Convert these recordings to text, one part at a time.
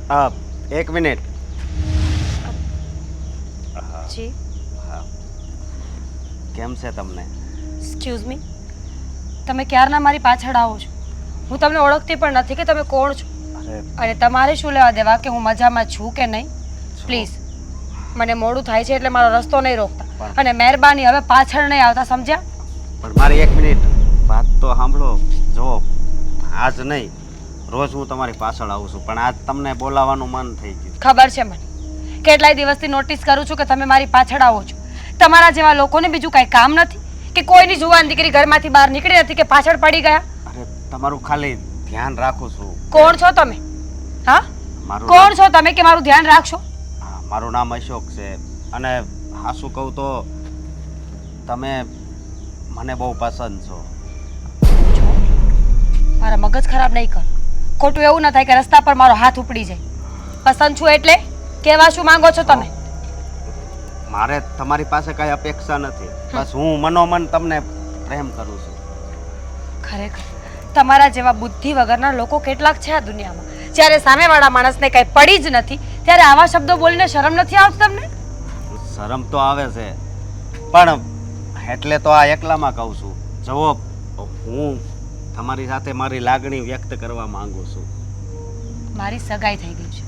એક મિનિટ. જી હા, કેમ છે તમને? એક્સક્યુઝ મી, તમે ક્યારના મારી પાછળ આવો છો? હું તમને ઓળખતી પણ નથી કે તમે કોણ છો, અરે અને તમારે શું લેવા દેવા કે હું મજામાં છું કે નહીં? જો પ્લીઝ, મને મોડું થાય છે એટલે મારો રસ્તો નહીં રોકતા, પણ અને મહેરબાની હવે પાછળ નહીં આવતા, સમજ્યા? મારી એક મિનિટ વાત તો સાંભળો. જો આજ નહીં, રોજ હું તમારી પાછળ આવું છું, પણ આજ તમને બોલાવવાનું મન થઈ ગયું. ખબર છે મને, કેટલાય દિવસથી નોટિસ કરું છું કે તમે મારી પાછળ આવો છો. તમારા જેવા લોકોને બીજું કાંઈ કામ નથી કે કોઈની જુવાન દીકરી ઘરમાંથી બહાર નીકળી નથી કે પાછળ પડી ગયા? અરે તમારું ખાલી ધ્યાન રાખું છું. કોણ છો તમે? હા, મારું કોણ છો તમે કે મારું ધ્યાન રાખશો? મારું નામ અશોક છે, અને હાસું કહું તો તમે મને બહુ પસંદ છો. મારા મગજ ખરાબ નહીં કર. ખોટું એવું ન થાય કે રસ્તા પર મારો હાથ ઉપડી જાય. પસંદ છું એટલે કેવા શું માંગો છો તમે? મારે તમારી પાસે કાંઈ અપેક્ષા નથી, બસ હું મનોમન તમને પ્રેમ કરું છું. ખરેખર તમારા જેવા બુદ્ધિ વગરના લોકો કેટલાક છે આ દુનિયામાં. જ્યારે સામેવાળા માણસને કંઈ પડી જ નથી ત્યારે આવા શબ્દો બોલીને શરમ નથી આવતી તમને? શરમ તો આવે છે, પણ એટલે તો આ એકલામાં કહું છું. જુઓ, હું તમારી સાથે મારી લાગણી વ્યક્ત કરવા માંગુ છું. મારી સગાઈ થઈ ગઈ છે.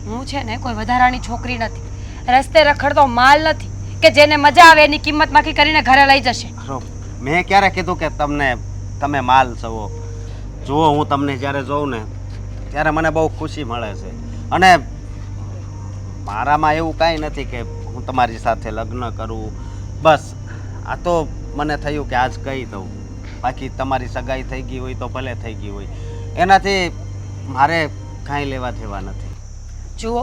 હું છે ને કોઈ વધારાની છોકરી નથી, રસ્તે રખડતો માલ નથી કે જેને મજા આવે એની કિંમત માખી કરીને ઘરે લઈ જશે. મેં ક્યારે કીધું કે તમે માલ છો? જુઓ, હું તમને જ્યારે જોઉં ને ત્યારે મને બહુ ખુશી મળે છે, અને મારામાં એવું કાંઈ નથી કે હું તમારી સાથે લગ્ન કરું. બસ આ તો મને થયું કે આજ કહી દઉં. બાકી તમારી સગાઈ થઈ ગઈ હોય તો ભલે થઈ ગઈ હોય, એનાથી મારે કાંઈ લેવા દેવા નથી. જુઓ,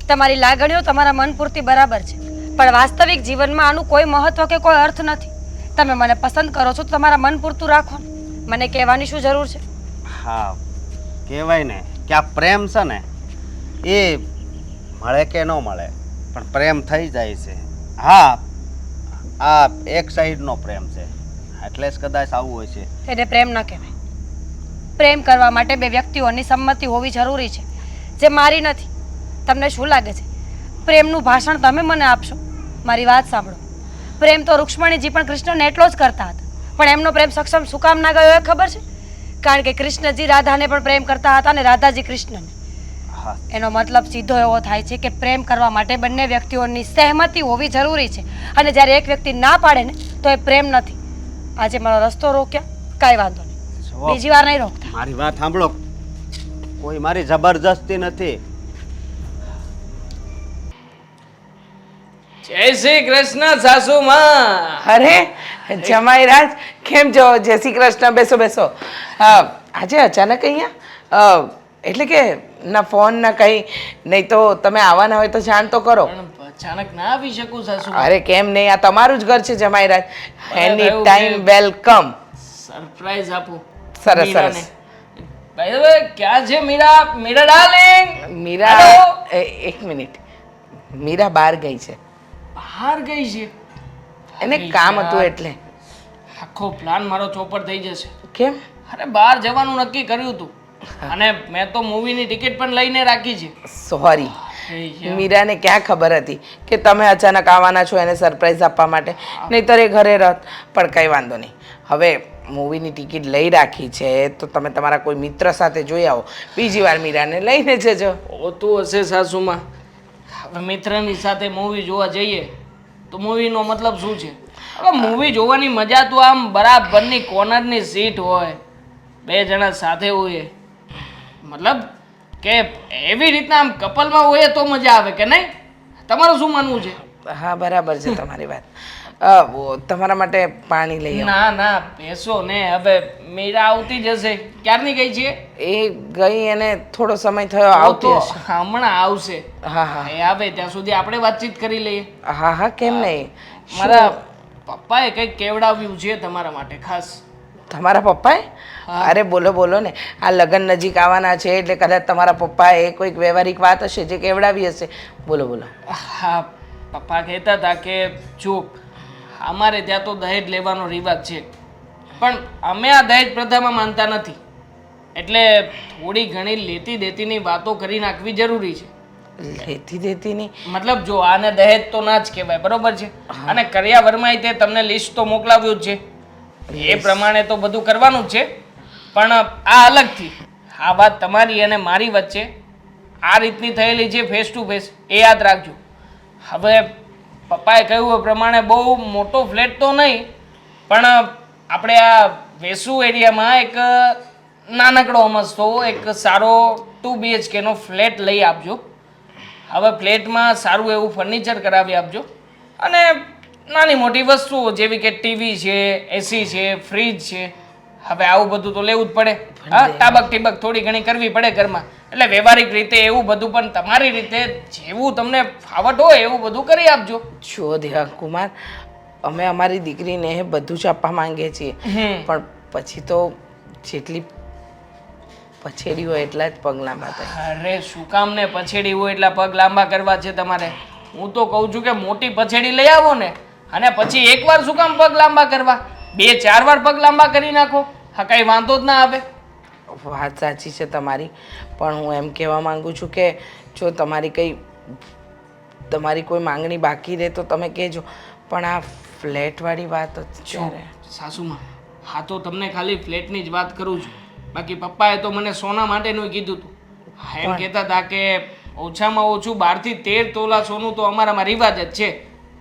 તમારી લાગણીઓ તમારા મન પૂરતી બરાબર છે, પણ વાસ્તવિક જીવનમાં આનું કોઈ મહત્વ કે કોઈ અર્થ નથી. તમે મને પસંદ કરો છો તો તમારા મન પૂરતું રાખો ને, મને કહેવાની શું જરૂર છે? હા, કહેવાય ને કે આ પ્રેમ છે ને એ મળે કે ન મળે, પણ પ્રેમ થઈ જાય છે. હા, આ એક સાઈડનો પ્રેમ છે, એટલે જ કદાચ આવું હોય છે. એને પ્રેમ ન કહેવાય. પ્રેમ કરવા માટે બે વ્યક્તિઓની સંમતિ હોવી જરૂરી છે, જે મારી નથી. તમને શું લાગે છે પ્રેમનું ભાષણ તમે મને આપશો? મારી વાત સાંભળો. પ્રેમ તો રૂક્ષ્મણીજી પણ કૃષ્ણને એટલો જ કરતા હતા, પણ એમનો પ્રેમ સક્ષમ શું કામ ના ગયો એ ખબર છે? કારણ કે કૃષ્ણજી રાધાને પણ પ્રેમ કરતા હતા અને રાધાજી કૃષ્ણને. એનો મતલબ સીધો એવો થાય છે કે પ્રેમ કરવા માટે બંને વ્યક્તિઓની સહેમતિ હોવી જરૂરી છે, અને જ્યારે એક વ્યક્તિ ના પાડે ને તો એ પ્રેમ નથી. આજે મારો રસ્તો રોક્યા, કાંઈ વાંધો નહીં, બીજી વાર નહીં રોકતા. મારી વાત સાંભળો, કોઈ મારી જબરજસ્તી નથી. જય શ્રી કૃષ્ણ સાસુમાં. અરે જમાઈ રાજ, કેમ છો? જય શ્રી કૃષ્ણ. બેસો બેસો. આજે અચાનક અહીંયા? એટલે કે ના ફોન ના કંઈ નહીં, તો તમે આવવાના હોય તો જાણ તો કરો. પણ અચાનક ના આવી શકું સાસુ. અરે કેમ નહીં, આ તમારું જ ઘર છે જમાઈ રાજ. એની ટાઈમ વેલકમ. સરપ્રાઈઝ આપું સરસ મીરાને. સરસ. ભાઈ હવે ક્યાં છે મીરા? મીરા ડાર્લિંગ. મીરા હેલો. એક મિનિટ, મીરા બહાર ગઈ છે. બહાર ગઈ છે? એને અરે કામ યાર, હતું એટલે. આખો પ્લાન મારો ચોપર થઈ જશે. કેમ? અરે બહાર જવાનું નક્કી કર્યું હતું, અને મેં તો મૂવીની ટિકિટ પણ લઈને રાખી છે. સોરી, અરે યાર. મીરાને ક્યાં ખબર હતી કે તમે અચાનક આવવાના છો એને સરપ્રાઈઝ આપવા માટે? નહીંતર એ ઘરે રહત. પણ કંઈ વાંધો નહીં, હવે મૂવીની ટિકિટ લઈ રાખી છે તો તમે તમારા કોઈ મિત્ર સાથે જોઈ આવો. બીજી વાર મીરાને લઈને જજો. હોતું હશે સાસુમાં. હવે મિત્રની સાથે મૂવી જોવા જઈએ તો મૂવીનો મતલબ શું છે? હવે મૂવી જોવાની મજા તો આમ બરાબરની કોર્નરની સીટ હોય, બે જણા સાથે હોય, મતલબ કે એવી રીતના આમ કપલમાં હોય તો મજા આવે કે નહીં? તમારું શું માનવું છે? હા બરાબર છે તમારી વાત. તમારા માટે પાણી લઈ આવો. ના ના, બેસો ને. હવે મીરા આવતી જશે. ક્યારની ગઈ છે? એ ગઈ એને થોડો સમય થયો, આવતી તો હશે. હમણાં આવશે. હા હા એ આવે ત્યાં સુધી આપણે વાતચીત કરી લઈએ. હા હા, કેમ નહીં. મારા પપ્પાએ કંઈક કેવડાવ્યું છે તમારા માટે ખાસ. તમારા પપ્પાએ? હા. અરે બોલો બોલો ને, આ લગ્ન નજીક આવવાના છે એટલે કદાચ તમારા પપ્પાએ કોઈક વ્યવહારિક વાત હશે જે કેવડાવી હશે. બોલો બોલો. હા, પપ્પા કહેતા હતા કે જો અમારે ત્યાં તો દહેજ લેવાનો રિવાજ છે, પણ અમે આ દહેજ પ્રથામાં માનતા નથી. એટલે થોડી ઘણી લેતી દેતીની વાતો કરી નાખવી જરૂરી છે. લેતી દેતી નહીં. મતલબ જો આને દહેજ તો ના જ કહેવાય, બરોબર છે? અને કર્યાવરમાં તે તમને લિસ્ટ તો મોકલાવ્યું જ છે, એ પ્રમાણે તો બધું કરવાનું જ છે. પણ આ અલગથી આ વાત તમારી અને મારી વચ્ચે આ રીતની થયેલી છે ફેસ ટુ ફેસ, એ યાદ રાખજો. હવે પપ્પાએ કહ્યું એ પ્રમાણે બહુ મોટો ફ્લેટ તો નહીં, પણ આપણે આ વેસુ એરિયામાં એક નાનકડો અમસ્તો એક સારો 2 BHK નો ફ્લેટ લઈ આપજો. હવે ફ્લેટમાં સારું એવું ફર્નિચર કરાવી આપજો અને નાની મોટી વસ્તુઓ જેવી કે ટીવી છે, એસી છે, ફ્રીજ છે. હવે આવું બધું તો લેવું જ પડે. હા, ટાબક ટીબક થોડી ઘણી કરવી પડે ઘરમાં. એટલે વ્યવહારિક રીતે એવું બધું પણ તમારી રીતે જેવું તમને ફાવટ હોય એવું બધું કરી આપજો. જો દેવાંગકુમાર, અમે અમારી દીકરીને બધું જ આપવા માંગીએ છીએ, પણ પછી તો જેટલી પછેડી હોય એટલા જ પગ લાંબા થાય. અરે શું કામ ને પછેડી હોય એટલા પગ લાંબા કરવા છે તમારે? હું તો કહું છું કે મોટી પછેડી લઈ આવો ને, અને પછી એકવાર શું કામ પગ લાંબા કરવા? 2-4 વાર પગ લાંબા કરી નાખો. હા, કઈ વાંધો જ ના આવે. વાત સાચી છે તમારી, પણ હું એમ કહેવા માંગુ છું કે જો તમારી કોઈ માંગણી બાકી રહે તો તમે કહેજો, પણ આ ફ્લેટવાળી વાત જ છે. સાસુમાં, હા તો તમને ખાલી ફ્લેટની જ વાત કરું છું. બાકી પપ્પાએ તો મને સોના માટેનું કીધું હતું. એમ કહેતા હતા કે ઓછામાં ઓછું 12 થી 13 તોલા સોનું તો અમારામાં રિવાજ જ છે,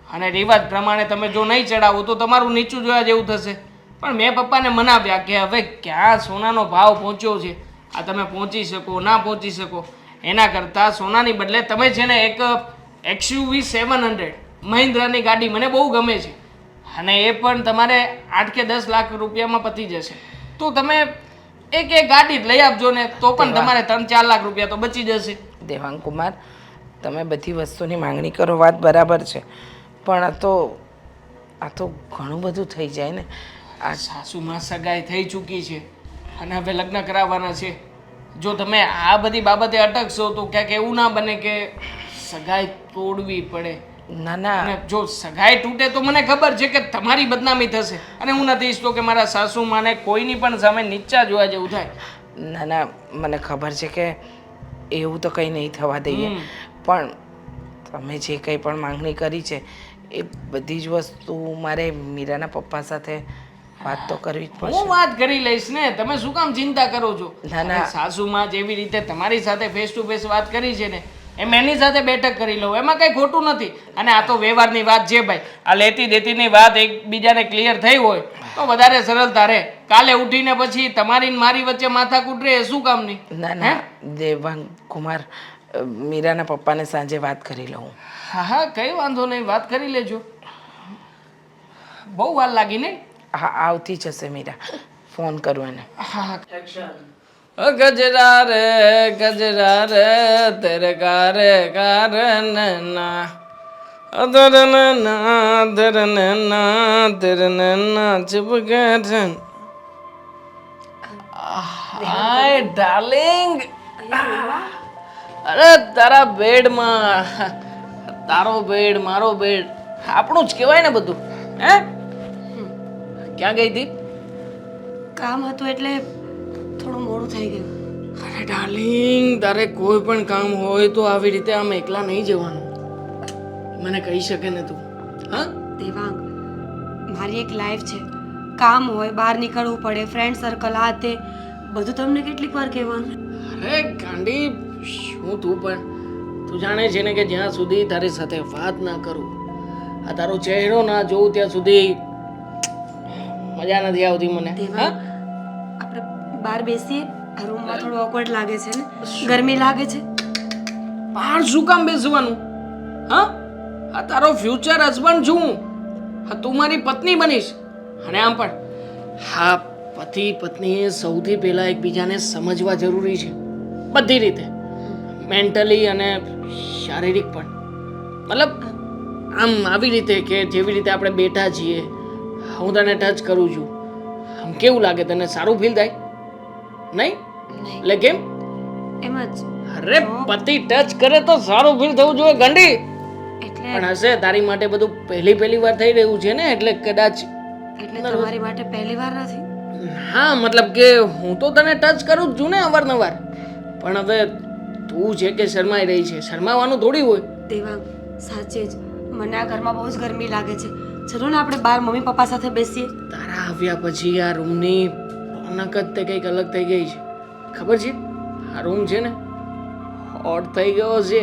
અને રિવાજ પ્રમાણે તમે જો નહીં ચડાવો તો તમારું નીચું જોયા જેવું થશે. પણ મેં પપ્પાને મનાવ્યા કે હવે ક્યાં સોનાનો ભાવ પહોંચ્યો છે, આ તમે પહોંચી શકો ના પહોંચી શકો, એના કરતાં સોનાની બદલે તમે છે ને એક XUV 700 મહિન્દ્રાની ગાડી મને બહુ ગમે છે, અને એ પણ તમારે 8 કે 10 લાખ રૂપિયામાં પતી જશે. તો તમે એક ગાડી જ લઈ આપજો ને, તો પણ તમારે 3-4 લાખ રૂપિયા તો બચી જશે. દેવાંગકુમાર, તમે બધી વસ્તુની માંગણી કરો, વાત બરાબર છે, પણ આ તો ઘણું બધું થઈ જાય ને. આ સાસુમાં સગાઈ થઈ ચૂકી છે અને હવે લગ્ન કરાવવાના છે. જો તમે આ બધી બાબતે અટકશો તો ક્યાંક એવું ના બને કે સગાઈ તોડવી પડે. ના ના, અને જો સગાઈ તૂટે તો મને ખબર છે કે તમારી બદનામી થશે, અને હું નથી ઈચ્છતો કે મારા સાસુમાને કોઈની પણ સામે નીચા જોવા જેવું થાય. ના ના, મને ખબર છે કે એવું તો કંઈ નહીં થવા દઈએ, પણ તમે જે કંઈ પણ માંગણી કરી છે એ બધી જ વસ્તુ મારે મીરાના પપ્પા સાથે વાત તો કરવી જ પડશે. હું વાત કરી લઈશ ને, તમે શું કામ ચિંતા કરો છો? ના ના, સાસુમાં જેવી રીતે તમારી સાથે ફેસ ટુ ફેસ વાત કરી છે ને, એમ એની સાથે બેઠક કરી લો, એમાં કઈ ખોટું નથી. અને આ તો વ્યવહારની વાત છે ભાઈ, આ લેતી દેતીની વાત એકબીજાને ક્લિયર થઈ હોય તો વધારે સરળતા રહે. કાલે ઉઠીને પછી તમારી ને મારી વચ્ચે માથાકૂટ રહે, શું કામની? ના ના દેવાંગકુમાર, મીરાના પપ્પાને સાંજે વાત કરી લઉં. હા હા, કઈ વાંધો નહીં, વાત કરી લેજો. બહુ વાર લાગી ને? હા, આવતી જશે મીરા, ફોન કરું એને. હા, ગજરા રે તેરે કારે કારન ના અધરન ના ધરન ના ધરન ના ચુપગઠન. હાય ડાર્લિંગ, અરે તારા બેડમાં, તારો બેડ મારો બેડ આપણું જ કહેવાય ને બધું. હે, ક્યાં ગઈ હતી? કામ હતું એટલે થોડું મોડું થઈ ગયું. અરે ડાર્લિંગ, તારે કોઈ પણ કામ હોય તો આવી રીતે આમ એકલા નહીં જવાનું, મને કહી શકે ને તું. હા દેવાંગ, મારી એક લાઈફ છે, કામ હોય, બહાર નીકળવું પડે, ફ્રેન્ડ સર્કલ, આ તે બધું તમને કેટલીક વાર કહેવાનું. અરે ગાંડી, શું તું પણ, તું જાણે છે ને કે જ્યાં સુધી તારી સાથે વાત ના કરું, આ તારો ચહેરો ના જોઉં ત્યાં સુધી મજા નથી આવતી મને. દેવાંગ, આપણે બહાર બેસીએ, આ રૂમમાં થોડું ઓકવર્ડ લાગે છે ને, ગરમી લાગે છે. બહાર શું કામ બેસવાનું? હા, આ તારો ફ્યુચર હસબન્ડ છું, હા તું મારી પત્ની બનીશ. અને આમ પણ હા, પતિ પત્નીએ સૌથી પહેલા એકબીજાને સમજવા જરૂરી છે, બધી રીતે, મેન્ટલી અને શારીરિક પણ. મતલબ આમ આવી રીતે કે જેવી રીતે આપણે બેઠા છીએ, હું તને ટચ કરું છું, આમ કેવું લાગે તને? સારું ફીલ થાય નહીં? એટલે કેમ? એમ જ. અરે પતિ ટચ કરે તો સારું ફીલ થવું જોઈએ ગંડી. એટલે પણ હશે તારી માટે બધું પહેલી વાર થઈ રહ્યું છે ને, એટલે કદાચ. એટલે તમારી માટે પહેલી વાર નથી. હા મતલબ કે હું તો તને ટચ કરું જ છું ને અવારનવાર, પણ હવે તું છે કે શરમાઈ રહી છે, શરમાવાનું થોડી હોય. દેવાંગ, સાચે જ મને આ ઘરમાં બહુ જ ગરમી લાગે છે. ચલો ને આપણે બહાર મમ્મી પપ્પા સાથે બેસીએ. તારા આવ્યા પછી આ રૂમની રોનક જ તે કંઈક અલગ થઈ ગઈ છે, ખબર છે? આ રૂમ છે ને હોટ થઈ ગયો છે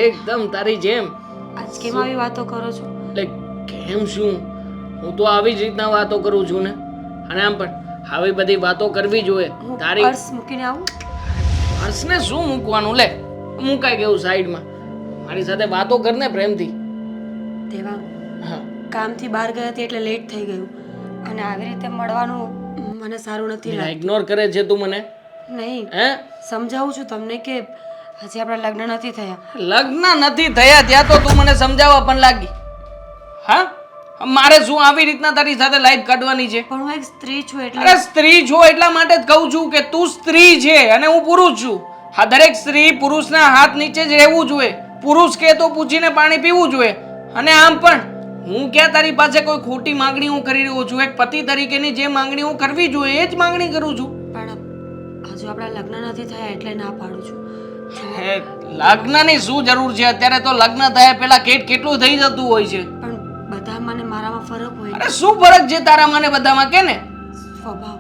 એકદમ તારી જેમ. આજ કેમ આવી વાતો કરો છો? એટલે કેમ શું, હું તો આવી જ રીતના વાતો કરું છું ને. અને આમ પણ આવી બધી વાતો કરવી જોઈએ હું તારી. પર્સ મૂકીને આવું? હર્ષને શું મૂકવાનું, લે મુકાઈ ગયું સાઈડમાં. મારી સાથે વાતો કરને પ્રેમથી. દેવાંગ, હા કામથી બહાર ગઈ હતી એટલે લેટ થઈ ગયું, અને આવી રીતે મળવાનું મને સારું નથી લાગતું. ઇગ્નોર કરે છે તું મને? નહીં, હે સમજાવું છું તમને કે હજી આપણા લગ્ન નથી થયા. લગ્ન નથી થયા ત્યાં તો તું મને સમજાવવા પણ લાગી. હા મારે શું આવી રીતના તારી સાથે લાઈફ કાઢવાની છે? પણ હું એક સ્ત્રી છું એટલે. અરે સ્ત્રી છો એટલા માટે જ કહું છું કે તું સ્ત્રી છે અને હું પુરુષ છું. હા દરેક સ્ત્રી પુરુષના હાથ નીચે જ રહેવું જોઈએ, પુરુષ કે તો પૂછીને પાણી પીવું જોઈએ. અને આમ પણ હું ક્યાં તારી પાસે કોઈ ખોટી માંગણી હું કરી રહ્યો છું? એક પતિ તરીકેની જે માંગણી હું કરવી જોઈએ એ જ માંગણી કરું છું. પણ હજુ આપણા લગ્ન નથી થયા એટલે ના પાડું છું. હે, લગ્નની શું જરૂર છે? અત્યારે તો લગ્ન થયા પહેલા કેટલું થઈ જતું હોય છે. પણ બધામાં ને મારામાં ફરક હોય. અરે શું ફરક છે તારામાં ને બધામાં કે ને? સ્વભાવ.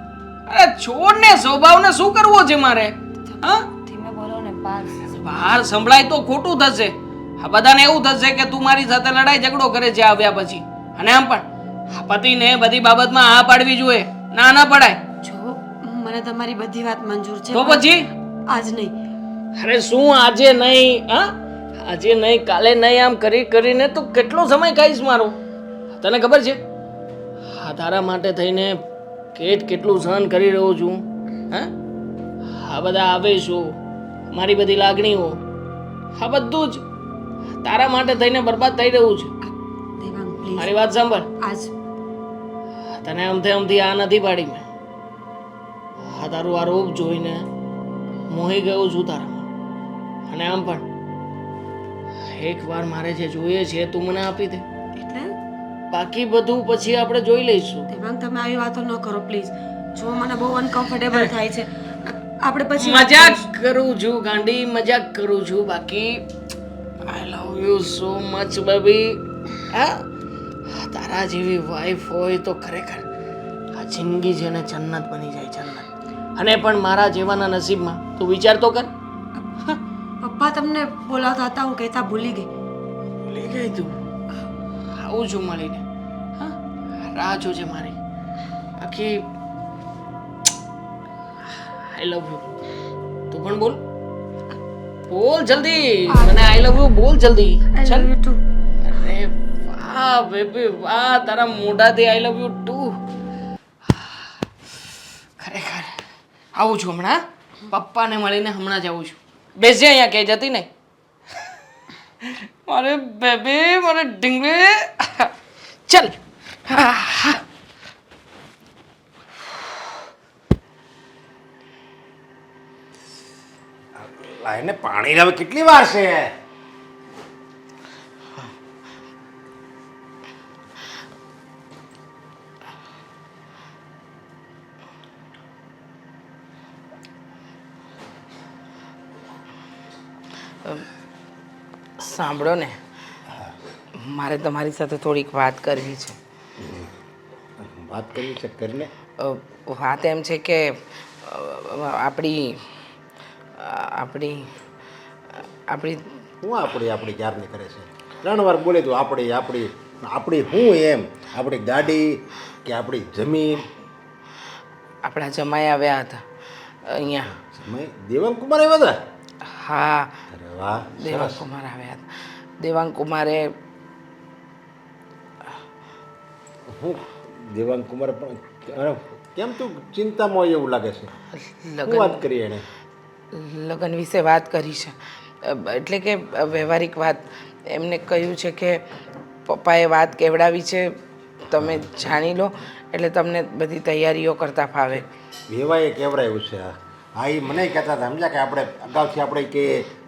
અરે છોડ ને, સ્વભાવને શું કરવો છે મારે? હા ધીમે બોલો ને બહાર. બહાર સંભળાય તો ખોટું થશે. આ બધાને એવું થશે કે તું મારી સાથે લડાઈ ઝઘડો કરે છે આવ્યા પછી. અને આમ પણ આ પતિને બધી બાબતમાં હા પાડવી જોઈએ, ના ના પડાય. જો મને તમારી બધી વાત મંજૂર છે, તો પણ પછી આજ નહીં. અરે શું આજે નહીં? હા આજે નહીં, કાલે નહીં, આમ કરીને તો કેટલો સમય ખાઈશ મારો? તને ખબર છે આ તારા માટે થઈને કેટલું સહન કરી રહ્યો છું? હા આ બધા આવેશો, મારી બધી લાગણીઓ, આ બધું જ તારા માટે થઈને બરબાદ થઈ રહ્યું છે. દેવાંગ પ્લીઝ, મારી વાત સાંભળ. આજ તને અમથી આ નથી પાડી મેં. આ તારું આ રૂપ જોઈને મોહી ગયો છું તારામાં. અને આમ પણ એક વાર મારે જે જોઈએ છે તું મને આપી દે, એટલે બાકી બધું પછી આપણે જોઈ લઈશું. દેવાંગ તમે આવી વાતો ન કરો પ્લીઝ. જો મને બહુ અનકમ્ફર્ટેબલ થાય છે. આપણે પછી મજાક કરું છું ગાંડી, મજાક કરું છું. બાકી I love you so much baby. હા તારા જેવી વાઈફ હોય તો ખરેખર આ જિંદગી છે ને જન્નત બની જાય, જન્નત. અને પણ મારા જેવાના નસીબમાં તું વિચાર તો કર. પપ્પા તમને બોલાવતા હતા, હું કહેતા ભૂલી ગઈ. ભૂલી ગઈ તું? આવું છું મળીને. હા રાહ જોજે મારી. બાકી આઈ લવ યુ. તું પણ બોલ, બોલ જલ્દી. મને આઈ લવ યુ બોલ જલ્દી. આઈ ચાલ. Love you too. અરે વાહ બેબી વાહ, તારા મોઢાથી આઈ લવ યુ ટુ. ખરેખર આવું છું હમણાં. પપ્પાને મળીને હમણાં જ આવું છું. બેસજે અહીંયા, કે જતી નહીં. મારે બેબી, મારે ઢીંગલી. ચલ. લાઈને પાણી હવે કેટલી વાર છે? સાંભળો ને, મારે તમારી સાથે થોડીક વાત કરવી છે. વાત કરવી છે, કરીને. વાત એમ છે કે આપણી આપણી આપણી હું આપણી ક્યારની કરે છે? 3 વાર બોલે તું આપણી હું એમ? આપણી ગાડી કે આપણી જમીન? આપણા જમાઈ આવ્યા હતા અહીંયા. દેવાંગ કુમાર આવ્યા હતા? હા, અરે વાહ, દેવાંગ સરસ. કુમાર આવ્યા હતા. દેવાંગ કુમારે હું દેવાંગ કુમાર પણ અરે, કેમ તું ચિંતામાં હોય એવું લાગે છે? શું વાત લગ્ન કરી એણે? લગ્ન વિશે વાત કરી છે. એટલે કે વ્યવહારિક વાત. એમને કહ્યું છે કે પપ્પાએ વાત કેવડાવી છે, તમે જાણી લો એટલે તમને બધી તૈયારીઓ કરતા ફાવે. વેવાએ કેવડાવ્યું છે. હા એ મને કહેતા હતા, સમજ્યા, કે આપણે અગાઉથી આપણે કે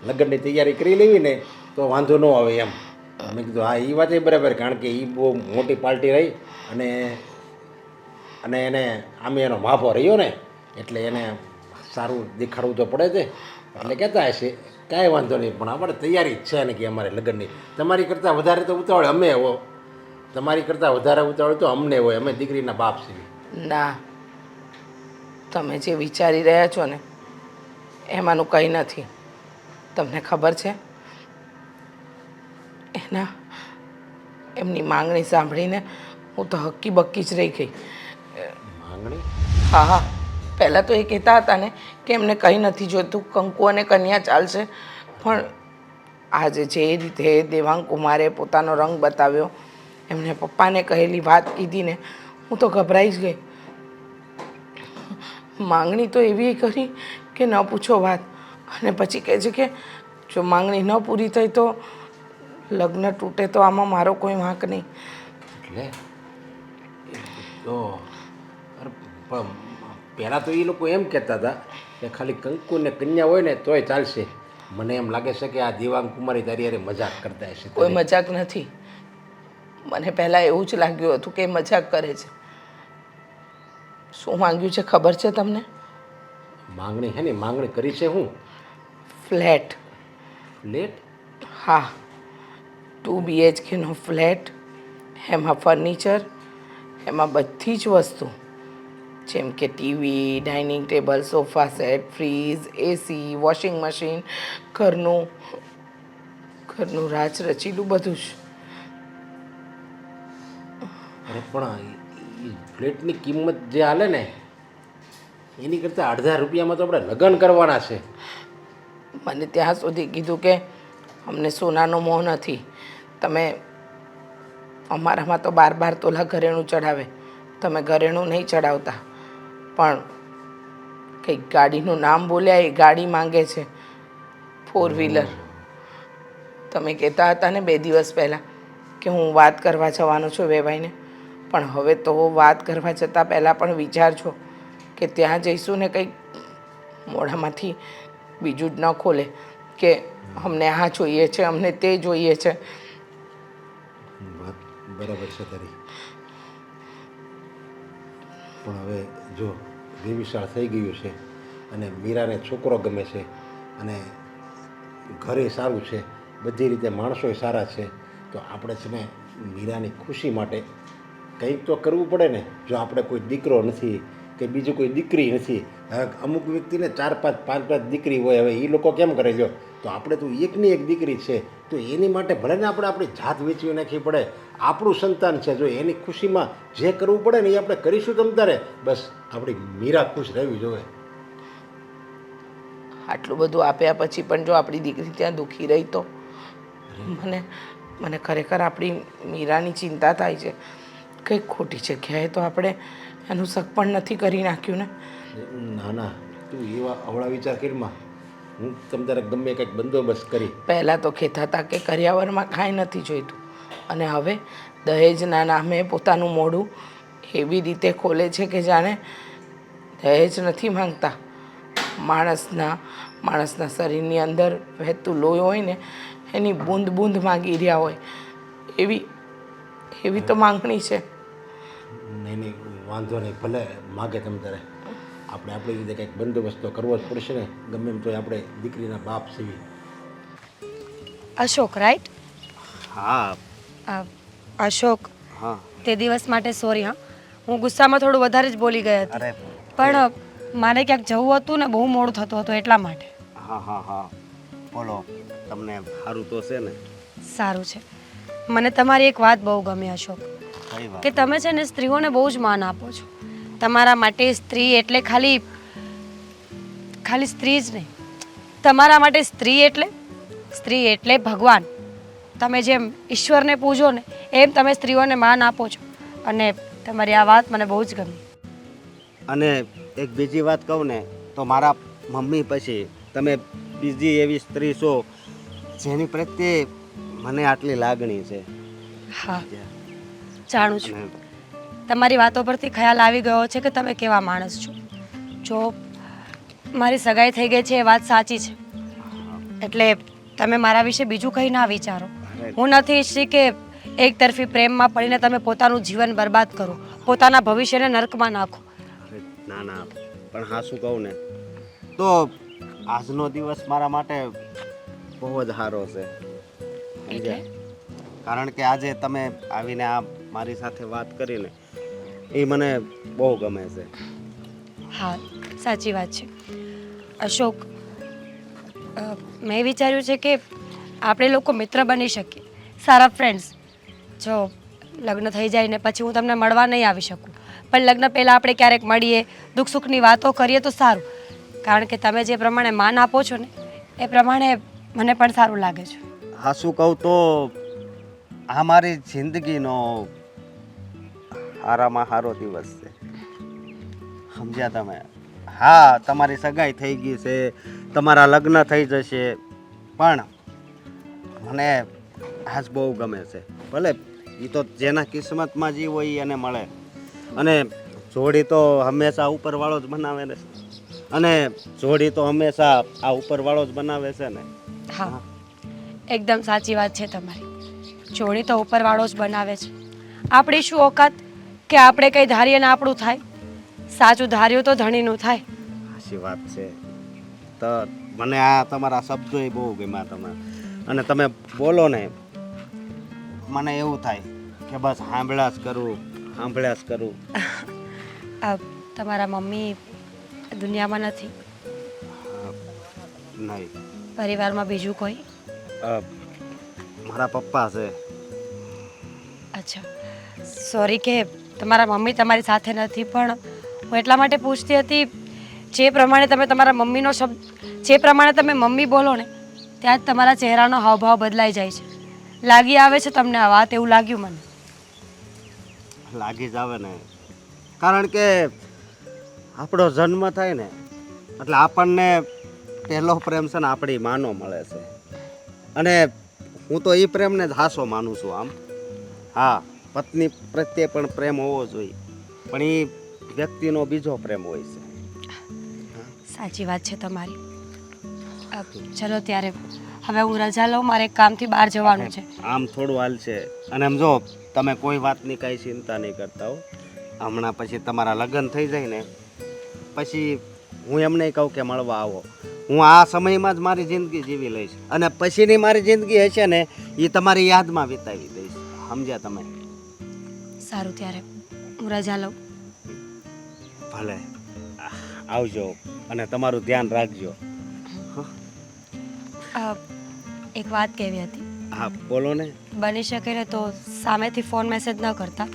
લગ્નની તૈયારી કરી લેવી ને તો વાંધો ન આવે એમ. મેં કીધું હા એ વાત બરાબર, કારણ કે એ બહુ મોટી પાર્ટી રહી અને અને એને આમે એનો માફો રહ્યો ને એટલે એને સારું દેખાડવું તો પડે છે. એટલે કહેતા હશે કાંઈ વાંધો નહીં, પણ આપણે તૈયારી જ છે ને કે અમારે લગ્નની. તમારી કરતાં વધારે તો ઉતાવળ અમે હો, તમારી કરતાં વધારે ઉતાવળ તો અમને હોય, અમે દીકરીના બાપ છીએ. ના, તમે જે વિચારી રહ્યા છો ને એમાંનું કંઈ નથી. તમને ખબર છે, એમની માંગણી સાંભળીને હું તો હક્કી બક્કી જ રહી ગઈ. માંગણી? હા હા, પહેલાં તો એ કહેતા હતા ને કે એમને કંઈ નથી જોઈતું, કંકુ અને કન્યા ચાલશે. પણ આજે જે રીતે દેવાંગ કુમારે પોતાનો રંગ બતાવ્યો, એમને પપ્પાને કહેલી વાત કીધી ને, હું તો ગભરાઈ જ ગઈ. માંગણી તો એવી કરી કે ન પૂછો વાત. અને પછી કહે છે કે જો માંગણી ન પૂરી થઈ તો લગ્ન તૂટે, તો આમાં મારો કોઈ વાંક નહીં. એટલે તો પણ પહેલાં તો એ લોકો એમ કહેતા હતા કે ખાલી કંકુ ને કન્યા હોય ને તોય ચાલશે. મને એમ લાગે છે કે આ દેવાંગ કુમારી તારી હારે મજાક કરતા હશે. કોઈ મજાક નથી. મને પહેલાં એવું જ લાગ્યું હતું કે એ મજાક કરે છે. શું માંગ્યું છે ખબર છે તમને? માંગણી હે ને, માંગણી કરી છે હું? ફ્લેટ. ફ્લેટ? હા, 2 BHKનો ફ્લેટ, એમાં ફર્નિચર, એમાં બધી જ વસ્તુ, જેમ કે TV, dining table, sofa set, fridge, AC, washing machine, ઘરનું રાજ રચીલું બધું જ. અરે પણ એ ફ્લેટની કિંમત જે હાલે ને એની કરતાં અડધા રૂપિયામાં તો આપણે લગ્ન કરવાના છે. મને ત્યાં સુધી કીધું કે અમને સોનાનો મોહ નથી, તમે અમારામાં તો 12 તોલા ઘરેણું ચડાવે, તમે ઘરેણું નહીં ચડાવતા. પણ કંઈક ગાડીનું નામ બોલ્યા, એ ગાડી માંગે છે, 4 વ્હીલર. તમે કહેતા હતા ને 2 દિવસ પહેલાં કે હું વાત કરવા જવાનો છું વેવાઈને, પણ હવે તો વાત કરવા જતાં પહેલાં પણ વિચારજો કે ત્યાં જઈશું ને કંઈક મોઢામાંથી બીજું જ ન ખોલે કે અમને આ જોઈએ છે, અમને તે જોઈએ છે. વાત બરાબર છે તારી, પણ હવે જો વિશાળ થઈ ગયું છે અને મીરાને છોકરો ગમે છે અને ઘરે સારું છે, બધી રીતે માણસોય સારા છે, તો આપણે છે ને મીરાની ખુશી માટે કંઈક તો કરવું પડે ને. જો આપણે કોઈ દીકરો નથી કે બીજું કોઈ દીકરી નથી, હવે અમુક વ્યક્તિને 4-5, 5-5 દીકરી હોય, હવે એ લોકો કેમ કરે? લ્યો તો આપણે તો એકની એક દીકરી છે, તો એની માટે ભલે ને આપણે આપણી જાત વેચવી નાખવી પડે, આપણું સંતાન છે, જો એની ખુશીમાં જે કરવું પડે ને એ આપણે કરીશું. તમ તારે બસ આપણી મીરા ખુશ રહેવી જોઈએ. આટલું બધું આપ્યા પછી પણ જો આપણી દીકરી ત્યાં દુઃખી રહી તો મને ખરેખર આપણી મીરાની ચિંતા થાય છે. કંઈક ખોટી જગ્યાએ તો આપણે એનું શક પણ નથી કરી નાખ્યું ને. ના ના, તું એવા અવળા વિચાર કરીમાં, હું તમ તારે ગમે કંઈક બંદોબસ્ત કરી. પહેલાં તો કહેતા હતા કે કરિયાવરમાં કાંઈ નથી જોઈતું, અને હવે દહેજના નામે પોતાનું મોઢું એવી રીતે ખોલે છે કે જાણે દહેજ નથી માંગતા. માણસના શરીરની અંદર વહેતું લોહી હોય ને એની બૂંદ બૂંદ માગી રહ્યા હોય, એવી તો માંગણી છે. નહીં, વાંધો નહીં, ભલે માગે તમ તારે, આપણે આપણી રીતે કંઈક બંદોબસ્ત તો કરવો જ પડશે ને. ગમે એમ તો આપણે દીકરીના બાપ છીએ. અશોક, રાઈટ? હા. અશોક, હા. તે દિવસ માટે સોરી. હા, હું ગુસ્સામાં થોડું વધારે જ બોલી ગઈ હતી. અરે પણ મારે ક્યાંક જવું હતું ને, બહુ મોડું થતું હતું એટલા માટે. હા, બોલો, તમને સારું તો છે ને? સારું છે. મને તમારી એક વાત બહુ ગમી અશોક, કઈ વાત? કે તમે છે ને સ્ત્રીઓને બહુ જ માન આપો છો. તમારા માટે સ્ત્રી એટલે ખાલી સ્ત્રી જ નહીં, તમારા માટે સ્ત્રી એટલે ભગવાન. તમે જેમ ઈશ્વરને પૂજો ને એમ તમે સ્ત્રીઓને માન આપો છો, અને તમારી આ વાત મને બહુ જ ગમી. અને એક બીજી વાત કહું ને તો મારા મમ્મી પછી તમે બીજી એવી સ્ત્રી છો જેની પ્રત્યે મને આટલી લાગણી છે. હા, જાણું છું. અને તમારી વાતો પરથી ખ્યાલ આવી ગયો છે કે તમે કેવા માણસ છો. જો મારી સગાઈ થઈ ગઈ છે એ વાત સાચી છે, એટલે તમે મારા વિશે બીજું કંઈ ના વિચારો. હું નથી ઈચ્છતી કે એક તરફી પ્રેમમાં પડીને તમે પોતાનું જીવન બરબાદ કરો. પોતાના ભવિષ્યને નરકમાં નાખો. અરે ના ના, પણ હા શું કહું ને તો આજનો દિવસ મારા માટે બહુ જ સારો છે. સમજ્યા? કારણ કે આજે તમે આવીને આ મારી સાથે વાત કરીને એ મને બહુ ગમે છે. હા, સાચી વાત છે. અશોક, મેં વિચાર્યું છે કે આપણે લોકો મિત્ર બની શકીએ, સારા ફ્રેન્ડ્સ. જો લગ્ન થઈ જાય ને પછી હું તમને મળવા નહીં આવી શકું, પણ લગ્ન પહેલાં આપણે ક્યારેક મળીએ, દુઃખ સુખની વાતો કરીએ તો સારું. કારણ કે તમે જે પ્રમાણે માન આપો છો ને એ પ્રમાણે મને પણ સારું લાગે છે. હા શું કહું તો આ મારી જિંદગીનો સારામાં સારો દિવસ છે. સમજ્યા તમે? હા, તમારી સગાઈ થઈ ગઈ છે, તમારા લગ્ન થઈ જશે, પણ મને આજ બહુ ગમે છે. ભલે એ તો જેના કિસ્મતમાં જે હોય એ એને મળે, અને જોડી તો હંમેશા ઉપરવાળો જ બનાવે ને, અને જોડી તો હંમેશા આ ઉપરવાળો જ બનાવે છે ને. હા, એકદમ સાચી વાત છે તમારી. જોડી તો ઉપરવાળો જ બનાવે છે. આપણી શું ઓકાત કે આપણે કંઈ ધારીએ ને આપણું થાય. સાચું ધાર્યું તો ધણીનું થાય. સાચી વાત છે. તો મને આ તમારા શબ્દો એ બહુ ગમ્યા તમે, અને તમે બોલો ને મને એવું થાય કે બસ સાંભળ્યા જ કરું, સાંભળ્યા જ કરું. તમારા મમ્મી દુનિયામાં નથી? નહીં. પરિવારમાં બીજું કોઈ? મારા પપ્પા છે. અચ્છા, સોરી કે તમારા મમ્મી તમારી સાથે નથી, પણ હું એટલા માટે પૂછતી હતી, જે પ્રમાણે તમે તમારા મમ્મીનો શબ્દ, જે પ્રમાણે તમે મમ્મી બોલો ને ત્યાં જ તમારા ચહેરાનો હાવભાવ બદલાઈ જાય છે. લાગી આવે છે તમને આ વાત? એવું લાગ્યું મને. લાગી જ આવે ને, કારણ કે આપણો જન્મ થાય ને એટલે આપણને પહેલો પ્રેમ છે ને આપણી માનો મળે છે, અને હું તો એ પ્રેમને જ હાસો માનું છું. આમ હા, પત્ની પ્રત્યે પણ પ્રેમ હોવો જોઈએ, પણ એ વ્યક્તિનો બીજો પ્રેમ હોય છે. સાચી વાત છે તમારી. ચલો ત્યારે હવે હું રજા લઉં, મારે કામથી બહાર જવાનું છે. આમ થોડું હાલ છે, અને આમ જો તમે કોઈ વાતની કાંઈ ચિંતા નહીં કરતા હો. હમણાં પછી તમારા લગ્ન થઈ જાય ને પછી હું એમને કહું કે મળવા આવો. હું આ સમયમાં જ મારી જિંદગી જીવી લઈશ, અને પછીની મારી જિંદગી હશે ને એ તમારી યાદમાં વિતાવી દઈશ. સમજ્યા તમે? સારું, ત્યારે હું રજા લઉં. ભલે, આવજો અને તમારું ધ્યાન રાખજો. એક વાત કહેવી હતી. હા બોલો ને. બની શકે ને તો સામેથી ફોન મેસેજ ન કરતા,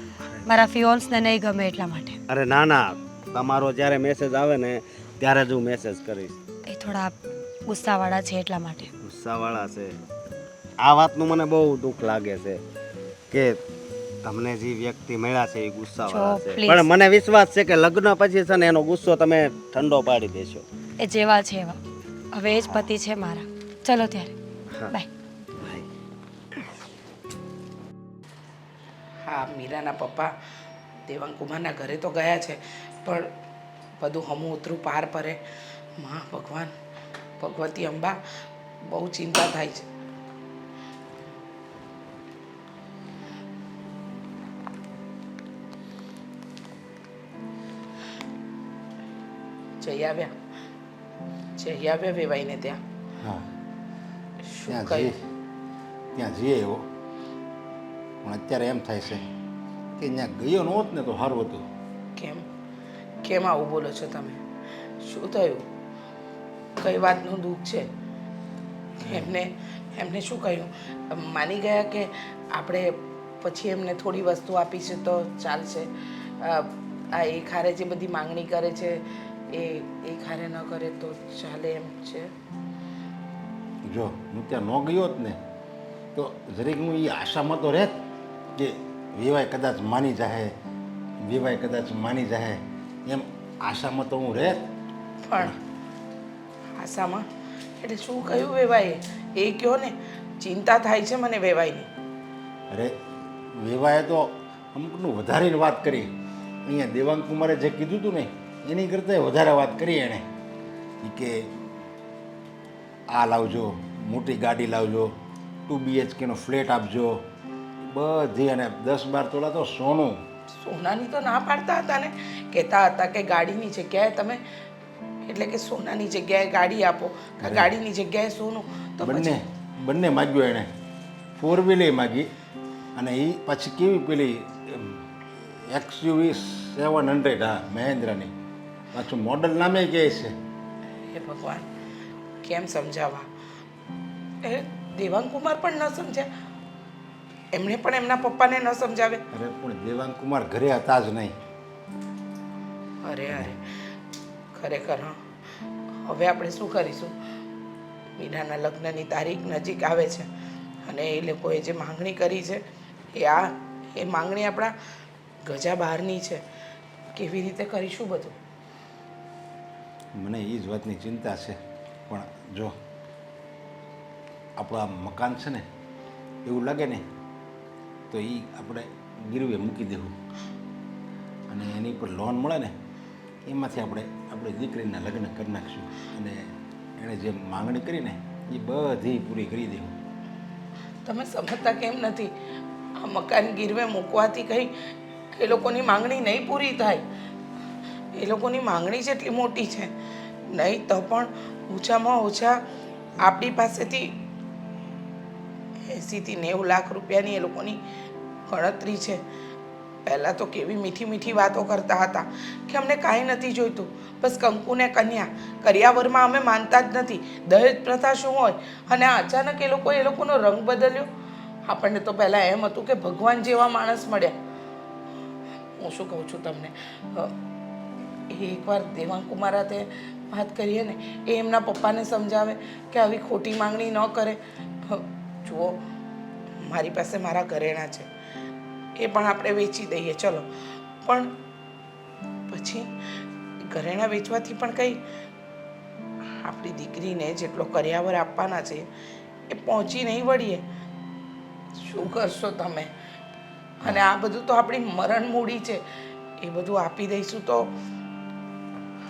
મારા ફિયોન્સને નહીં ગમે એટલા માટે. અરે ના ના, તમારો જ્યારે મેસેજ આવે ને ત્યારે જ હું મેસેજ કરીશ. એ થોડા ગુસ્સાવાળા છે એટલા માટે. ગુસ્સાવાળા છે? આ વાતનું મને બહુ દુઃખ લાગે છે કે તમને જે વ્યક્તિ મળ્યા છે એ ગુસ્સાવાળા છે, પણ મને વિશ્વાસ છે કે લગ્ન પછી છે ને એનો ગુસ્સો તમે ઠંડો પાડી દેશો. એ જેવા છે એવા. હવે એ જ પતિ છે મારા. ચલો ત્યારે, બાય. હા, મીરાના પપ્પા દેવાંગકુમારના ઘરે તો ગયા છે, પણ બધું હમું ઉતરું પાર પરે. માં ભગવાન, ભગવતી અંબા, બહુ ચિંતા થાય છે. જઈ આવ્યા વેવાઈને ત્યાં? હા, શું ત્યાં કહ્યું? ત્યાં જઈએ એવો, પણ અત્યારે એમ થાય છે કે ત્યાં ગયો નહોત ને તો સારું હતું. કેમ કેમ આવું બોલો છો તમે? શું થયું? કઈ વાતનું દુઃખ છે? એમને શું કહ્યું? માની ગયા કે આપણે પછી એમને થોડી વસ્તુ આપી છે તો ચાલશે? આ એક હારે જે બધી માંગણી કરે છે એ એક હારે ન કરે તો ચાલે એમ છે? જો હું ત્યાં ન ગયો હોત ને તો જરીક હું એ આશામાં તો રહેત કે વિવાહ કદાચ માની જાય એમ આશામાં તો હું રહેત. પણ આશામાં એટલે શું કહ્યું વેવાઈએ? એ કહો ને, ચિંતા થાય છે મને વેવાઈની. અરે વિવાહે તો અમુકનું વધારીને વાત કરી. અહીંયા દેવાંગકુમારે જે કીધું હતું ને એની કરતાં વધારે વાત કરી એણે. એ કે આ લાવજો, મોટી ગાડી લાવજો, 2 BHK ફ્લેટ આપજો, બધી, અને 10-12 તોલા તો સોનું, સોનાની તો ના પાડતા હતા ને, કહેતા હતા કે ગાડીની જગ્યાએ તમે એટલે કે સોનાની જગ્યાએ ગાડી આપો કે ગાડીની જગ્યાએ સોનું. તો બંને બંને માગ્યું એણે. 4 વ્હીલે માગી અને એ પાછી કેવી પેલી XUV 700, હા મહેન્દ્રની, પાછું મોડલ નામે કહે છે. હે ભગવાન, કેમ સમજાવવા? એ દેવાંગ કુમાર પણ ન સમજ્યા, એમણે પણ એમના પપ્પાને ન સમજાવે. અરે પણ દેવાંગ કુમાર ઘરે હતા જ નહીં. અરે અરે, ખરેખર હા. હવે આપણે શું કરીશું? મીરાના લગ્નની તારીખ નજીક આવે છે અને એ લોકોએ જે માંગણી કરી છે એ માંગણી આપણા ગજા બહારની છે. કેવી રીતે કરીશું બધું? મને એ જ વાતની ચિંતા છે. પણ જો આપણું આ મકાન છે ને, એવું લાગે ને તો એ આપણે ગીરવે મૂકી દેવું અને એની પર લોન મળે ને એમાંથી આપણે આપણી દીકરીના લગ્ન કરી નાખીશું અને એણે જે માંગણી કરીને એ બધી પૂરી કરી દેવું. તમે સમજતા કેમ નથી? આ મકાન ગીરવે મૂકવાથી કંઈ એ લોકોની માંગણી નહીં પૂરી થાય. એ લોકોની માંગણી જેટલી મોટી છે, નહીં તો પણ ઓછામાં ઓછા આપણી પાસેથી 80 થી 90 લાખ રૂપિયાની એ લોકોની ગણતરી છે. પહેલાં તો કેવી મીઠી મીઠી વાતો કરતા હતા કે અમને કાંઈ નથી જોઈતું, બસ કંકુને કન્યા. કરિયાવરમાં અમે માનતા જ નથી. દહેજ પ્રથા શું હોય? અને અચાનક એ લોકોનો રંગ બદલ્યો. આપણને તો પહેલાં એમ હતું કે ભગવાન જેવા માણસ મળ્યા. હું શું કહું છું તમને, એકવાર દેવાંગ કુમાર હાથે વાત કરીએ ને, એ એમના પપ્પાને સમજાવે કે આવી ખોટી માંગણી ન કરે. જુઓ, મારી પાસે મારા ઘરેણાં છે, એ પણ આપણે વેચી દઈએ ચલો, પણ પછી ઘરેણાં વેચવાથી પણ કંઈ આપણી દીકરીને જેટલો કરિયાવર આપવાના છે એ પહોંચી નહીં વળીએ. શું કરશો તમે? અને આ બધું તો આપણી મરણ મૂડી છે. એ બધું આપી દઈશું તો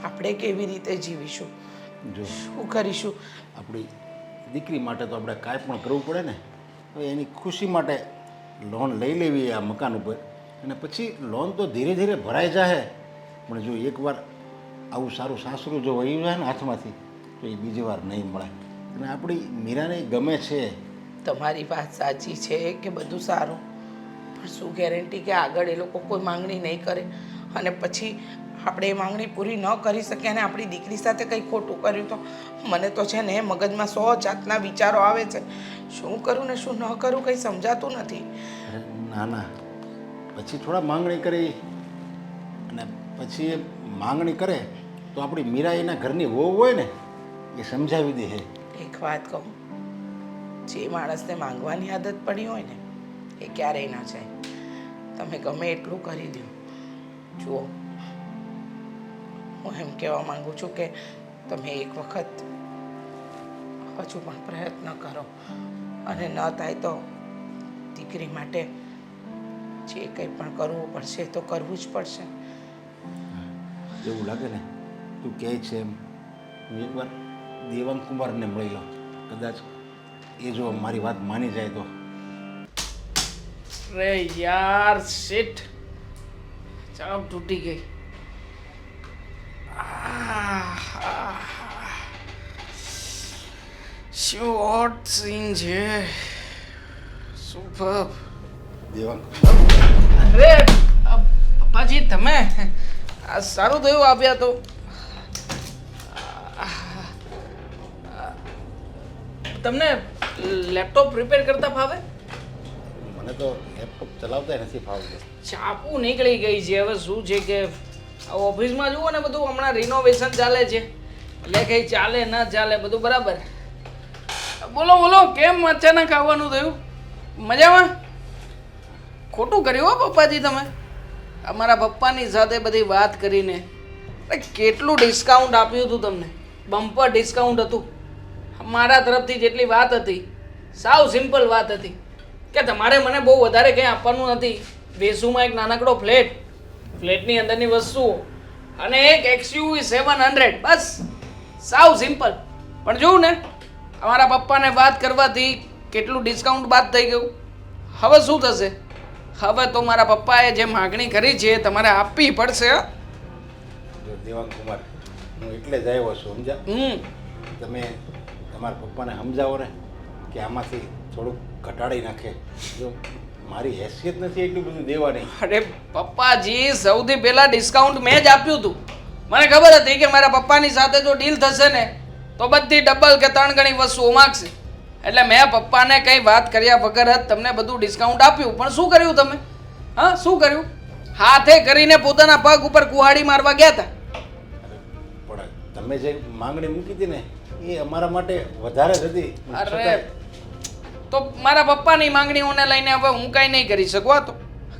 આપણે કેવી રીતે જીવીશું? જો શું કરીશું? આપણી દીકરી માટે તો આપણે કાંઈ પણ કરવું પડે ને. હવે એની ખુશી માટે લોન લઈ લેવી આ મકાન ઉપર અને પછી લોન તો ધીરે ધીરે ભરાઈ જાય. પણ જો એકવાર આવું સારું સાસરું જો વહી જાય ને હાથમાંથી તો એ બીજી વાર નહીં મળે. અને આપણી મીરાને ગમે છે. તમારી વાત સાચી છે કે બધું સારું, પણ શું ગેરંટી કે આગળ એ લોકો કોઈ માંગણી નહીં કરે અને પછી આપણે એ માંગણી પૂરી ન કરી શકીએ અને આપણી દીકરી સાથે કંઈ ખોટું કર્યું તો? મને તો છે ને મગજમાં 100 જાતના વિચારો આવે છે. શું કરું ને શું ન કરું કંઈ સમજાતું નથી. ના ના, પછી થોડા માંગણી કરી અને પછી એ માંગણી કરે તો આપણી મીરા એના ઘરની વહુ હોય ને એ સમજાવી દે. એક વાત કહું, જે માણસને માંગવાની આદત પડી હોય ને એ ક્યારેય ના જાય. તમે ગમે એટલું કરી દો. જુઓ, હું એમ કહેવા માંગુ છું કે તમે એક વખત હજુ પણ પ્રયત્ન કરો અને ન થાય તો દીકરી માટે જે કંઈ પણ કરવું પડશે તો કરવું જ પડશે. એવું લાગે ને તું કહે છે એમ, હું એકવાર દેવાંગ કુમારને મળી લઉં. કદાચ એ જો મારી વાત માની જાય તો. રે યાર શિટ, ચાપ તૂટી ગઈ. શું હોટ સીન છે, સુપર. દેવાંગ અરે પપ્પાજી, તમે આ સારું થયું આવ્યા તો. તમને લેપટોપ રિપેર કરતા ફાવે? મને તો લેપટોપ ચલાવતા નથી ફાવતું. ચાપુ નીકળી ગઈ છે. હવે શું છે કે ઓફિસમાં જુઓ ને બધું હમણાં રિનોવેશન ચાલે છે એટલે કંઈ ચાલે ન ચાલે બધું બરાબર. બોલો બોલો, કેમ અચાનક આવવાનું થયું? મજામાં? ખોટું કર્યું હો પપ્પાજી તમે. અમારા પપ્પાની સાથે બધી વાત કરીને કેટલું ડિસ્કાઉન્ટ આપ્યું હતું તમને, બમ્પર ડિસ્કાઉન્ટ હતું. મારા તરફથી જેટલી વાત હતી સાવ સિમ્પલ વાત હતી કે તમારે મને બહુ વધારે કંઈ આપવાનું નથી. વેસુમાં એક નાનકડો ફ્લેટની અંદરની વસ્તુઓ અને એક XUV 700, બસ સાવ સિમ્પલ. પણ જોઉં ને અમારા પપ્પાને વાત કરવાથી કેટલું ડિસ્કાઉન્ટ બાદ થઈ ગયું. હવે શું થશે? હવે તો મારા પપ્પાએ જે માગણી કરી છે એ તમારે આપવી પડશે હો. જો દેવાંગ કુમાર, હું એટલે જ આવ્યો છું, સમજ્યા? તમે તમારા પપ્પાને સમજાવો ને કે આમાંથી થોડુંક ઘટાડી નાખે. જો મારી હેસિયત નથી એટલું બધું દેવાની. અરે પપ્પાજી, સૌથી પહેલા ડિસ્કાઉન્ટ મેં જ આપ્યું હતું. મને ખબર હતી કે મારા પપ્પાની સાથે જો ડીલ થશે ને તો બધી ડબલ કે 3 ગણી વસ્તુઓ માગશે. એટલે મેં પપ્પાને કંઈ વાત કર્યા વગર જ તમને બધું ડિસ્કાઉન્ટ આપ્યું. પણ શું કર્યું તમે? હા, શું કર્યું? હાથે કરીને પોતાના પગ ઉપર કુહાડી મારવા ગયા હતા. પણ તમે જે માંગણી મૂકી હતી ને એ અમારા માટે વધારે જ હતી. અરે તો મારા પપ્પાની માંગણીઓને લઈને હવે હું કાંઈ નહીં કરી શકું. આ તો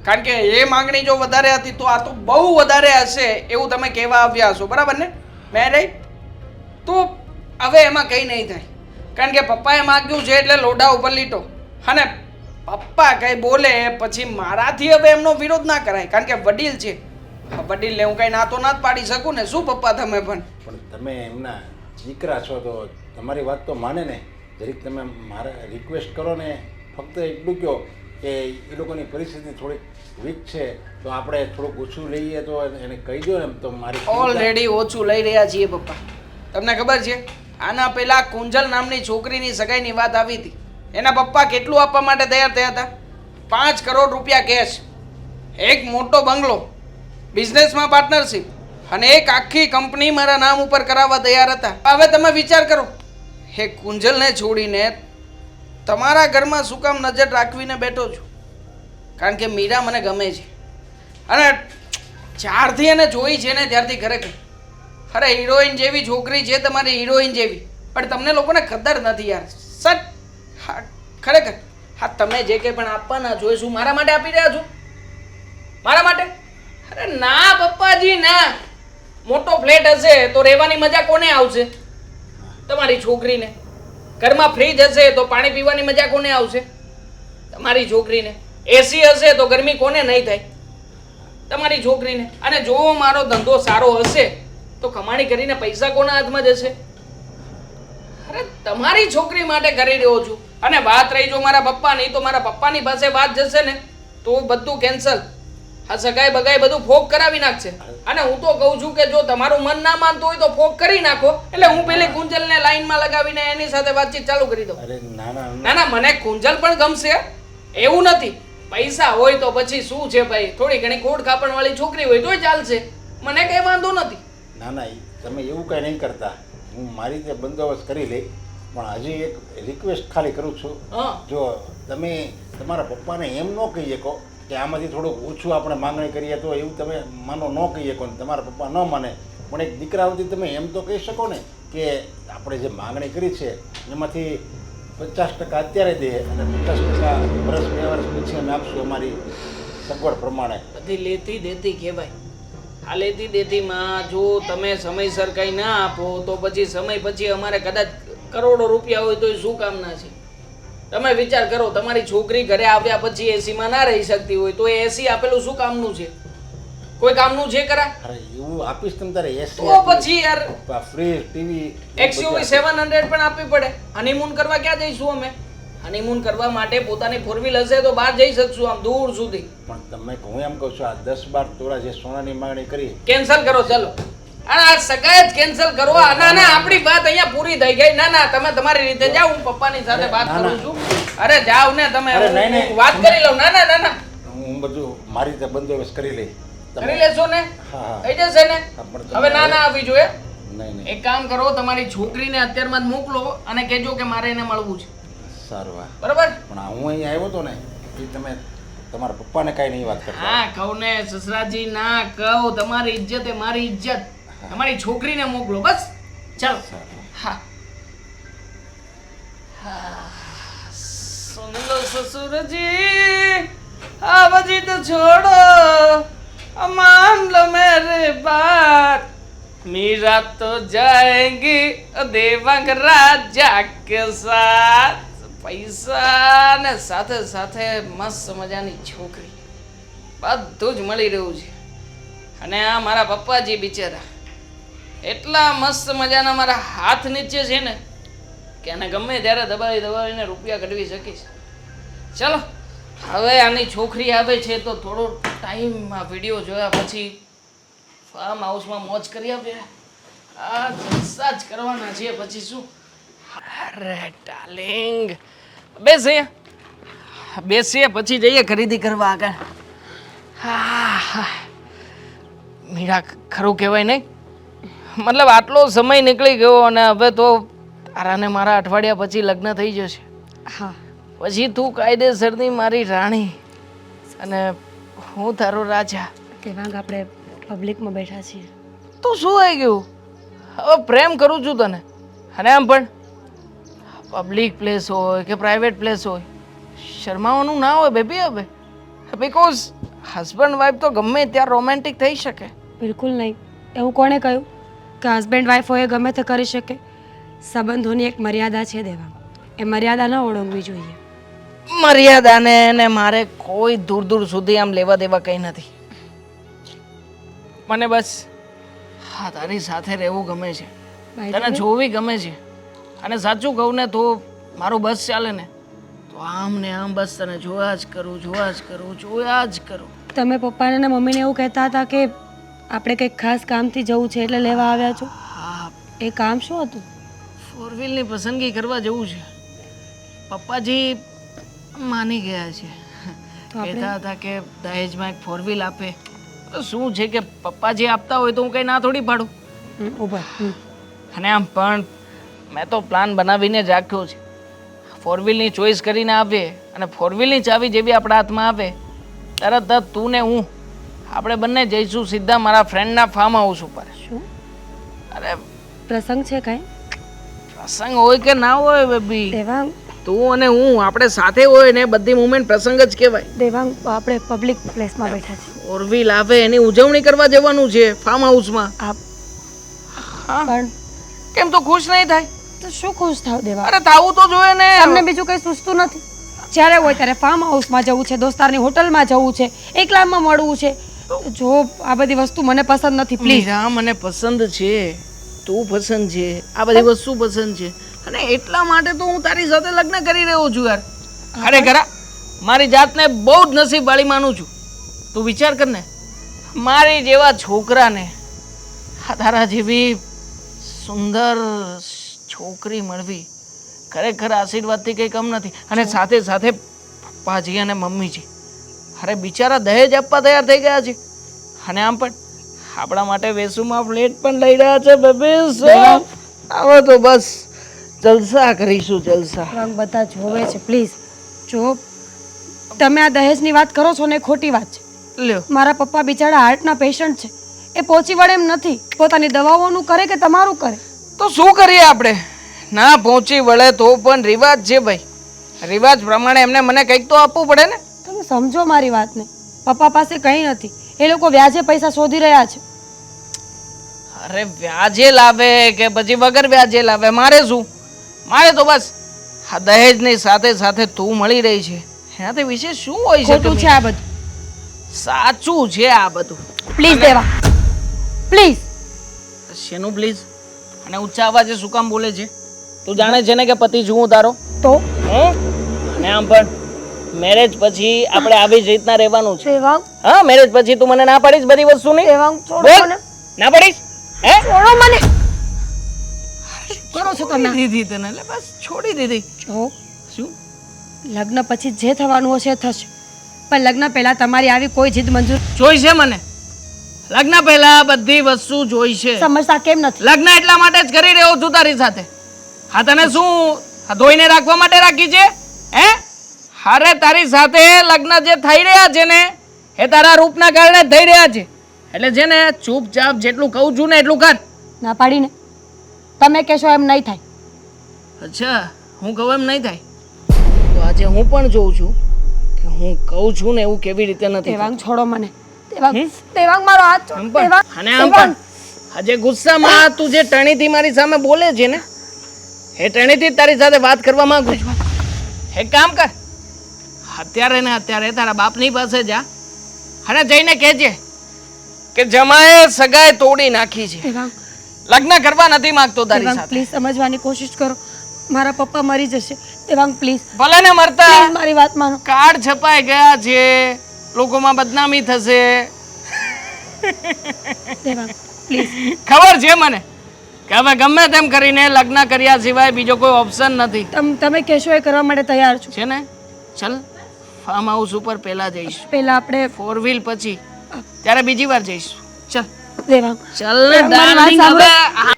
કારણ કે એ માંગણી જો વધારે હતી તો આ તો બહુ વધારે હશે એવું તમે કહેવા આવ્યા હશો, બરાબર ને? મેં રાઈટ? તો હવે એમાં કંઈ નહીં થાય, કારણ કે પપ્પાએ માગ્યું છે એટલે લોઢા ઉપર લીટો. અને પપ્પા કંઈ બોલે પછી મારાથી હવે એમનો વિરોધ ના કરાય, કારણ કે વડીલ છે. વડીલને હું કંઈ ના તો ના જ પાડી શકું ને. શું પપ્પા તમે પણ તમે એમના દીકરા છો તો તમારી વાત તો માને ને. જરીક તમે મારે રિક્વેસ્ટ કરો ને, ફક્ત એટલું કહો કે એ લોકોની પરિસ્થિતિ થોડીક વીક છે તો આપણે થોડુંક ઓછું લઈએ તો એને કહી દો ને. તો મારી ઓલરેડી ઓછું લઈ રહ્યા છીએ પપ્પા. તમને ખબર છે આના પહેલા કુંજલ નામની છોકરીની સગાઈની વાત આવી હતી. એના પપ્પા કેટલું આપવા માટે તૈયાર થયા હતા? 5 કરોડ રૂપિયા કેશ, એક મોટો બંગલો, બિઝનેસમાં પાર્ટનરશિપ અને એક આખી કંપની મારા નામ ઉપર કરાવવા તૈયાર હતા. હવે તમે વિચાર કરો, હે કુંજલને છોડીને તમારા ઘરમાં શું કામ નજર રાખવીને બેઠો છું? કારણ કે મીરા મને ગમે છે અને જ્યારથી એને જોઈ છે ને ત્યારથી ખરેખર અરે હિરોઈન જેવી છોકરી છે તમારી, હિરોઈન જેવી. પણ તમને લોકોને કદર નથી યાર. સટ હા, ખરેખર હા, તમે જે કંઈ પણ આપવાના છો એ શું મારા માટે આપી રહ્યા છો? મારા માટે? અરે ના પપ્પાજી ના. મોટો ફ્લેટ હશે તો રહેવાની મજા કોને આવશે? તમારી છોકરીને. ઘરમાં ફ્રીજ હશે તો પાણી પીવાની મજા કોને આવશે? તમારી છોકરીને. એસી હશે તો ગરમી કોને નહીં થાય? તમારી છોકરીને. અને જો મારો ધંધો સારો હશે તો કમાણી કરીને પૈસા કોના હાથમાં જશે? અરે તમારી છોકરી માટે કરી રહ્યો છું. અને વાત રહી જો મારા પપ્પાની, તો મારા પપ્પાની પાસે વાત જશે ને તો બધું કેન્સલ. આ સગાઈ બગાઈ બધું ફોક કરાવી નાખશે. અને હું તો કહું છું કે જો તમારું મન ના માનતું હોય તો ફોક કરી નાખો. એટલે હું પેલી કુંજલને લાઈનમાં લગાવીને એની સાથે વાતચીત ચાલુ કરી દઉં. અરે ના ના ના ના, મને કુંજલ પણ ગમશે, એવું નથી. પૈસા હોય તો પછી શું છે ભાઈ, થોડી ઘણી કોડ કાપણ વાળી છોકરી હોય તોય ચાલશે, મને કઈ વાંધો નથી. ના ના, તમે એવું કાંઈ નહીં કરતા. હું મારી રીતે બંદોબસ્ત કરી લઈ. પણ હજી એક રિક્વેસ્ટ ખાલી કરું છું. હા, જો તમે તમારા પપ્પાને એમ ન કહી શકો કે આમાંથી થોડુંક ઓછું આપણે માંગણી કરીએ તો એવું તમે માનો ન કહી શકો ને તમારા પપ્પા ન માને. પણ એક દીકરા વતી તમે એમ તો કહી શકો ને કે આપણે જે માંગણી કરી છે એમાંથી 50% અત્યારે દે અને 50% વર્ષ 2 વર્ષ પછી અમે આપશું અમારી સગવડ પ્રમાણે. બધી લેતી દેતી કહેવાય. આ લેતી દેતીમાં જો તમે સમયસર કંઈ ના આપો તો પછી સમય પછી અમારે કદાચ કરોડો રૂપિયા હોય તો શું કામના છે? તમે વિચાર કરો, તમારી છોકરી ઘરે આવ્યા પછી એસીમાં ના રહી શકતી હોય તો એ એસી આપેલું શું કામનું છે? કોઈ કામનું છે ખરા? અરે એવું આપીશ તમે તારે એસી તો પછી યાર ફ્રીજ ટીવી XUV 700 પણ આપવી પડે. હનીમૂન કરવા ક્યાં જઈશું અમે? હનીમૂન કરવા માટે પોતાની 4 વ્હીલ હશે તો બહાર જઈ શકશું, આમ દૂર સુધી. પણ તમે હું એમ કહું છું આ 10-12 તોલા જે સોનાની માંગણી કરી કેન્સલ કરો, ચાલો. આ સગાઈ જ કેન્સલ કરો. ના ના, આપણી વાત અહીંયા પૂરી થઈ ગઈ. ના ના, તમે તમારી રીતે જાઓ, હું પપ્પાની સાથે વાત કરું છું. અરે જાઓ ને તમે, અરે નહીં, નહીં. હું વાત કરી લઉં. ના ના ના ના, હું બધું મારી રીતે બંદોબસ્ત કરી લઈ. કરી લેશો ને? હા હા થઈ જશે ને? હા, પણ તમે હવે ના ના આવી જોઈએ. નહીં નહીં એક કામ કરો, તમારી છોકરીને અત્યારમાં જ મોકલો અને કહેજો કે મારે એને મળવું છે. સારું હા. બરાબર? પણ આ હું અહીંયા આવ્યો હતો ને એ તમે તમારા પપ્પાને કાંઈ નહીં વાત કરતા. હા, કહું ને સસરાજી, ના કહું. તમારી ઇજ્જત એ મારી ઇજ્જત. તમારી છોકરીને મોકલો બસ. ચાલો. હા સુન લો સસુરજી, આ બજી તો છોડો, मान लो मेरी बात, मीरा तो जाएंगी देवांग राजा के साथ. પૈસા ને સાથે સાથે મસ્ત મજાની છોકરી, બધું જ મળી રહ્યું છે. અને આ મારા પપ્પાજી બિચારા એટલા મસ્ત મજાના મારા હાથ નીચે છે ને કે એને ગમે ત્યારે દબાવીને રૂપિયા કઢવી શકીશ. ચલો હવે આની છોકરી આવે છે તો થોડો ટાઈમ આ વિડીયો જોયા પછી ફાર્મ હાઉસમાં મોજ કરી આવે. આ જલસા જ કરવાના છે પછી શું. અરે ડાર્લિંગ બેસીએ બેસીએ પછી જઈએ ખરીદી કરવા આગળ. હા મીરા ખરું કહેવાય નહીં, મતલબ આટલો સમય નીકળી ગયો અને હવે તો તારાને મારા અઠવાડિયા પછી લગ્ન થઈ જશે. હા પછી તું કાયદેસરની મારી રાણી અને હું તારો રાજા. દેવાંગ આપણે પબ્લિકમાં બેઠા છીએ. તો શું આવી ગયું? હવે પ્રેમ કરું છું તને, અને આમ પણ પબ્લિક પ્લેસ હોય કે પ્રાઇવેટ પ્લેસ હોય શરમાવાનું ના હોય બેબી. હવે બિકોઝ હસબન્ડ વાઈફ તો ગમે ત્યાં રોમેન્ટિક થઈ શકે. બિલકુલ નહીં. એવું કોણે કહ્યું કે હસબન્ડ વાઈફ હોય એ ગમે તે કરી શકે? સંબંધોની એક મર્યાદા છે દેવાંગ, એ મર્યાદા ન ઓળંગવી જોઈએ. મર્યાદાને ને મારે કોઈ દૂર દૂર સુધી આમ લેવા દેવા કંઈ નથી. મને બસ હા તારી સાથે રહેવું ગમે છે, By the તને way, જોવી ગમે છે. અને સાચું કહું ને તો મારું બસ ચાલે ને તો આમ ને આમ બસ તને જોયા જ કરું જોયા જ કરું જોયા જ કરું. તમે પપ્પાને અને મમ્મીને એવું કહેતા હતા કે આપણે કંઈક ખાસ કામથી જવું છે એટલે લેવા આવ્યા છો. હા, એ કામ શું હતું? ફોર વ્હીલની પસંદગી કરવા જવું છે. પપ્પાજી માની ગયા છે. તો આપણે કહેતા હતા કે દહેજમાં એક ફોર વ્હીલ આપે. તો શું છે કે પપ્પાજી આપતા હોય તો હું કંઈ ના થોડી પાડું. ઉભા અને આમ પણ મેં તો પ્લાન બનાવીને જ રાખ્યો છે. ફોર વ્હીલની ચોઈસ કરીને આવીએ અને ફોર વ્હીલની ચાવી જેવી આપણા હાથમાં આવે તરત જ તું ને હું આપણે બંને જઈશું સીધા મારા ફ્રેન્ડના ફાર્મ હાઉસ ઉપર. શું અરે પ્રસંગ છે કાંઈ? પ્રસંગ હોય કે ના હોય બેબી, દેવાંગ તું અને હું આપણે સાથે હોય ને બધી મુમેન્ટ પ્રસંગ જ કહેવાય. દેવાંગ આપણે પબ્લિક પ્લેસમાં બેઠા છીએ. ફોર વ્હીલ આવે એની ઉજવણી કરવા જવાનું છે ફાર્મ હાઉસમાં. આપ હા પણ કેમ તો ખુશ નહીં થાય? તો શું ખુશ થાવ દેવાંગ? અરે થાવું તો જોઈએ ને. તમને બીજું કંઈ સૂચતું નથી? જ્યારે હોય ત્યારે ફાર્મ હાઉસમાં જવું છે, દોસ્તારની હોટલમાં જવું છે, એકલામાં મળવું છે. જો આ બધી વસ્તુ મને પસંદ નથી પ્લીઝ. મીરા મને પસંદ છે, તું પસંદ છે, આ બધી વસ્તુ પસંદ છે અને એટલા માટે તો હું તારી સાથે લગ્ન કરી રહ્યો છું યાર. ખરેખર મારી જાતને બહુ જ નસીબવાળી માનું છું. તું વિચાર કર ને મારી જેવા છોકરાને તારા જેવી સુંદર છોકરી મળવી ખરેખર આશીર્વાદથી કંઈ કમ નથી. અને સાથે સાથે પપ્પાજી અને મમ્મીજી અરે બિચારા દહેજ આપવા તૈયાર થઈ ગયા છે. અને આમ પણ આપણા માટે વેસુમાં ફ્લેટ પણ લઈ રહ્યા છે બેબી. હવે તો બસ જલસા કરીશું જલસા. દેવાંગ બધા જોવે છે પ્લીઝ. જો તમે આ દહેજની વાત કરો છો ને એ ખોટી વાત છે. લ્યો મારા પપ્પા બિચારા હાર્ટના પેશન્ટ છે, એ પહોંચી વળે એમ નથી. પોતાની દવાઓનું કરે કે તમારું કરે? તો શું કરીએ આપણે? ના પહોંચી વળે તો પણ રિવાજ છે ભાઈ, રિવાજ પ્રમાણે એમને મને કંઈક તો આપવું પડે ને. તમે સમજો મારી વાતને. પપ્પા પાસે કંઈ નથી, એ લોકો વ્યાજે પૈસા શોધી રહ્યા છે. અરે વ્યાજે લાવે કે પછી વગર વ્યાજે લાવે મારે શું? મારે તો બસ આ દહેજની સાથે સાથે તું મળી રહી છે એનાથી વિશે શું હોય છે? ખોટું છે આ બધું. સાચું છે આ બધું. પ્લીઝ દેવા પ્લીઝ. શેનું પ્લીઝ? અને ઊંચા અવાજે શું કામ બોલે છે? તું જાણે છે ને કે પતિ છું હું તારો. તો હે? અને આમ પણ મેરેજ પછી આપણે આવી જ રીતના રહેવાનું છે. દેવાંગ હા મેરેજ પછી તું મને ના પાડીશ બધી વસ્તુ નહીં? દેવાંગ છોડો બોલ મને. ના પાડીશ? હે છોડો મને. કરો છો તમે? દીધી તને એટલે બસ છોડી દીધી. જો શું? લગ્ન પછી જે થવાનું હશે એ થશે, પણ લગ્ન પહેલા તમારી આવી કોઈ જીદ મંજૂર જોઈ છે મને. લગ્ન પહેલા બધી વસ્તુ જોઈ છે. સમજતા કેમ નથી? લગ્ન એટલા માટે જ કરી રહ્યો છું તારી સાથે. હા તને શું આ ધોઈને રાખવા માટે રાખી છે? હે હારે તારી સાથે લગ્ન જે થઈ રહ્યા છે ને એ તારા રૂપના કારણે જ થઈ રહ્યા છે. એટલે છે ને ચૂપચાપ જેટલું કહું છું ને એટલું કર. ના પાડીને તમે કહેશો એમ નહીં થાય. અચ્છા હું કહું એમ નહીં થાય તો આજે હું પણ જોઉં છું કે હું કહું છું ને એવું કેવી રીતે નથી. દેવાંગ છોડો મને. દેવાંગ દેવાંગ મારો હાથ છોડ. આમ પણ દેવાંગ અને આમ પણ આજે ગુસ્સામાં તું જે ટણીથી મારી સામે બોલે છે ને એ ટણીથી જ તારી સાથે વાત કરવા માંગુ છું. એક કામ કર અત્યારે ને અત્યારે તારા બાપની પાસે જા અને જઈને કહેજે કે જમાએ સગાઈ તોડી નાખી છે, દેવાંગ લગ્ન કરવા નથી માંગતો તારી દેવાંગ સાથે. પ્લીઝ સમજવાની કોશિશ કરો. મારા પપ્પા મરી જશે દેવાંગ પ્લીઝ ભલે ને મરતા મારી વાત માનો કાર્ડ છપાઈ ગયા છે, લોકોમાં બદનામી થશે. દેવાંગ પ્લીઝ ખબર છે મને કે હવે ગમે તેમ કરીને લગ્ન કર્યા સિવાય બીજો કોઈ ઓપ્શન નથી. તમે કહેશો એ કરવા માટે તૈયાર છું. છે ને? ચલ ફાર્મ હાઉસ ઉપર પહેલા જઈશું, પહેલા આપણે 4 વ્હીલ પછી, ત્યારે બીજી વાર જઈશું. ચલ દેવાંગ ચલ ને મારી વાત darling, સાંભળો. હવે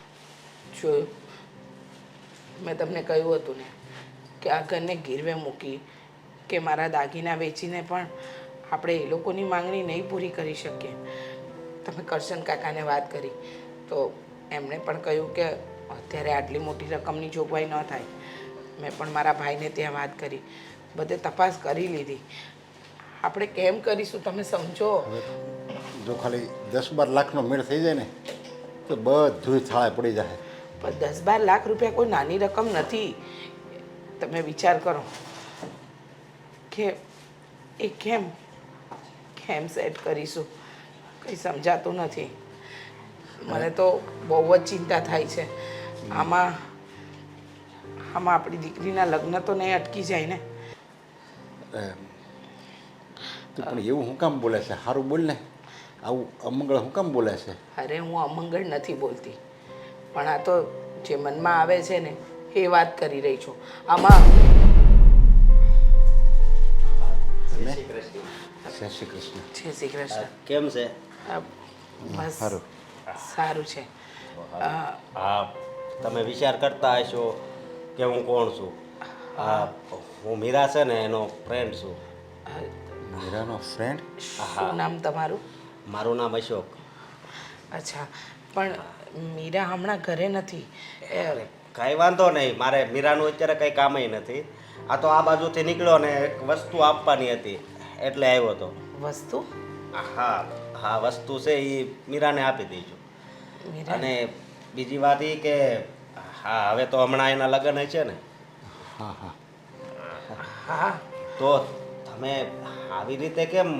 જોયું, મેં તમને કહ્યું હતું ને કે આ ઘરને ગીરવે મૂકી કે મારા દાગીના વેચીને પણ આપણે એ લોકોની માંગણી નહીં પૂરી કરી શકીએ. તમે કરશન કાકાને વાત કરી તો એમણે પણ કહ્યું કે અત્યારે આટલી મોટી રકમની જોગવાઈ ન થાય. મેં પણ મારા ભાઈને ત્યાં વાત કરી, બધે તપાસ કરી લીધી. આપણે કેમ કરીશું તમે સમજો. જો ખાલી 10-12 લાખનો મેળ થઈ જાય ને તો બધું થાળે પડી જાય. પણ 10-12 લાખ રૂપિયા કોઈ નાની રકમ નથી. તમે વિચાર કરો કે એ કેમ સેટ કરીશું, કંઈ સમજાતું નથી. મને તો બહુ જ ચિંતા થાય છે. આમાં આપણી દીકરીના લગ્ન તો નહીં અટકી જાય ને. તું પણ એવું હું કામ બોલે છે? સારું બોલ ને, આવું અમંગળ હું કામ બોલે છે? અરે હું અમંગળ નથી બોલતી, પણ આ તો જે મનમાં આવે છે ને એ વાત કરી રહી છું. આમાં જય શ્રી કૃષ્ણ. જય શ્રી કૃષ્ણ. કેમ છે? બસ સારું. સારું છે. હા, તમે વિચાર કરતા હશો કે હું કોણ છું. હું મીરા છે ને એનો ફ્રેન્ડ છું. મીરાનો ફ્રેન્ડ? શું નામ તમારું? મારું નામ અશોક. અચ્છા, પણ મીરા હમણાં ઘરે નથી. કાંઈ વાંધો નહીં, મારે મીરાનું અત્યારે કંઈ કામય નથી. આ તો આ બાજુથી નીકળ્યો ને એક વસ્તુ આપવાની હતી એટલે આવ્યો હતો. વસ્તુ? હા હા, વસ્તુ છે એ મીરાને આપી દઈશું. મીરા? અને બીજી વાત એ કે હા, હવે તો હમણાં એના લગ્ન છે ને, હા હા. હા. તો તમે આવી રીતે કેમ?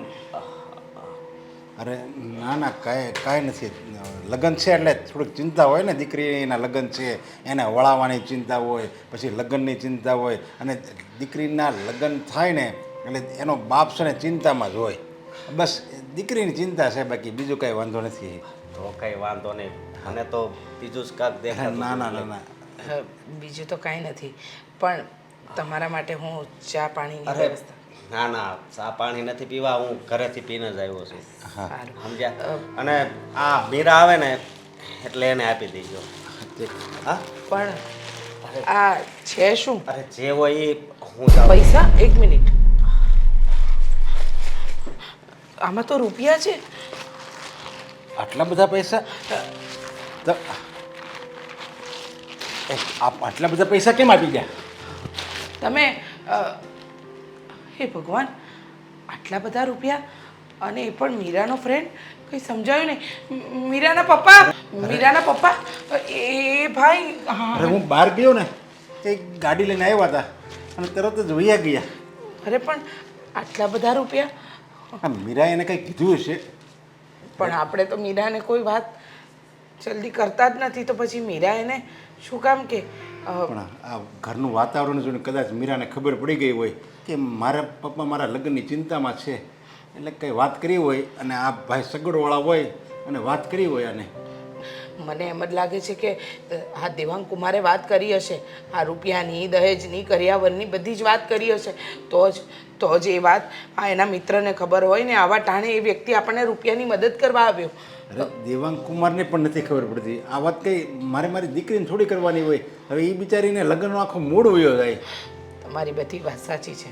અરે ના ના, કાંઈ નથી. લગ્ન છે એટલે થોડીક ચિંતા હોય ને. દીકરીના લગ્ન છે એને વળાવવાની ચિંતા હોય, પછી લગ્નની ચિંતા હોય, અને દીકરીના લગ્ન થાય ને એટલે એનો બાપ છે ને ચિંતામાં જ હોય. બસ દીકરીની ચિંતા છે, બાકી બીજું કાંઈ વાંધો નથી. તો કંઈ વાંધો નહીં, મને તો બીજું જ કાંક દેખાતું ના ના હતું. ના ના. બીજું તો કાંઈ નથી, પણ તમારા માટે હું ચા પાણીની અરે વ્યવસ્થા. ના ના, ચા પાણી નથી પીવા, હું ઘરેથી પીને જ આવ્યો છું. સારું. સમજ્યા? અને આ મીરા આવે ને એટલે એને આપી દેજો. હા, પણ આ છે શું? અરે જે હોય એ હું જાઉં. પૈસા? એક મિનિટ, આમાં તો રૂપિયા છે. આટલા બધા પૈસા? તો આટલા બધા પૈસા કેમ આપી ગયા? તમે હે ભગવાન, આટલા બધા રૂપિયા, અને એ પણ મીરાનો ફ્રેન્ડ? કંઈ સમજાયું નહીં. મીરાના પપ્પા એ ભાઈ. હા. અરે હું બહાર ગયો ને એક ગાડી લઈને આવ્યા હતા અને તરત જ વયા ગયા. અરે પણ આટલા બધા રૂપિયા? આ મીરાએ એને કંઈ કીધું હશે. પણ આપણે તો મીરાને કોઈ વાત જલ્દી કરતા જ નથી, તો પછી મીરા એને શું કામ કે? પણ આ ઘરનું વાતાવરણ જોઈને કદાચ મીરાને ખબર પડી ગઈ હોય કે મારા પપ્પા મારા લગ્નની ચિંતામાં છે, એટલે કંઈ વાત કરી હોય અને આ ભાઈ સગવડવાળા હોય અને વાત કરી હોય. અને મને એમ જ લાગે છે કે આ દેવાંગ કુમારે વાત કરી હશે, આ રૂપિયાની, દહેજની, કરિયાવરની બધી જ વાત કરી હશે. તો જ એ વાત આ એના મિત્રને ખબર હોય ને આવા ટાણે એ વ્યક્તિ આપણને રૂપિયાની મદદ કરવા આવ્યો. અરે દેવાંગ કુમારને પણ નથી ખબર પડતી. આ વાત કંઈ મારી દીકરીને થોડી કરવાની હોય. હવે એ બિચારીને લગ્નનો આખો મૂડ વયો જાય. તમારી બધી વાત સાચી છે,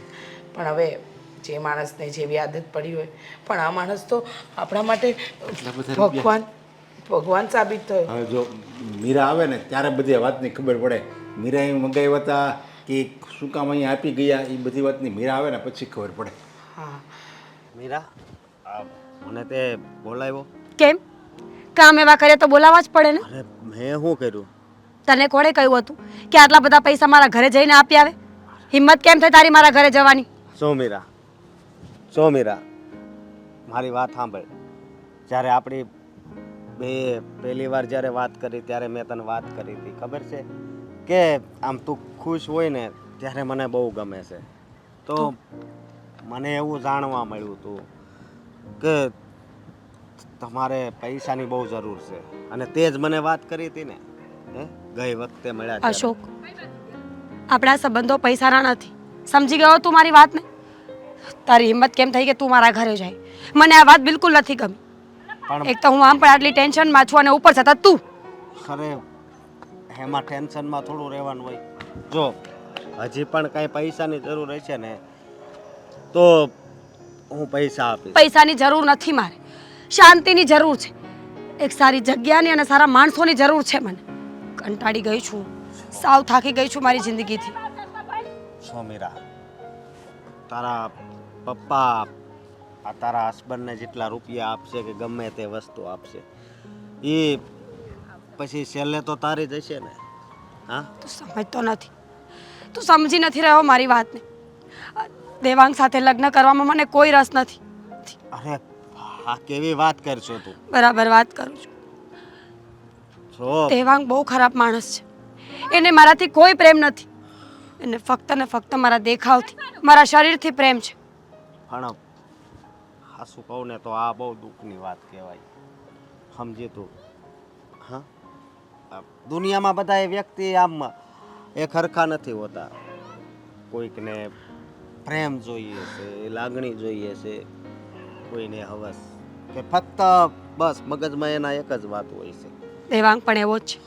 પણ હવે જે માણસને જેવી આદત પડી હોય, પણ આ માણસ તો આપણા માટે ભગવાન સાબિત થયો. હવે જો મીરા આવે ને ત્યારે બધી વાતની ખબર પડે. મીરા એ મંગાવ્યા હતા કે શું કામ અહીંયા આપી ગયા, એ બધી વાતની મીરા આવે ને પછી ખબર પડે. હા. મીરા, મને તે બોલાવ્યો? કેમ? કામ એવા કરે તો બોલાવવા જ પડે ને. અરે મેં શું કર્યું? તને કોણે કહ્યું હતું કે આટલા બધા પૈસા મારા ઘરે જઈને આપી આવે? હિંમત કેમ થઈ તારી મારા ઘરે જવાની? શું મીરા, મારી વાત સાંભળ. જ્યારે આપણી બે પહેલી વાર જ્યારે વાત કરી ત્યારે મેં તને વાત કરી હતી, ખબર છે? કે આમ તું ખુશ હોય ને ત્યારે મને બહુ ગમે છે. તો મને એવું જાણવા મળ્યું હતું કે તમારે પૈસાની બહુ જરૂર છે અને તે જ મને વાત કરી હતી ને ગઈ વખતે મળ્યા ત્યારે. અશોક, આપણા સંબંધો પૈસાના નથી. સમજી ગયો તું મારી વાતને? તારી હિંમત કેમ થઈ કે તું મારા ઘરે જાય? મને આ વાત બિલકુલ નથી ગમી. પણ એક તો હું આમ પણ આટલી ટેન્શનમાં છું અને ઉપર છતાં તું. ખરે એમાં ટેન્શનમાં થોડું રહેવાનું હોય. જો હજી પણ કાંઈ પૈસાની જરૂર હશે ને તો હું પૈસા આપીશ. પૈસાની જરૂર નથી મારે, શાંતિની જરૂર છે. એક સારી જગ્યાની અને સારા માણસોની જરૂર છે મને. કંટાળી ગઈ છું, સાવ થાકી ગઈ છું મારી જિંદગીથી. છો મીરા, તારા પપ્પા આ તારા હસબન્ડને જેટલા રૂપિયા આપશે કે ગમે તે વસ્તુ આપશે એ પછી છેલ્લે તો તારી જ હશે ને. હા, તું સમજતો નથી, તું સમજી નથી રહ્યો મારી વાતને. દેવાંગ સાથે લગ્ન કરવામાં મને કોઈ રસ નથી. અરે આ કેવી વાત કરશો તું? બરાબર વાત કરું છું. જો દેવાંગ બહુ ખરાબ માણસ છે. એને મારાથી કોઈ પ્રેમ નથી. એને ફક્ત ને ફક્ત મારા દેખાવથી, મારા શરીરથી પ્રેમ છે. પણ હાસું કહું ને તો આ બહુ દુઃખની વાત કહેવાય. સમજી તું? હા, દુનિયામાં બધા એ વ્યક્તિ આમ એ ખરખા નથી હોતા. કોઈકને પ્રેમ જોઈએ છે, લાગણી જોઈએ છે, કોઈને હવસ, કે ફક્ત બસ મગજમાં એના એક જ વાત હોય છે. દેવાંગ પણ એવો જ છે.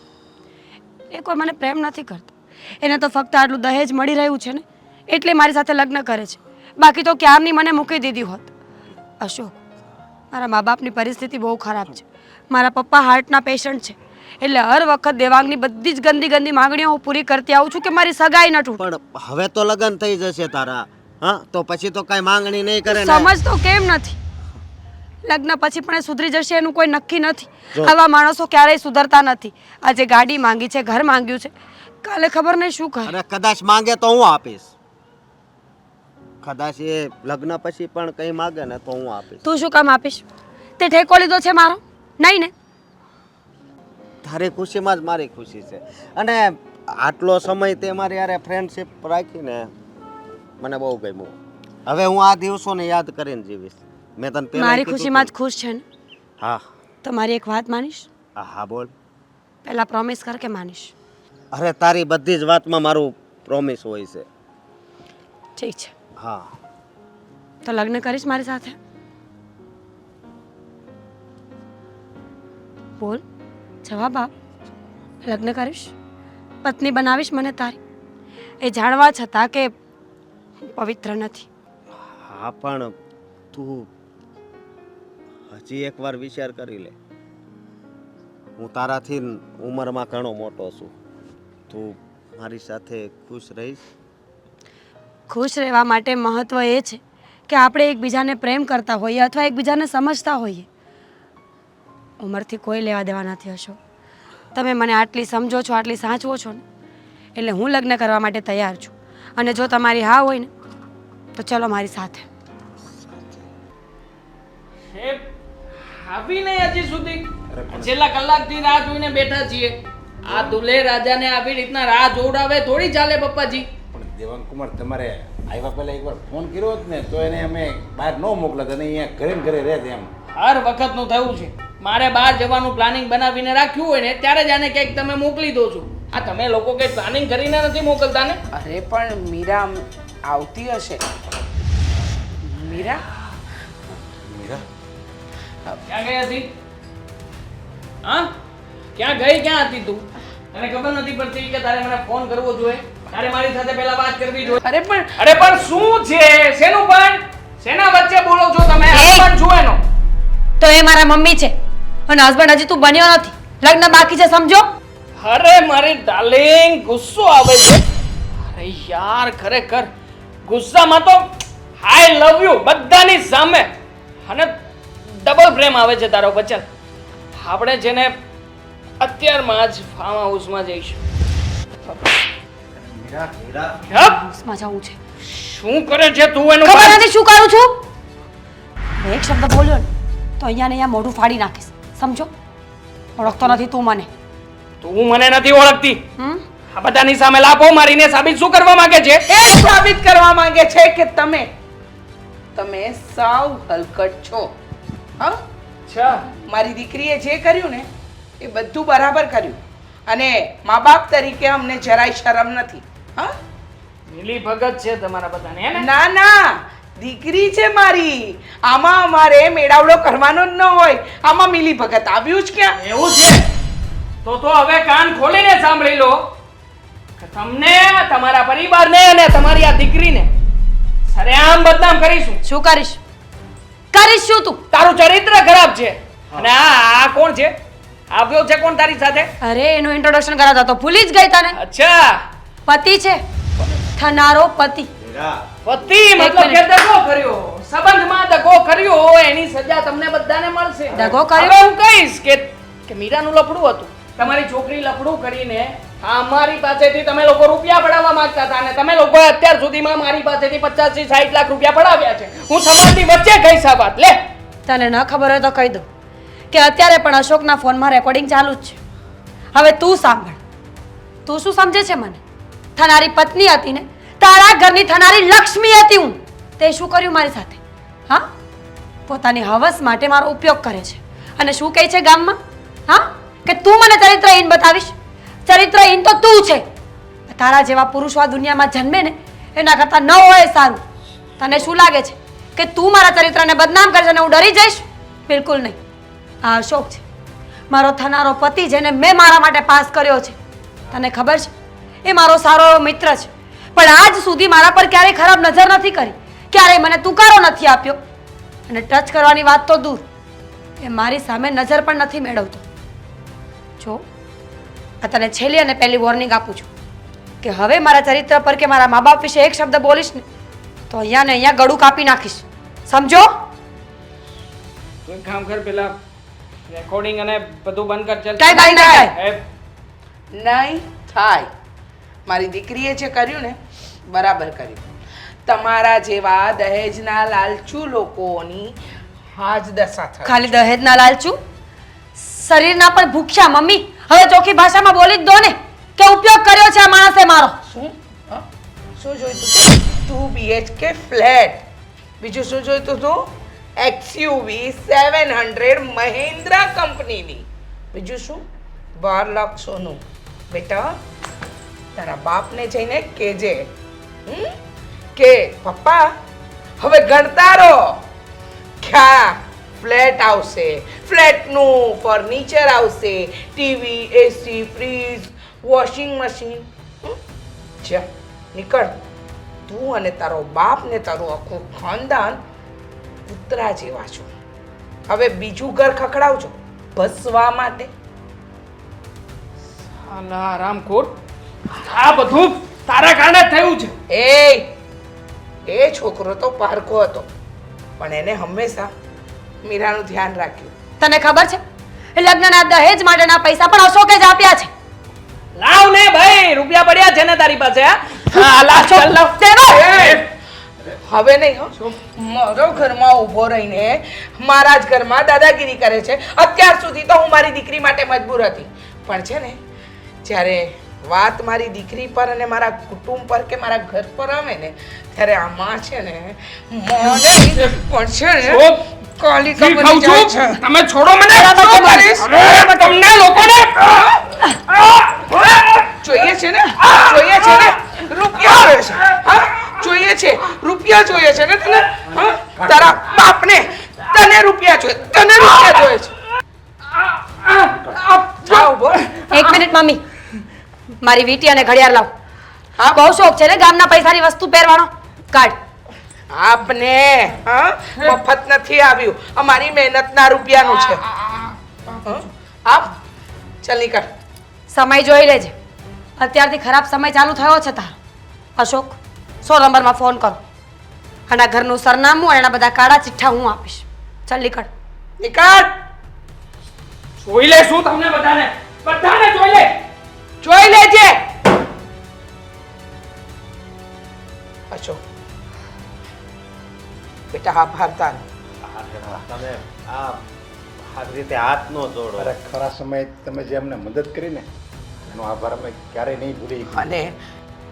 એ કોઈ મને પ્રેમ નથી કરતો. એને તો ફક્ત આટલું દહેજ મળી રહ્યું છે ને એટલે મારી સાથે લગ્ન કરે છે. બાકી તો ક્યારની મને મૂકી દીધી હોત. અશોક, મારા મા બાપની પરિસ્થિતિ બહુ ખરાબ છે. મારા પપ્પા હાર્ટના પેશન્ટ છે. એટલે હર વખત દેવાંગની બધી જ ગંદી ગંદી માંગણીઓ હું પૂરી કરતી આવું છું કે મારી સગાઈ ન તૂટે. પણ હવે તો લગ્ન થઈ જશે તારા. હા, તો પછી તો કાંઈ માંગણી નહીં કરે ને. સમજતો કેમ નથી? લગ્ન પછી પણ એ સુધરી જશે એનું કોઈ નક્કી નથી. જો. આવા માણસો ક્યારેય સુધરતા નથી. આજે ગાડી માંગી છે, ઘર માંગ્યું છે, કાલે ખબર નહીં શું કરે. અરે કદાચ માંગે તો હું આપીશ. કદાચ એ લગ્ન પછી પણ કંઈ માંગે ને તો હું આપીશ. તું શું કામ આપીશ? તે ઠેકો લીધો છે મારો? નહીં ને? તારી ખુશીમાં જ મારી ખુશી છે. અને આટલો સમય તે મારી યારે ફ્રેન્ડશિપ રાખીને મને બહુ ગમ્યું. હવે હું આ દિવસોને યાદ કરીને જીવીશ. મેં તને પહેલા મારી ખુશીમાં જ ખુશ છે ને? હા. તો મારી એક વાત માનીશ? હા બોલ. પહેલા પ્રોમિસ કર કે માનીશ. અરે તારી બધી જ વાતમાં મારું પ્રોમિસ હોય છે. ઠીક છે, હા. તો લગ્ન કરીશ મારી સાથે? બોલ, જવાબ આપ. લગ્ન કરીશ? પત્ની બનાવીશ મને તારી? એ જાણવા છતાં કે હું પવિત્ર નથી. હા પણ તું હજી એકવાર વિચાર કરી લે. હું તારાથી ઉંમરમાં ઘણો મોટો છું. તું મારી સાથે ખુશ રહીશ? ખુશ રહેવા માટે મહત્વ એ છે કે આપણે એકબીજાને પ્રેમ કરતા હોઈએ અથવા એકબીજાને સમજતા હોઈએ. ઉંમરથી કોઈ લેવા દેવા નથી. હશો, તમે મને આટલી સમજો છો, આટલી સાચવો છો ને એટલે હું લગ્ન કરવા માટે તૈયાર છું. અને જો તમારી હા હોય ને તો ચલો મારી સાથે. હે આવી નહીં હજી સુધી? છેલ્લા કલાકથી રાહ જોઈને બેઠા છીએ. આ દુલ્હે રાજાને આવી રીતના રાહ જોવડાવે થોડી ચાલે પપ્પાજી. પણ દેવાંગ કુમાર, તમારે આવ્યા પહેલાં એકવાર ફોન કર્યો હોત ને તો એને અમે બહાર ન મોકલત અને અહીંયા ઘરે ને ઘરે રહેત એમ. હર વખતનું થયું છે. મારે બહાર જવાનું પ્લાનિંગ બનાવીને રાખ્યું હોય ને ત્યારે જ આને કંઈક તમે મોકલી દો છો. આ તમે લોકો કંઈ પ્લાનિંગ કરીને નથી મોકલતા ને? અરે પણ મીરા આવતી હશે. મીરા મીરા, ક્યાં ગઈ હતી? હા, ક્યાં ગઈ, ક્યાં હતી તું? તને ખબર નથી પડતી કે તારે મને ફોન કરવો જોઈએ? તારે મારી સાથે પહેલા વાત કરવી જોઈએ. અરે પણ અરે પણ શું છે? શેનું પણ? શેના વચ્ચે બોલો છો તમે? હસબન્ડ છું એનો. તો એ મારા મમ્મી છે અને હસબન્ડ હજી તું બન્યો નથી. લગ્ન બાકી છે, સમજો. અરે મારી ડાર્લિંગ, ગુસ્સો આવે છે. અરે યાર, ખરેખર ગુસ્સામાં તો આઈ લવ યુ બધાની સામે અને ડબલ પ્રેમ આવે છે તારો બચ્ચન. આપણે છે ને અત્યારમાં જ ફાર્મ હાઉસમાં જઈશું. મીરા, મીરા. હપ! બસમાં જવું છે. શું કરે છે તું એનું? ખબર નથી શું કરું છું? એક શબ્દ બોલ્યો ને તો અહીંયા ને અહીંયા મોઢું ફાડી નાખીશ, સમજો. ઓળખતો નથી તું મને. તું મને નથી ઓળખતી. આ બધાની સામે લાફો મારીને સાબિત શું કરવા માંગે છે? એ સાબિત કરવા માંગે છે કે તમે સાવ હલકટ છો. હા, અચ્છા, મારી દીકરીએ જે કર્યું ને એ બધું બરાબર કર્યું અને મા બાપ તરીકે અમને જરાય શરમ નથી. હા, મિલી ભગત છે તમારા બધાને હે ને? ના ના, દીકરી છે મારી. આમાં અમારે મેળાવડો કરવાનો જ ન હોય. આમાં મિલી ભગત આવ્યું જ ક્યાં? એવું છે તો હવે કાન ખોલીને સાંભળી લો કે તમને, તમારા પરિવારને અને તમારી આ દીકરીને સરેઆમ બદનામ કરીશું. શું કરીશ? કરીશ શું તું? તારું ચરિત્ર ખરાબ છે. અને આ કોણ છે? આવ્યો છે કોણ તારી સાથે? અરે એનું ઇન્ટ્રોડક્શન કરાતા તો ભૂલી જ ગઈ તને. અચ્છા, પતિ છે, થનારો પતિ. પતિ મતલબ કે દગો કર્યો, સંબંધમાં દગો કર્યો, એની સજા તમને બધાને મળશે. દગો કર્યો? હવે હું કહીશ કે મીરાનું લફડું હતું. તમારી છોકરી લફડું કરીને અમારી પાસેથી તમે લોકો રૂપિયા પડાવવા માંગતા હતા અને તમે લોકોએ અત્યાર સુધીમાં મારી પાસેથી 50 થી 60 લાખ રૂપિયા પડાવ્યા છે. હું સમાજની વચ્ચે કહીશ આ વાત. લે, તને ન ખબર હોય તો કહી દઉં કે અત્યારે પણ અશોકના ફોનમાં રેકોર્ડિંગ ચાલુ જ છે. હવે તું સાંભળ. તું શું સમજે છે મને? થનારી પત્ની હતી ને, તારા ઘરની થનારી લક્ષ્મી હતી હું. તે શું કર્યું મારી સાથે? હા, પોતાની હવસ માટે મારો ઉપયોગ કરે છે અને શું કહે છે ગામમાં? હા, કે તું મને ચરિત્રહીન બતાવીશ. ચરિત્રહીન તો તું છે. તારા જેવા પુરુષો આ દુનિયામાં જન્મે ને એના કરતાં ન હોય સારું. તને શું લાગે છે કે તું મારા ચરિત્રને બદનામ કરશે અને હું ડરી જઈશ? બિલકુલ નહીં. આ અશોક છે, મારો થનારો પતિ, જેને મેં મારા માટે પાસ કર્યો છે. તને ખબર છે, એ મારો સારો એવો મિત્ર છે, પણ આજ સુધી મારા પર ક્યારેય ખરાબ નજર નથી કરી, ક્યારેય મને તુકારો નથી આપ્યો અને ટચ કરવાની વાત તો દૂર, એ મારી સામે નજર પણ નથી મેળવતો. જો, આ તને છેલ્લી અને પહેલી વોર્નિંગ આપું છું કે હવે મારા ચરિત્ર પર કે મારા મા બાપ વિશે એક શબ્દ બોલીશ ને તો અહીંયા ને અહીંયા ગળું કાપી નાખીશ. સમજો? તું એક કામ કર, પેલા રેકોર્ડિંગ અને બધું બંધ કર. ચાલ, કાંઈ બંધ ના થાય. નહીં થાય. મારી દીકરીએ જે કર્યું ને બરાબર કર્યું. તમારા જેવા દહેજના લાલચુ લોકોની હાજ દશા થાય. ખાલી દહેજના લાલચું, શરીરના પણ ભૂખ્યા. મમ્મી, હવે ચોખ્ખી ભાષામાં બોલી જ દો ને કે ઉપયોગ કર્યો છે આ માણસે મારો. શું? હા? શું જોઈતું તું? 2 BHK ફ્લેટ. બીજું શું જોઈતું તું? XUV 700 મહિન્દ્રા કંપનીની. બીજું શું? 12 લાખ સોનું. બેટા, તારા બાપને જઈને કહેજે કે પપ્પા હવે ગણતા રહો ક્યાં ફ્લેટ આવશે, ફ્લેટનું ફર્નિચર આવશે, ટીવી, એસી, ફ્રીજ, વોશિંગ મશીન. જા, નીકળ. તું અને તારો બાપ ને તારું આખું ખાનદાન કૂતરા જેવા છો. હવે બીજું ઘર ખખડાવજો બસવા માટે. અલા રામકોટ, આ બધું તારા કારણે જ થયું છે. એ છોકરો તો પારકો હતો પણ એને હંમેશા મીરાનું ધ્યાન રાખ્યું. તને ખબર છે, લગ્નના દહેજ માટેના પૈસા પણ અશોકે જ આપ્યા છે. લાવ ને ભાઈ, રૂપિયા પડ્યા છે ને તારી પાસે? હા, લાવ, ચાલ, લાવ. હવે નહીં હો. મારો ઘરમાં ઊભો રહીને મારા જ ઘરમાં દાદાગીરી કરે છે. અત્યાર સુધી તો હું મારી દીકરી માટે મજબૂર હતી, પણ છે ને જ્યારે વાત મારી દીકરી પર અને મારા કુટુંબ પર કે મારા ઘર પર આવે ને ત્યારે આમાં છે ને મને પણ છે ને કાલિકા બની જાય છે. તમે છોડો મને. શું કરીશ? અરે, તમને લોકોને જોઈએ છે ને રૂપિયા જોઈએ છે. હા, જોઈએ છે રૂપિયા જોઈએ છે ને તને? હા, તારા બાપને તને રૂપિયા જોઈએ છે. જાઓ બોલ. એક મિનિટ મમ્મી, મારી વીંટી અને ઘડિયાળ લાવ. હા, બહુ શોખ છે ને ગામના પૈસાની વસ્તુ પહેરવાનો. કાઢ. આપને હા મફત નથી આવ્યું, અમારી મહેનતના રૂપિયાનું છે. હા, આપ ચાલ નીકળ. સમય જોઈ લેજે, અત્યારથી ખરાબ સમય ચાલુ થયો છે તારો. અશોક, 100 નંબરમાં ફોન કરો અને આ ઘરનું સરનામું અને એના બધા કાળા ચિઠ્ઠા હું આપીશ. ચાલ નીકળ. નીકળ. જોઈ લે શું તમને બધાને જોઈ લે. જોઈ લેજે. અશોક બેટા, આભાર તારો. તમે આ રીતે હાથ નો જોડો. અરે ખરા સમયે તમે જે અમને મદદ કરી ને એનો આભાર અમે ક્યારેય નહીં ભૂલી શકીએ. અને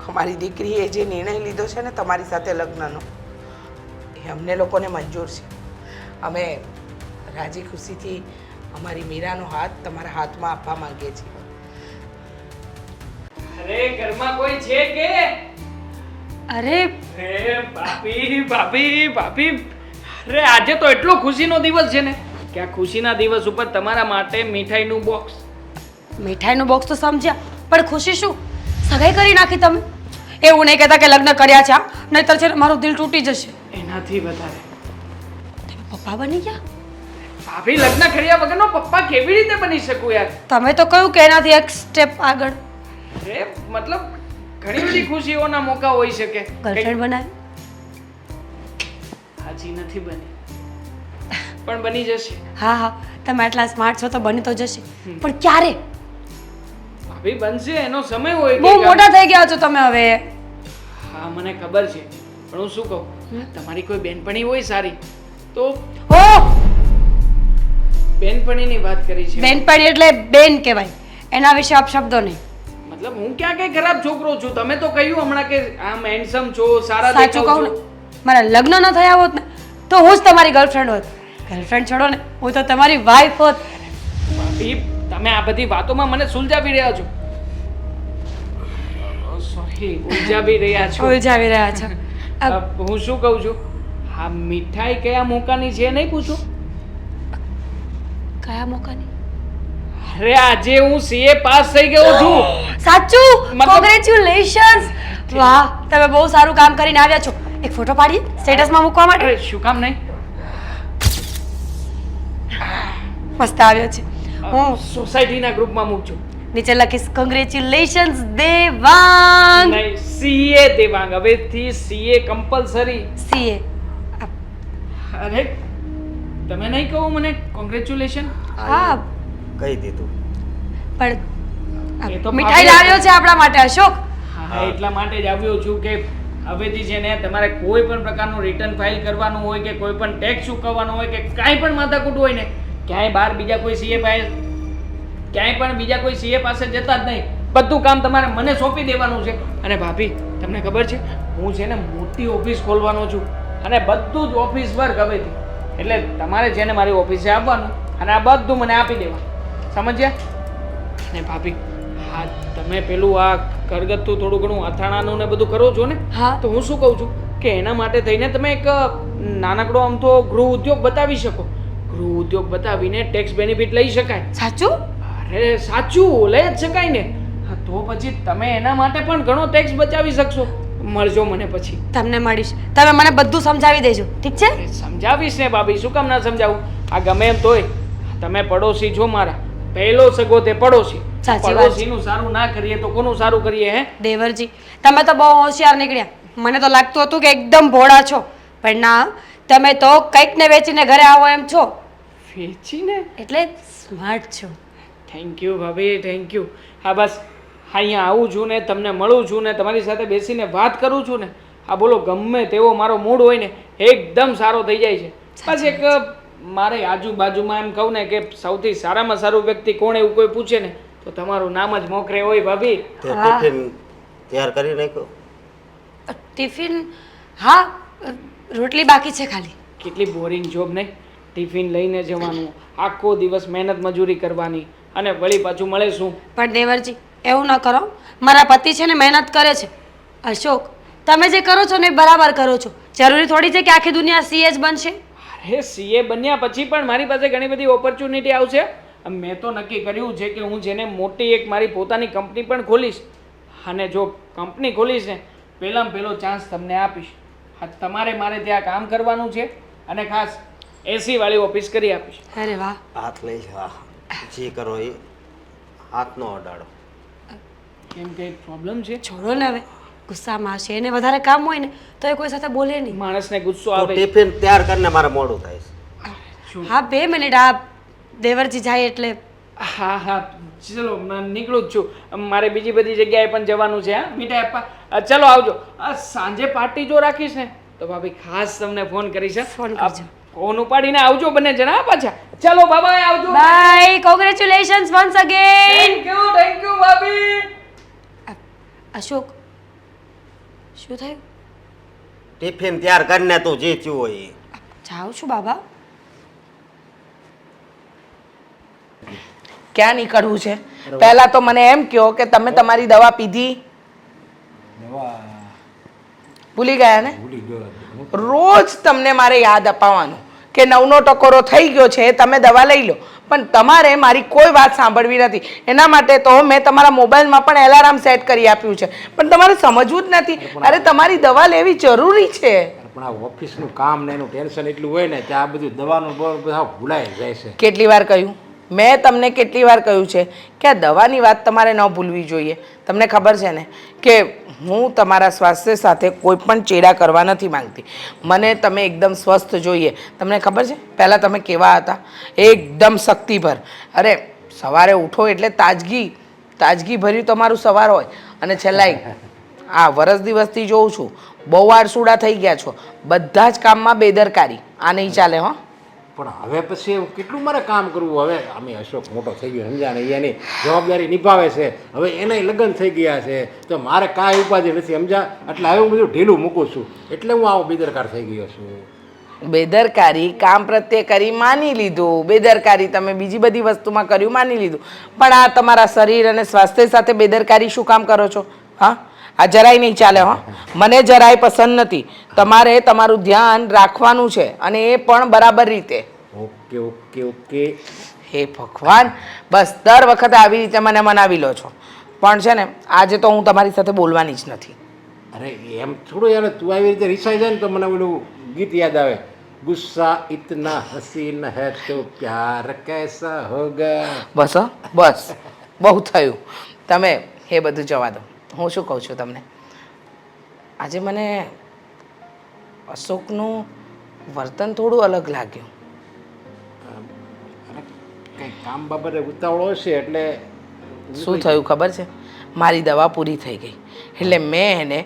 અમારી દીકરીએ જે નિર્ણય લીધો છે ને તમારી સાથે લગ્નનો એ અમને લોકોને મંજૂર છે. અમે રાજી ખુશીથી અમારી મીરાનો હાથ તમારા હાથમાં આપવા માંગીએ છીએ. અરે ઘરમાં કોઈ છે કે? અરે અરે ભાભી ભાભી ભાભી, અરે આજે તો એટલો ખુશીનો દિવસ છે ને કે આ ખુશીના દિવસ ઉપર તમારા માટે મીઠાઈનું બોક્સ. મીઠાઈનું બોક્સ તો સમજ્યા, પણ ખુશી શું? સગાઈ કરી નાખી તમે? એવું નહીં કહેતા કે લગ્ન કર્યા છે, નહીંતર છે ને મારું દિલ તૂટી જશે. એનાથી વધારે તમે પપ્પા બની ગયા? ભાભી, લગ્ન કર્યા વગરનો પપ્પા કેવી રીતે બની શકું યાર? તમે તો કહ્યું કે એનાથી એક સ્ટેપ આગળ. અરે મતલબ ઘણી બધી ખુશીઓના મોકા હોઈ શકે. ગર્લફ્રેન્ડ બનાવી? હજી નથી બની, પણ બની જશે. હા હા, તમે આટલા સ્માર્ટ છો તો બની તો જશે, પણ ક્યારે? ભાભી, બનશે, એનો સમય હોય. બહુ મોટા થઈ ગયા છો તમે હવે. હા મને ખબર છે, પણ હું શું કહું, તમારી કોઈ બેનપણી હોય સારી તો? હો, બેનપણીની વાત કરી છે. બેનપણી એટલે બેન કહેવાય, એના વિશે અપશબ્દો નહીં. મતલબ હું ક્યાં કઈ ખરાબ છોકરો છું? તમે તો કહ્યું હમણાં કે આમ હેન્ડસમ છો, સારા સાચું દેખાવ કહું ને, છો. મારા લગ્ન ન થયા હોત ને તો હું જ તમારી ગર્લફ્રેન્ડ હોત. ગર્લફ્રેન્ડ છોડો ને, હું તો તમારી વાઈફ હોત. ભાભી, તમે આ બધી વાતોમાં મને સુલઝાવી રહ્યા છો. સોરી, ઉલઝાવી રહ્યા છો. ઉલઝાવી રહ્યા છો. હું શું કહું છું, આ મીઠાઈ કયા મોકાની છે નહીં પૂછું? કયા મોકાની? અરે આજે હું સીએ પાસ થઈ ગયો છું. સાચું? મતલબ- કોંગ્રેચ્યુલેશન્સ. વાહ, તમે બહુ સારું કામ કરીને આવ્યા છો. એક ફોટો પાડીએ સ્ટેટસમાં મૂકવા માટે. અરે શું કામ નહીં? મસ્ત આવ્યો છે. હું સોસાયટીના ગ્રુપમાં મૂકજો. નીચે લખીશ કોંગ્રેચ્યુલેશન્સ દેવાંગ નહીં, સીએ દેવાંગ. હવેથી સીએ કમ્પલસરી. સીએ. અરે તમે નહીં કહો મને કોંગ્રેચ્યુલેશન? હા, કહી દીધું. પણ એ તો મીઠાઈ ભાભી- લાવ્યો છે આપણા માટે અશોક. હા, એટલા માટે જ આવ્યો છું કે હવેથી છે ને તમારે કોઈ પણ પ્રકારનું રિટર્ન ફાઇલ કરવાનું હોય કે કોઈ પણ ટેક્સ ચૂકવવાનો હોય કે કાંઈ પણ માથાકૂટ હોય ને, ક્યાંય બહાર બીજા કોઈ સીએ પાસે, ક્યાંય પણ બીજા કોઈ સીએ પાસે જતા જ નહીં. બધું કામ તમારે મને સોંપી દેવાનું છે. અને ભાભી, તમને ખબર છે, હું છે ને મોટી ઓફિસ ખોલવાનો છું અને બધું જ ઓફિસ વર્ક હવેથી. એટલે તમારે છે ને મારી ઓફિસે આવવાનું અને આ બધું મને આપી દેવાનું, સમજ્યા? અને ભાભી, હા તમે પેલું આ ઘરગથ્થું થોડું ઘણું અથાણાનું ને બધું કરો છો ને, હા. તો હું શું કહું છું કે એના માટે થઈને તમે એક નાનકડો આમ તો ગૃહ ઉદ્યોગ બતાવી શકો. ગૃહ ઉદ્યોગ બતાવીને ટેક્સ બેનિફિટ લઈ શકાય. સાચું? અરે સાચું, લઈ જ શકાય ને. હા, તો પછી તમે એના માટે પણ ઘણો ટેક્સ બચાવી શકશો. મળજો મને પછી. તમને મળીશ, તમે મને બધું સમજાવી દેજો, ઠીક છે? અરે સમજાવીશ ને ભાભી, શું કામ ના સમજાવું? આ ગમે એમ તોય તમે પડોશી છો મારા. પહેલો સગો તે પડોશી. સાચી વાત છે. પડોશીનું સારું ના કરીએ તો કોનું સારું કરીએ હે? દેવરજી, તમે તો બહુ હોશિયાર નીકળ્યા. મને તો લાગતું હતું કે એકદમ ભોળા છો, પણ ના, તમે તો કંઈક ને વેચીને ઘરે આવો એમ છો, વેચીને? એટલે સ્માર્ટ છો. થેન્ક યુ ભાભી, થેન્ક યુ. હા બસ અહીંયા આવું છું ને તમને મળું છું ને તમારી સાથે બેસીને વાત કરું છું ને, આ બોલો ગમે તેવો મારો મૂડ હોય ને એકદમ સારો થઈ જાય છે. બસ એક મારે આજુબાજુમાં એમ કહું ને કે સૌથી સારામાં સારું વ્યક્તિ કોણ એવું કોઈ પૂછે ને તો તમારું નામ જ મોખરે હોય ભાભી. તે ટિફિન તૈયાર કરી નાખ્યો? ટિફિન? હા, રોટલી બાકી છે ખાલી. કેટલી બોરિંગ જોબ નહીં? ટિફિન લઈને જવાનું, આખો દિવસ મહેનત મજૂરી કરવાની અને વળી પાછું મળે શું? પણ દેવરજી, એવું ન કરો. મારા પતિ છે ને મહેનત કરે છે. અશોક, તમે જે કરો છો ને એ બરાબર કરો છો. જરૂરી થોડી છે કે આખી દુનિયા સીએ જ બનશે. અરે સીએ બન્યા પછી પણ મારી પાસે ઘણી બધી ઓપોર્ચ્યુનિટી આવશે. મેં તો નક્કી કર્યું છે કે હું જેને મોટી એક મારી પોતાની કંપની પણ ખોલીશ. અને જો કંપની ખોલીશ ને પહેલાં પહેલો ચાન્સ તમને આપીશ. હા, તમારે મારે ત્યાં કામ કરવાનું છે અને ખાસ એસી વાળી ઓફિસ કરી આપીશ. અરે વાહ. હાથ લઈ હા, જે કરો એ હાથનો અડાડો. કેમ કે પ્રોબ્લેમ છે? છોડો ને હવે, ગુસ્સામાં હશે, એને વધારે કામ હોય ને તો એ કોઈ સાથે બોલે નહીં. માણસને ગુસ્સો તો આવે. ટિફિન તૈયાર કરીને મારે મોડું થાય છે. હા, 2 મિનિટ. આ દેવરજી જાય એટલે. હા હા, ચલો નીકળું જ છું. મારે બીજી બધી જગ્યાએ પણ જવાનું છે. હા, મીઠાઈ આપવા. ચલો આવજો. સાંજે પાર્ટી જો રાખીશ ને તો ભાભી ખાસ તમને ફોન કરીશ. ફોન કરજો. ફોન ઉપાડીને આવજો બંને જણા પાછા. ચલો બાય આવજો. Bye, congratulations once again. Thank you ભાભી. અશોક, શું થયું? ટિફિન તૈયાર કરીને તું જે થયું હોય એ. જાઉં છું બાબા. ક્યાં નીકળવું છે? પહેલા તો મને એમ કહો કે તમે તમારી દવા પીધી? ભૂલી ગયા ને? રોજ તમને મારે યાદ અપાવવાનું કે નવનો ટકોરો થઈ ગયો છે, તમે દવા લઈ લો. પણ તમારે મારી કોઈ વાત સાંભળવી નથી. એના માટે તો મેં તમારા મોબાઈલમાં પણ એલાર્મ સેટ કરી આપ્યું છે, પણ તમારે સમજવું જ નથી. અરે તમારી દવા લેવી જરૂરી છે. પણ આ ઓફિસનું કામ ને એનું ટેન્શન એટલું હોય ને કે આ બધું દવાનું બધા ભૂલાઈ જાય છે. કેટલી વાર કહ્યું? મેં તમને કેટલી વાર કહ્યું છે કે આ દવાની વાત તમારે ન ભૂલવી જોઈએ. તમને ખબર છે ને કે હું તમારા સ્વાસ્થ્ય સાથે કોઈ પણ ચેડા કરવા નથી માંગતી. મને તમે એકદમ સ્વસ્થ જોઈએ. તમને ખબર છે પહેલાં તમે કેવા હતા? એકદમ શક્તિભર. અરે સવારે ઉઠો એટલે તાજગી ભર્યું તમારું સવાર હોય. અને છેલ્લા આ વરસ દિવસથી જોઉં છું બહુ આળસુડા થઈ ગયા છો. બધા જ કામમાં બેદરકારી. આ નહીં ચાલે હો. પણ હવે પછી એવું કેટલું મારે કામ કરવું? હવે અમે અશોક મોટો થઈ ગયો સમજ્યા ને, એની જવાબદારી નિભાવે છે. હવે એનાય લગ્ન થઈ ગયા છે તો મારે કાંઈ ઉપાધિ નથી સમજ્યા. એટલે હવે હું બધું ઢીલું મૂકું છું. એટલે હું આવો બેદરકાર થઈ ગયો છું. બેદરકારી કામ પ્રત્યે કરી માની લીધું, બેદરકારી તમે બીજી બધી વસ્તુમાં કર્યું માની લીધું, પણ આ તમારા શરીર અને સ્વાસ્થ્ય સાથે બેદરકારી શું કામ કરો છો? હા, આ જરાય નહીં ચાલે. હો, મને જરાય પસંદ નથી. તમારે તમારું ધ્યાન રાખવાનું છે અને એ પણ બરાબર રીતે. Okay okay okay. હે ભગવાન, બસ દર વખતે આવી રીતે મને મનાવી લો છો. પણ છે ને આજે તો હું તમારી સાથે બોલવાની જ નથી. અરે એમ થોડું યાર, તું આવી રીતે રિસાઈ જાય ને તો મને ઓલું ગીત યાદ આવે, ગુસ્સા ઇતના હસીન હૈ તો પ્યાર કૈસા હોગા. બસ હો, બસ બહુ થયું. તમે એ બધું જવા દો. હું શું કહું છું તમને, આજે મને અશોકનું વર્તન થોડું અલગ લાગ્યું. કંઈ કામ બાબતે ઉતાવળો હશે એટલે. શું થયું ખબર છે? મારી દવા પૂરી થઈ ગઈ એટલે મેં એને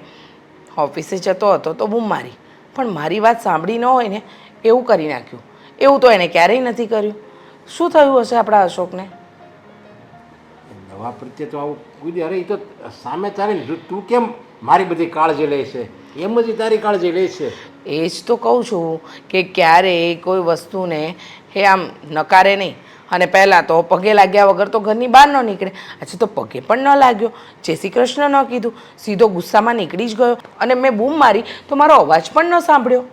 ઓફિસે જતો હતો તો બૂમ મારી, પણ મારી વાત સાંભળી ન હોય ને એવું કરી નાખ્યું. એવું તો એને ક્યારેય નથી કર્યું. શું થયું હશે આપણા અશોકને? દવા પ્રત્યે તો આવું કોઈ અરે એ તો સામે તારી તું કેમ મારી બધી કાળજી લે છે એમ જ તારી કાળજી લે છે. એ જ તો કહું છું કે ક્યારેય કોઈ વસ્તુને એ આમ નકારે નહીં. અને પહેલાં તો પગે લાગ્યા વગર તો ઘરની બહાર ન નીકળે. આજે તો પગે પણ ન લાગ્યો, જય શ્રી કૃષ્ણ ન કીધું, સીધો ગુસ્સામાં નીકળી જ ગયો. અને મેં બૂમ મારી તો મારો અવાજ પણ ન સાંભળ્યો.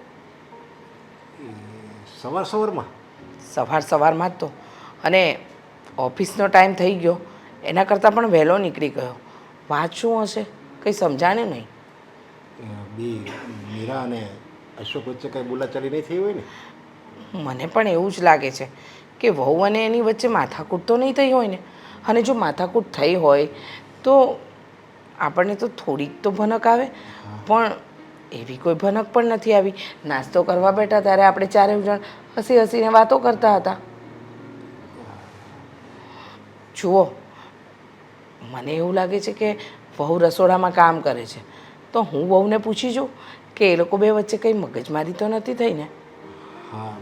સવારમાં સવારમાં જ તો. અને ઓફિસનો ટાઈમ થઈ ગયો એના કરતાં પણ વહેલો નીકળી ગયો. વાત શું હશે કંઈ સમજાણ્યું નહીં. બી મીરા અને અશોક વચ્ચે કંઈ બોલાચાલી નહીં થઈ હોય ને? મને પણ એવું જ લાગે છે કે વહુ અને એની વચ્ચે માથાકૂટ તો નહીં થઈ હોય ને. અને જો માથાકૂટ થઈ હોય તો આપણને તો થોડીક તો ભનક આવે, પણ એવી કોઈ ભનક પણ નથી આવી. નાસ્તો કરવા બેઠા ત્યારે આપણે ચારેય જણ હસી હસીને વાતો કરતા હતા. જુઓ, મને એવું લાગે છે કે વહુ રસોડામાં કામ કરે છે તો હું વહુને પૂછી જોઉં કે એ લોકો બે વચ્ચે કંઈ મગજમારી તો નથી થઈ ને. હા,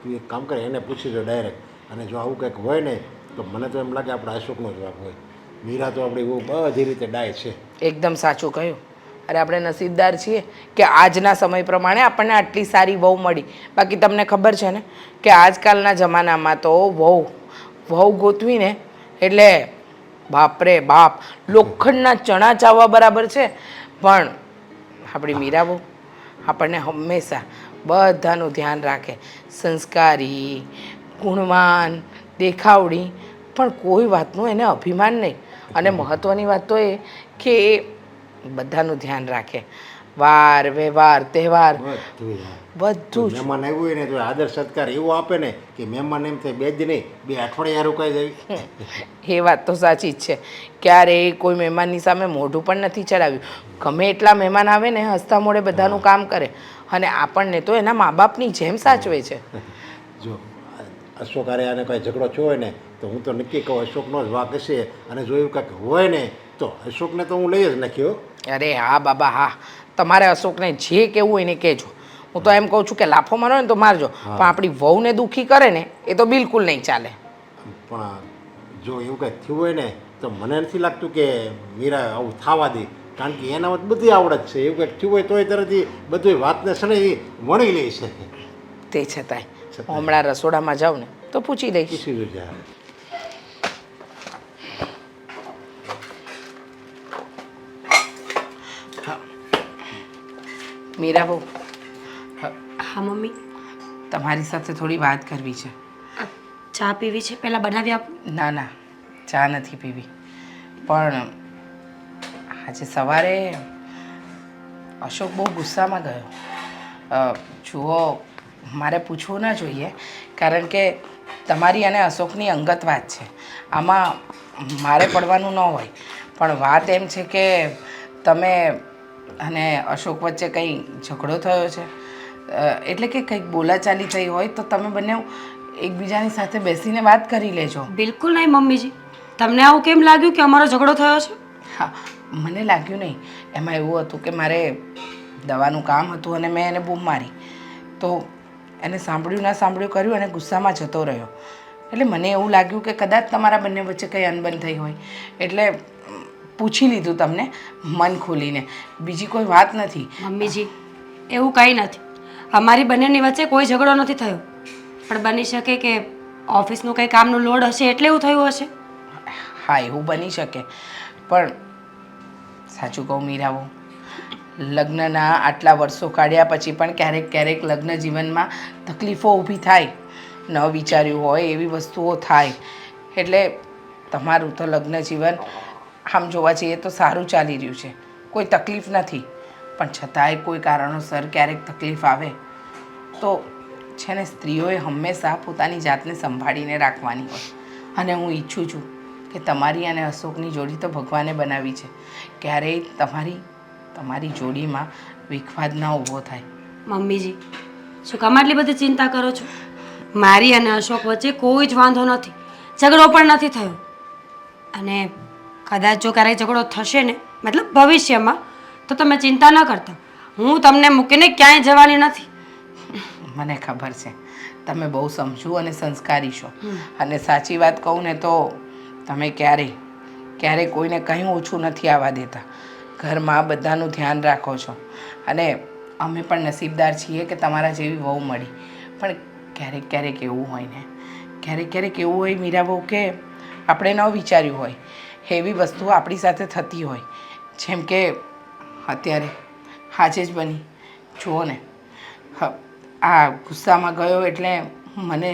તું એક કામ કરે, એને પૂછી જો ડાયરેક્ટ. અને જો આવું કંઈક હોય ને તો મને તો એમ લાગે આપણા અશોકનો જવાબ હોય. મીરા તો આપણી બહુ બધી રીતે ડાય છે. એકદમ સાચું કહ્યું. અરે આપણે નસીબદાર છીએ કે આજના સમય પ્રમાણે આપણને આટલી સારી વહુ મળી. બાકી તમને ખબર છે ને કે આજકાલના જમાનામાં તો વહુ ગોતવીને એટલે બાપરે બાપ, લોખંડના ચણા ચાવવા બરાબર છે. પણ આપણી મીરા બહુ આપણને હંમેશા બધાનું ધ્યાન રાખે, સંસ્કારી, ગુણવાન, દેખાવડી, પણ કોઈ વાતનું એને અભિમાન નહીં. અને મહત્ત્વની વાત તો એ કે એ બધાનું ધ્યાન રાખે. વાર વ્યવહાર તહેવાર બધું જ. મહેમાન આવ્યું હોય ને તો આદર સત્કાર એવો આપે ને કે મહેમાન એમ થાય બે જ નહીં 2 અઠવાડિયા રોકાઈ જાય. એ વાત તો સાચી જ છે. ક્યારેય કોઈ મહેમાનની સામે મોઢું પણ નથી ચડાવ્યું. ગમે એટલા મહેમાન આવે ને હસતા મોઢે બધાનું કામ કરે. અને આપણને તો એના મા બાપની જેમ સાચવે છે. જો અશોક આરે આને કોઈ ઝઘડો થયો હોય ને તો હું તો નક્કી કહું અશોકનો જ વાંક હશે. અને જો એવું કાંઈક હોય ને તો અશોકને તો હું લઈ જ નાખ્યો. અરે હા બાબા હા, તમારે અશોકને જે કહેવું હોય એને કહેજો. હું તો એમ કહું છું કે લાફો મારો ને તો મારજો, પણ આપણી વહુને દુઃખી કરે ને એ તો બિલકુલ નહીં ચાલે. પણ જો એવું કંઈક થયું હોય ને તો મને નથી લાગતું કે મીરા આવું થવા દે, કારણ કે એનામાં તો બધી આવડત છે. એવું કંઈક થયું હોય તોય તરત બધી વાતને છે ને એ વણી લે છે. તે છતાંય હું હમણાં રસોડામાં જાઉં ને તો પૂછી દઈશ. પૂછી જોજે. મીરા બહુ, હા મમ્મી, તમારી સાથે થોડી વાત કરવી છે. ચા પીવી છે? પહેલાં બનાવી આપું? ના ના, ચા નથી પીવી, પણ આજે સવારે અશોક બહુ ગુસ્સામાં ગયો. જુઓ, મારે પૂછવું ના જોઈએ, કારણ કે તમારી અને અશોકની અંગત વાત છે, આમાં મારે પડવાનું ન હોય. પણ વાત એમ છે કે તમે અને અશોક વચ્ચે કંઈ ઝઘડો થયો છે, એટલે કે કંઈક બોલાચાલી થઈ હોય તો તમે બંને એકબીજાની સાથે બેસીને વાત કરી લેજો. બિલકુલ નહીં મમ્મીજી, તમને આવું કેમ લાગ્યું કે અમારો ઝઘડો થયો છે? હા, મને લાગ્યું નહીં. એમાં એવું હતું કે મારે દવાનું કામ હતું અને મેં એને બૂમ મારી, તો એને સાંભળ્યું ના સાંભળ્યું કર્યું અને ગુસ્સામાં જતો રહ્યો. એટલે મને એવું લાગ્યું કે કદાચ તમારા બંને વચ્ચે કંઈ અનબન થઈ હોય, એટલે પૂછી લીધું તમને મન ખોલીને, બીજી કોઈ વાત નથી. મમ્મીજી, એવું કંઈ નથી, અમારી બંનેની વચ્ચે કોઈ ઝઘડો નથી થયો, પણ બની શકે કે ઓફિસનું કંઈ કામનું લોડ હશે એટલે એવું થયું હશે. હા, એવું બની શકે, પણ સાચું કહું મીરાઓ, લગ્નના આટલા વર્ષો કાઢ્યા પછી પણ ક્યારેક ક્યારેક લગ્ન જીવનમાં તકલીફો ઊભી થાય, ન વિચાર્યું હોય એવી વસ્તુઓ થાય. એટલે તમારું તો લગ્ન જીવન આમ જોવા જઈએ તો સારું ચાલી રહ્યું છે, કોઈ તકલીફ નથી, પણ છતાંય કોઈ કારણોસર ક્યારેક તકલીફ આવે તો છે ને, સ્ત્રીઓએ હંમેશા પોતાની જાતને સંભાળીને રાખવાની હોય. અને હું ઈચ્છું છું કે તમારી અને અશોકની જોડી તો ભગવાને બનાવી છે, ક્યારેય તમારી જોડીમાં વિખવાદ ના ઊભો થાય. મમ્મીજી, શું કામ આટલી બધી ચિંતા કરો છો? મારી અને અશોક વચ્ચે કોઈ જ વાંધો નથી, ઝઘડો પણ નથી થયો. અને કદાચ જો ક્યારેય ઝઘડો થશે ને, મતલબ ભવિષ્યમાં, તો તમે ચિંતા ન કરતા, હું તમને મૂકીને ક્યાંય જવાની નથી. મને ખબર છે તમે બહુ સમજુ અને સંસ્કારી છો, અને સાચી વાત કહું ને તો તમે ક્યારેય કોઈને કંઈ ઓછું નથી આવવા દેતા. ઘરમાં બધાનું ધ્યાન રાખો છો, અને અમે પણ નસીબદાર છીએ કે તમારા જેવી વહુ મળી. પણ ક્યારેક એવું હોય ને, ક્યારેક એવું હોય મીરા બહુ, કે આપણે ન વિચાર્યું હોય એવી વસ્તુઓ આપણી સાથે થતી હોય. જેમ કે અત્યારે આજે જ બની, જુઓ ને, આ ગુસ્સામાં ગયો એટલે મને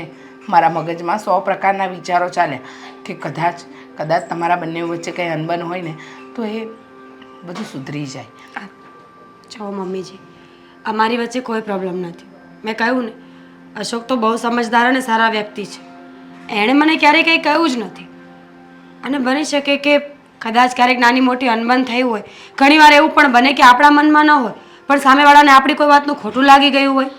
મારા મગજમાં 100 પ્રકારના વિચારો ચાલ્યા કે કદાચ તમારા બંને વચ્ચે કંઈ અનબન હોય ને તો એ બધું સુધરી જાય. જો મમ્મીજી, અમારી વચ્ચે કોઈ પ્રોબ્લેમ નથી. મેં કહ્યું ને, અશોક તો બહુ સમજદાર અને સારા વ્યક્તિ છે, એણે મને ક્યારેય કંઈ કહ્યું જ નથી. અને બની શકે કે કદાચ ક્યારેક નાની મોટી અનબન થઈ હોય, ઘણીવાર એવું પણ બને કે આપણા મનમાં ન હોય પણ સામેવાળાને આપણી કોઈ વાતનું ખોટું લાગી ગયું હોય.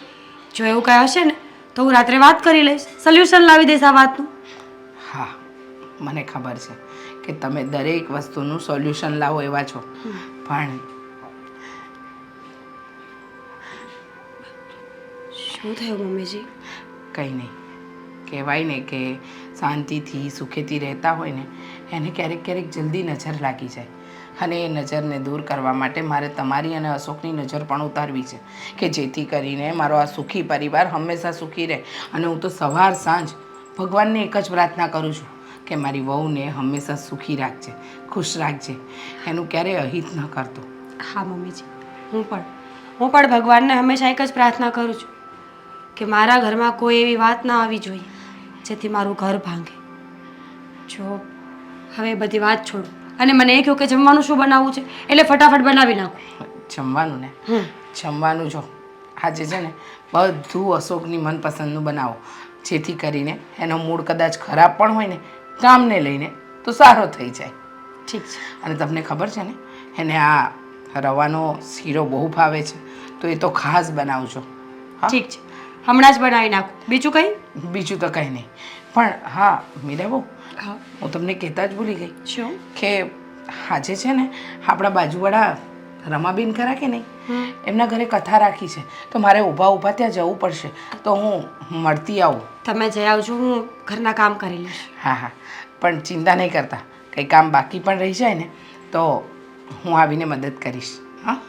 જો એવું કાંઈ હશે ને તો હું રાત્રે વાત કરી લઈશ, સોલ્યુશન લાવી દઈશ આ વાતનું. હા, મને ખબર છે કે તમે દરેક વસ્તુનું સોલ્યુશન લાવો એવા છો, પણ શું થયું મમ્મીજી? કંઈ નહીં. કહેવાય ને કે શાંતિથી સુખેથી રહેતા હોય ને એને ક્યારેક જલ્દી નજર લાગી જાય, અને એ નજરને દૂર કરવા માટે મારે તમારી અને અશોકની નજર પણ ઉતારવી છે, કે જેથી કરીને મારો આ સુખી પરિવાર હંમેશા સુખી રહે. અને હું તો સવાર સાંજ ભગવાનને એક જ પ્રાર્થના કરું છું કે મારી વહુને હંમેશા સુખી રાખજે, ખુશ રાખજે, એનું ક્યારેય અહિત ન કરતો. હા મમ્મીજી, હું પણ ભગવાનને હંમેશા એક જ પ્રાર્થના કરું છું કે મારા ઘરમાં કોઈ એવી વાત ના આવી જોઈએ જેથી મારું ઘર ભાંગે. જો હવે બધી વાત છોડો અને મને એ કહો કે જમવાનું શું બનાવવું છે, એટલે ફટાફટ બનાવી નાખો. જમવાનું ને, જમવાનું જો આજે છે ને બધું અશોકની મનપસંદનું બનાવો, જેથી કરીને એનો મૂડ કદાચ ખરાબ પણ હોય ને કામને લઈને તો સારો થઈ જાય. ઠીક છે. અને તમને ખબર છે ને, એને આ રવાનો શીરો બહુ ભાવે છે, તો એ તો ખાસ બનાવજો. હા, ઠીક છે, હમણાં જ બનાવી નાખું. બીજું કંઈ? બીજું તો કંઈ નહીં. પણ હા મીરા બહુ, હા. હું તમને કહેતા જ ભૂલી ગઈ શું? કે આજે છે ને આપણા બાજુવાળા રમાબેન ખરા કે નહીં એમના ઘરે કથા રાખી છે તો મારે ઊભા ઊભા ત્યાં જવું પડશે તો હું મળતી આવું. તમે જઈ આવજો, હું ઘરના કામ કરી લઈશ. હા હા, પણ ચિંતા નહીં કરતા, કંઈ કામ બાકી પણ રહી જાય ને તો હું આવીને મદદ કરીશ. હા,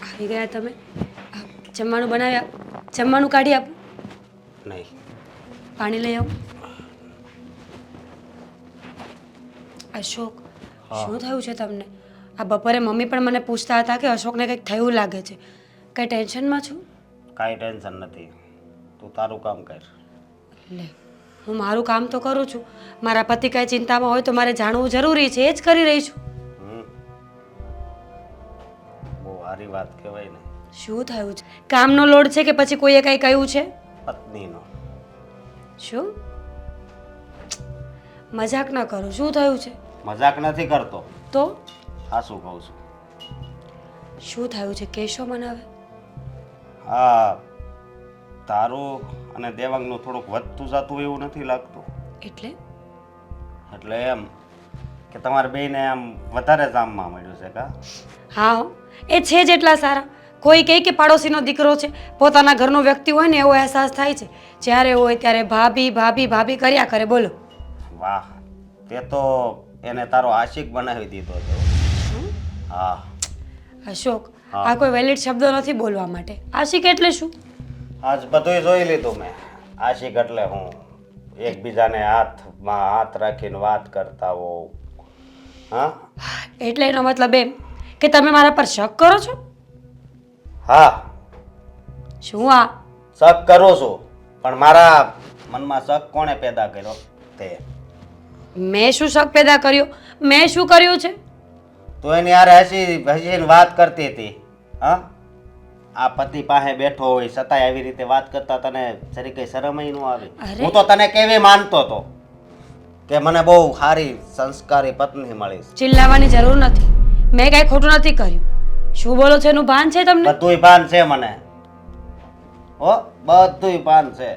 આવી ગયા તમે? જમવાનું બનાવ્યા? જમવાનું કાઢી આપો. નહીં. પાણી લઈ આવો. અશોક, શું થયું છે તમને? આ બપોરે મમ્મી પણ મને પૂછતા હતા કે અશોકને કંઈક થયું લાગે છે. કંઈ ટેન્શનમાં છો? કાંઈ ટેન્શન નથી, તું તારું કામ કર. લે, હું મારું કામ તો કરું છું. મારા પતિ કાંઈ ચિંતામાં હોય તો મારે જાણવું જરૂરી છે, એ જ કરી રહી છું. બહુ સારી વાત કહેવાય ને. શું થયું છે? કામનો લોડ છે કે પછી કોઈએ કંઈ કહ્યું છે? પત્નીનો. શું? મજાક ના કરો, શું થયું છે? મજાક નથી કરતો, તો સાચું કહું છું. શું થયું છે? કેશો મને હવે. હા, તારું અને દેવાંગનું થોડુંક વધતું જતું એવું નથી લાગતું? એટલે એટલે એમ કે તમારે બેયને આમ વધારે જામમાં મળ્યું છે કા? હા હો, એ છે જ એટલા સારા. કોઈ કહે કે પાડોશીનો દીકરો છે, પોતાના ઘરનો વ્યક્તિ હોય ને એવો અહેસાસ થાય છે. જ્યારે હોય ત્યારે ભાભી ભાભી ભાભી કર્યા કરે. બોલો. વાહ, તે તો એને તારો આશિક બનાવી દીધો છે. હા અશોક, આ કોઈ વેલિડ શબ્દો નથી બોલવા માટે. આશિક એટલે શું? આજ બધુંય જોઈ લીધું મેં. આશિક એટલે હું એકબીજાને હાથમાં હાથ રાખીને વાત કરતા હોવ. હા, એટલે એનો મતલબ એમ કે તમે મારા પર શક કરો છો? હા શું આ? શક કરું છું, પણ મારા મનમાં શક કોણે પેદા કર્યો? તે. મેં શું શક પેદા કર્યો? મેં શું કર્યું છે? તું એની હારે હસીને વાત કરતી હતી. હા, આ પતિ પાસે બેઠો હોય છતાંય આવી રીતે વાત કરતા તને જરી કઈ શરમય ન આવી? અરે. હું તો તને કેવી માનતો હતો કે મને બહુ સારી સંસ્કારી પત્ની મળી છે. ચિલ્લાવાની જરૂર નથી. મેં કાંઈ ખોટું નથી કર્યું. શું બોલો છો એનું ભાન છે તમને? બધુંય ભાન છે મને. હો, બધુંય ભાન છે.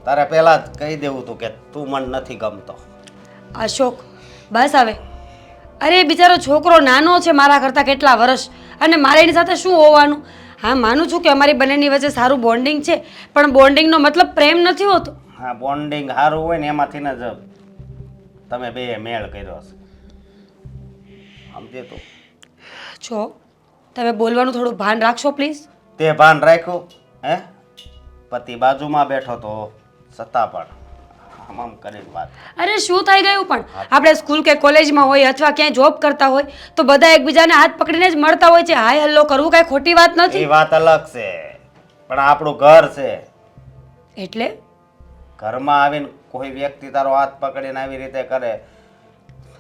તારે પહેલા જ કહી દેવું તું કે તું મને નથી ગમતો. અશોક, બસ હવે. અરે બિચારો છોકરો નાનો છે મારા કરતાં કેટલા વર્ષ, અને મારે એની સાથે શું હોવાનું? હા, માનું છું કે અમારી બંનેની વચ્ચે સારું બોન્ડિંગ છે, પણ બોન્ડિંગનો મતલબ પ્રેમ નથી હોતો. હા, બોન્ડિંગ સારું હોય ને એમાંથી ને જ તમે બે મેળ કર્યો છે. સમજે તું? છો, તમે બોલવાનું થોડું ભાન રાખશો પ્લીઝ. તે ભાન રાખ્યું? હે, પતિ બાજુમાં બેઠો તો છતાં પણ આમ કરીને વાત. અરે શું થઈ ગયું? પણ આપણે સ્કૂલ કે કોલેજમાં હોય અથવા ક્યાંય જોબ કરતા હોય તો બધા એકબીજાને હાથ પકડીને જ મળતા હોય છે. હાય હલ્લો કરવું કાંઈ ખોટી વાત એ નથી. વાત અલગ છે, પણ આપણું ઘર છે. એટલે ઘરમાં આવીને કોઈ વ્યક્તિ તારો હાથ પકડીને આવી રીતે કરે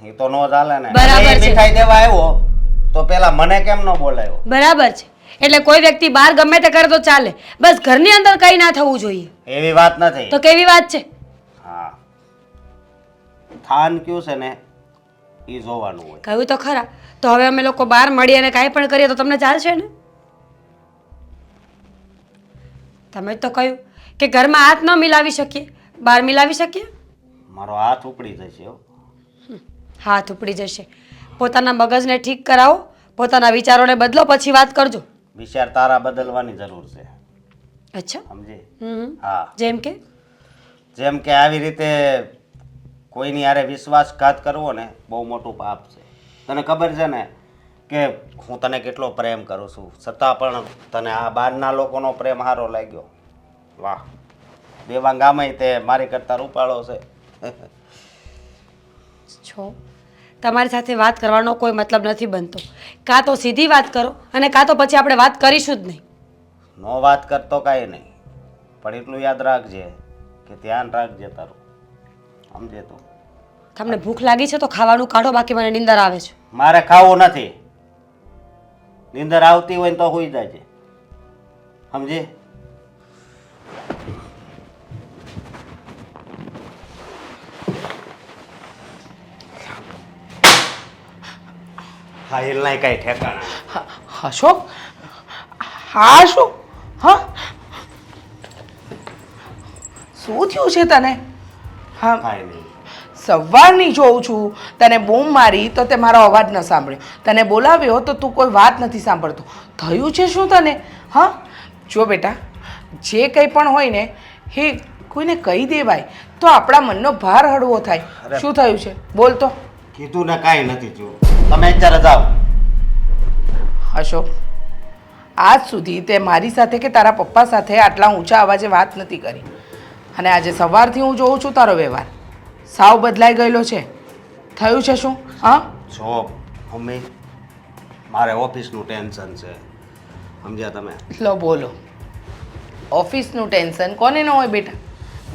એ તો નો ચાલે ને. બરાબર એ છે. મીઠાઈ દેવા આવ્યો તો પેલા મને કેમ ન બોલાયો? બરાબર છે. એટલે કોઈ વ્યક્તિ બહાર ગમે તે કરે તો ચાલે, બસ ઘરની અંદર કંઈ ના થવું જોઈએ. એવી વાત નથી. તો કેવી વાત છે? હા, થાન કયું છે ને એ જોવાનું હોય. કહ્યું તો ખરા. તો હવે અમે લોકો બહાર મળીએ અને કાંઈ પણ કરીએ તો તમને ચાલશે ને? તમે જ તો કહ્યું કે ઘરમાં હાથ ન મિલાવી શકીએ, બહાર મિલાવી શકીએ. મારો હાથ ઉપડી જશે હો. હાથ ઉપડી જશે. પોતાના મગજને ઠીક કરાવો, પોતાના વિચારોને બદલો, પછી વાત કરજો. વિચાર તારા બદલવાની જરૂર છે. અચ્છા. સમજી? હમ. હા, જેમ કે જેમ કે આવી રીતે કોઈની હારે વિશ્વાસઘાત કરવો ને બહુ મોટું પાપ છે. તને ખબર છે ને કે હું તને કેટલો પ્રેમ કરું છું, છતાં પણ તને આ બહારના લોકોનો પ્રેમ સારો લાગ્યો. વાહ, દેવાંગ ગામે તે મારી કરતા રૂપાળો છે. છો, તમારી સાથે વાત કરવાનો કોઈ મતલબ નથી બનતો. કાં તો સીધી વાત કરો અને કાં તો પછી આપણે વાત કરીશું જ નહીં. નો વાત કરતો કાંઈ નહીં, પણ એટલું યાદ રાખજે કે ધ્યાન રાખજે તારું. સમજે તું? તમને ભૂખ લાગી છે તો ખાવાનું કાઢો, બાકી મને નીંદર આવે છે. મારે ખાવું નથી. નીંદર આવતી હોય ને તો હોઈ જાય છે. સમજી? હા, એ નહીં કઈ ઠેકાણા. અશોક, હા શું? હા, શું થયું છે તને? હા, કાંઈ નહીં. સવારની જોઉં છું તને બૂમ મારી તો તે મારો અવાજ ન સાંભળ્યો, તને બોલાવ્યો તો તું કોઈ વાત નથી સાંભળતો. થયું છે શું તને? હા, જો બેટા, જે કંઈ પણ હોય ને એ કોઈને કહી દેવાય તો આપણા મનનો ભાર હળવો થાય. અરે. શું થયું છે બોલ તો. કીધું ને કાંઈ નથી થયું. તમે અત્યારે જાઓ. અશોક, આજ સુધી તે મારી સાથે કે તારા પપ્પા સાથે આટલા ઊંચા અવાજે વાત નથી કરી, અને આજે સવારથી હું જોઉં છું તારો વ્યવહાર સાવ બદલાઈ ગયેલો છે. થયું છે શું? હા, જો મમ્મી, મારે ઓફિસનું ટેન્શન છે, સમજ્યા તમે? લો બોલો. ઓફિસનું ટેન્શન કોને ન હોય બેટા?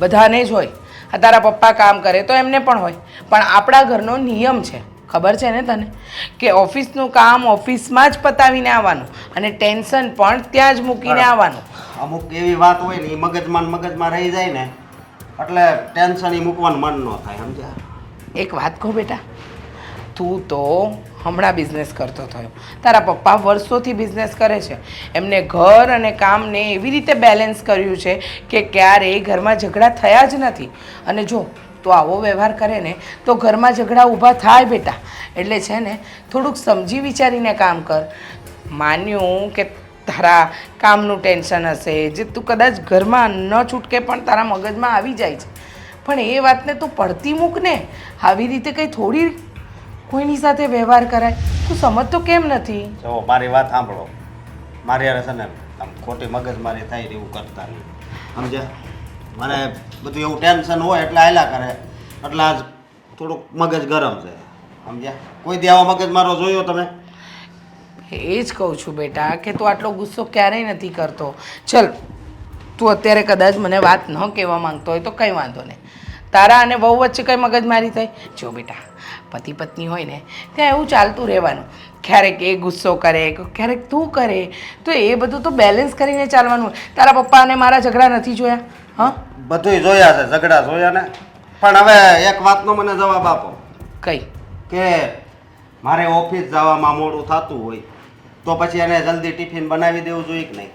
બધાને જ હોય. આ તારા પપ્પા કામ કરે તો એમને પણ હોય, પણ આપણા ઘરનો નિયમ છે, ખબર છે ને તને, કે ઓફિસનું કામ ઓફિસમાં જ પતાવીને આવવાનું અને ટેન્શન પણ ત્યાં જ મૂકીને આવવાનું. અમુક એવી વાત હોય ને એ મગજમાં રહી જાય ને એટલે ટેન્શન એ મૂકવાનું મન ન થાય, સમજ્યા? એક વાત કહું બેટા, તું તો હમણાં બિઝનેસ કરતો થયો, તારા પપ્પા વર્ષોથી બિઝનેસ કરે છે. એમને ઘર અને કામને એવી રીતે બેલેન્સ કર્યું છે કે ક્યારેય ઘરમાં ઝઘડા થયા જ નથી. અને જો તું આવો વ્યવહાર કરે ને તો ઘરમાં ઝઘડા ઊભા થાય બેટા. એટલે છે ને થોડુંક સમજી વિચારીને કામ કર. માન્યું કે તારા કામનું ટેન્શન હશે જે તું કદાચ ઘરમાં ન છૂટકે પણ તારા મગજમાં આવી જાય છે, પણ એ વાતને તું પડતી મૂક ને. આવી રીતે કંઈ થોડી કોઈની સાથે વ્યવહાર કરાય? તું સમજતો કેમ નથી? જો મારી વાત સાંભળો, મારી યાર છે ને આમ ખોટી મગજમારી થાય એવું કરતા નહીં, સમજ્યા? મને બધું એવું ટેન્શન હોય એટલે આયલા કરે, એટલે આજ થોડુંક મગજ ગરમ છે, સમજ્યા? કોઈ દી આવો મગજ મારો જોયો તમે? એ જ કહું છું બેટા કે તું આટલો ગુસ્સો ક્યારેય નથી કરતો. ચલ, તું અત્યારે કદાચ મને વાત ન કહેવા માંગતો હોય તો કંઈ વાંધો નહીં. તારા અને વહુ વચ્ચે કંઈ મગજમારી થઈ? જો બેટા, પતિ પત્ની હોય ને ત્યાં એવું ચાલતું રહેવાનું. ક્યારેક એ ગુસ્સો કરે, ક્યારેક તું કરે, તો એ બધું તો બેલેન્સ કરીને ચાલવાનું હોય. તારા પપ્પા અને મારા ઝઘડા નથી જોયા? હા, બધુંય જોયા છે, ઝઘડા જોયા ને. પણ હવે એક વાતનો મને જવાબ આપો કઈ? કે મારે ઓફિસ જવામાં મોડું થતું હોય તો પછી એને જલ્દી ટિફિન બનાવી દેવું જોઈએ કે નહીં?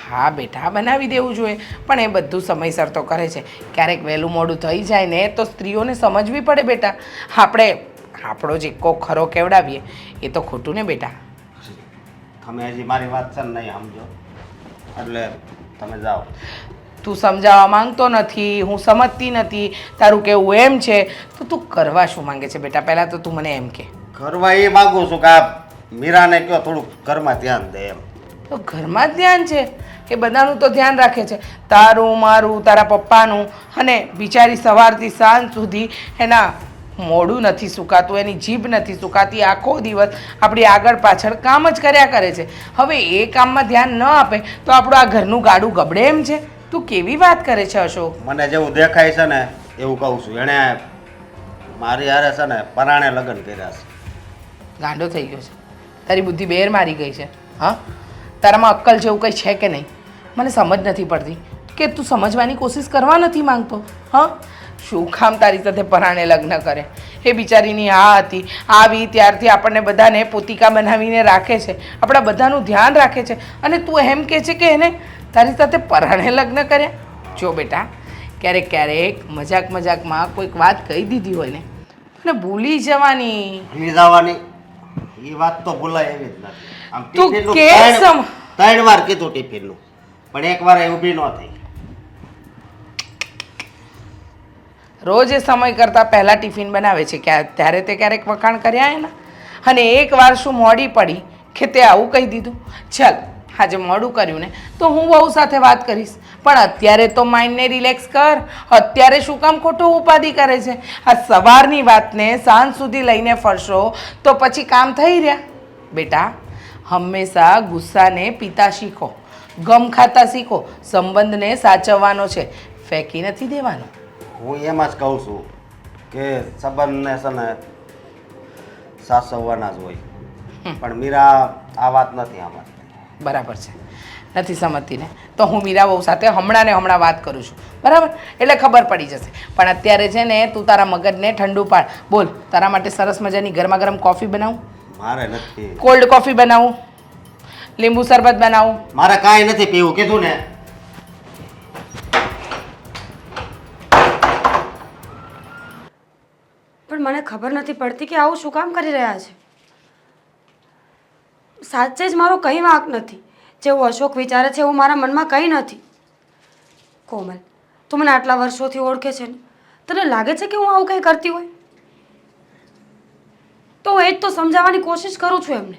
હા બેટા, બનાવી દેવું જોઈએ, પણ એ બધું સમયસર તો કરે છે. ક્યારેક વહેલું મોડું થઈ જાય ને તો સ્ત્રીઓને સમજવી પડે બેટા. આપણે આપણો જ એકો ખરો કેવડાવીએ એ તો ખોટું ને બેટા. તમે હજી મારી વાત છે ને નહીં સમજો, એટલે તમે જાઓ. તું સમજાવવા માંગતો નથી, હું સમજતી નથી, તારું કેવું એમ છે, તો તું કરવા શું માંગે છે બેટા? પહેલાં તો તું મને એમ કે. ઘરમાં એ માગું છું કે આ મીરાને કહો થોડુંક ઘરમાં ધ્યાન દે એમ. તો ઘરમાં જ ધ્યાન છે કે બધાનું તો ધ્યાન રાખે છે, તારું, મારું, તારા પપ્પાનું. અને બિચારી સવારથી સાંજ સુધી એના મોઢું નથી સુકાતું, એની જીભ નથી સુકાતી, આખો દિવસ આપણી આગળ પાછળ કામ જ કર્યા કરે છે. હવે એ કામમાં ધ્યાન ન આપે તો આપણું આ ઘરનું ગાડું ગબડે એમ છે? તું કેવી વાત કરે છે અશોક? મને જેવું દેખાય છે ને એવું કહું છું. એણે મારી હારે છે ને પરાણે લગ્ન કર્યા છે. ગાંડો થઈ ગયો છે, તારી બુદ્ધિ બેર મારી ગઈ છે. હા, તારામાં અક્કલ જેવું કંઈ છે કે નહીં? મને સમજ નથી પડતી કે તું સમજવાની કોશિશ કરવા નથી માંગતો. હા, શું કામ તારી સાથે પરાણે લગ્ન કરે? એ બિચારીની આ હતી, આવી ત્યારથી આપણને બધાને પોતિકા બનાવીને રાખે છે, આપણા બધાનું ધ્યાન રાખે છે, અને તું એમ કહે છે કે એને તારી સાથે પરાણે લગ્ન કર્યા? જો બેટા, ક્યારેક ક્યારેક મજાકમાં કોઈક વાત કહી દીધી હોય ને અને ભૂલી જવાની. ભૂલી જવાની એ વાત તો ભૂલાય એવી જ નથી. આમ તું ટિફિનનું કે ત્રણ વાર કીધું ટિફિનનું, પણ એક વાર એ ઊભી ન થઈ. રોજ એ સમય કરતાં પહેલાં ટિફિન બનાવે છે, ત્યારે તે ક્યારેક વખાણ કર્યા એના? અને એક વાર શું મોડી પડી કે તે આવું કહી દીધું? ચાલ, આજે મોડું કર્યું ને તો હું વહુ સાથે વાત કરીશ, પણ અત્યારે તો માઇન્ડને રિલેક્સ કર. અત્યારે શું કામ ખોટું ઉપાધિ કરે છે? આ સવારની વાતને સાંજ સુધી લઈને ફરશો તો પછી કામ થઈ રહ્યા? બેટા, હંમેશા ગુસ્સાને પીતા શીખો, ગમ ખાતા શીખો. સંબંધને સાચવવાનો છે, ફેંકી નથી દેવાનો. હું એમ જ કહું છું કે સંબંધને છે ને સાચવવાના જ હોય, પણ મીરા આ વાત નથી આમાં. બરાબર છે, નથી સમજતી ને? તો હું મીરા વહુ સાથે હમણાં ને હમણાં વાત કરું છું, બરાબર? એટલે ખબર પડી જશે. પણ અત્યારે છે ને તું તારા મગજને ઠંડુ પાડ. બોલ, તારા માટે સરસ મજાની ગરમા ગરમ કોફી બનાવું? મારે નથી. કોલ્ડ કોફી બનાવું? લીંબુ શરબત બનાવું? મારે કાંઈ નથી પીવું, કીધું ને. પણ મને ખબર નથી પડતી કે આવું શું કામ કરી રહ્યા છે. સાચે જ મારો કંઈ વાંક નથી. જેવું અશોક વિચારે છે એવું મારા મનમાં કંઈ નથી. કોમલ, તું મને આટલા વર્ષોથી ઓળખે છે ને, તને લાગે છે કે હું આવું કંઈ કરતી હોય? તો હું એ જ તો સમજાવવાની કોશિશ કરું છું એમને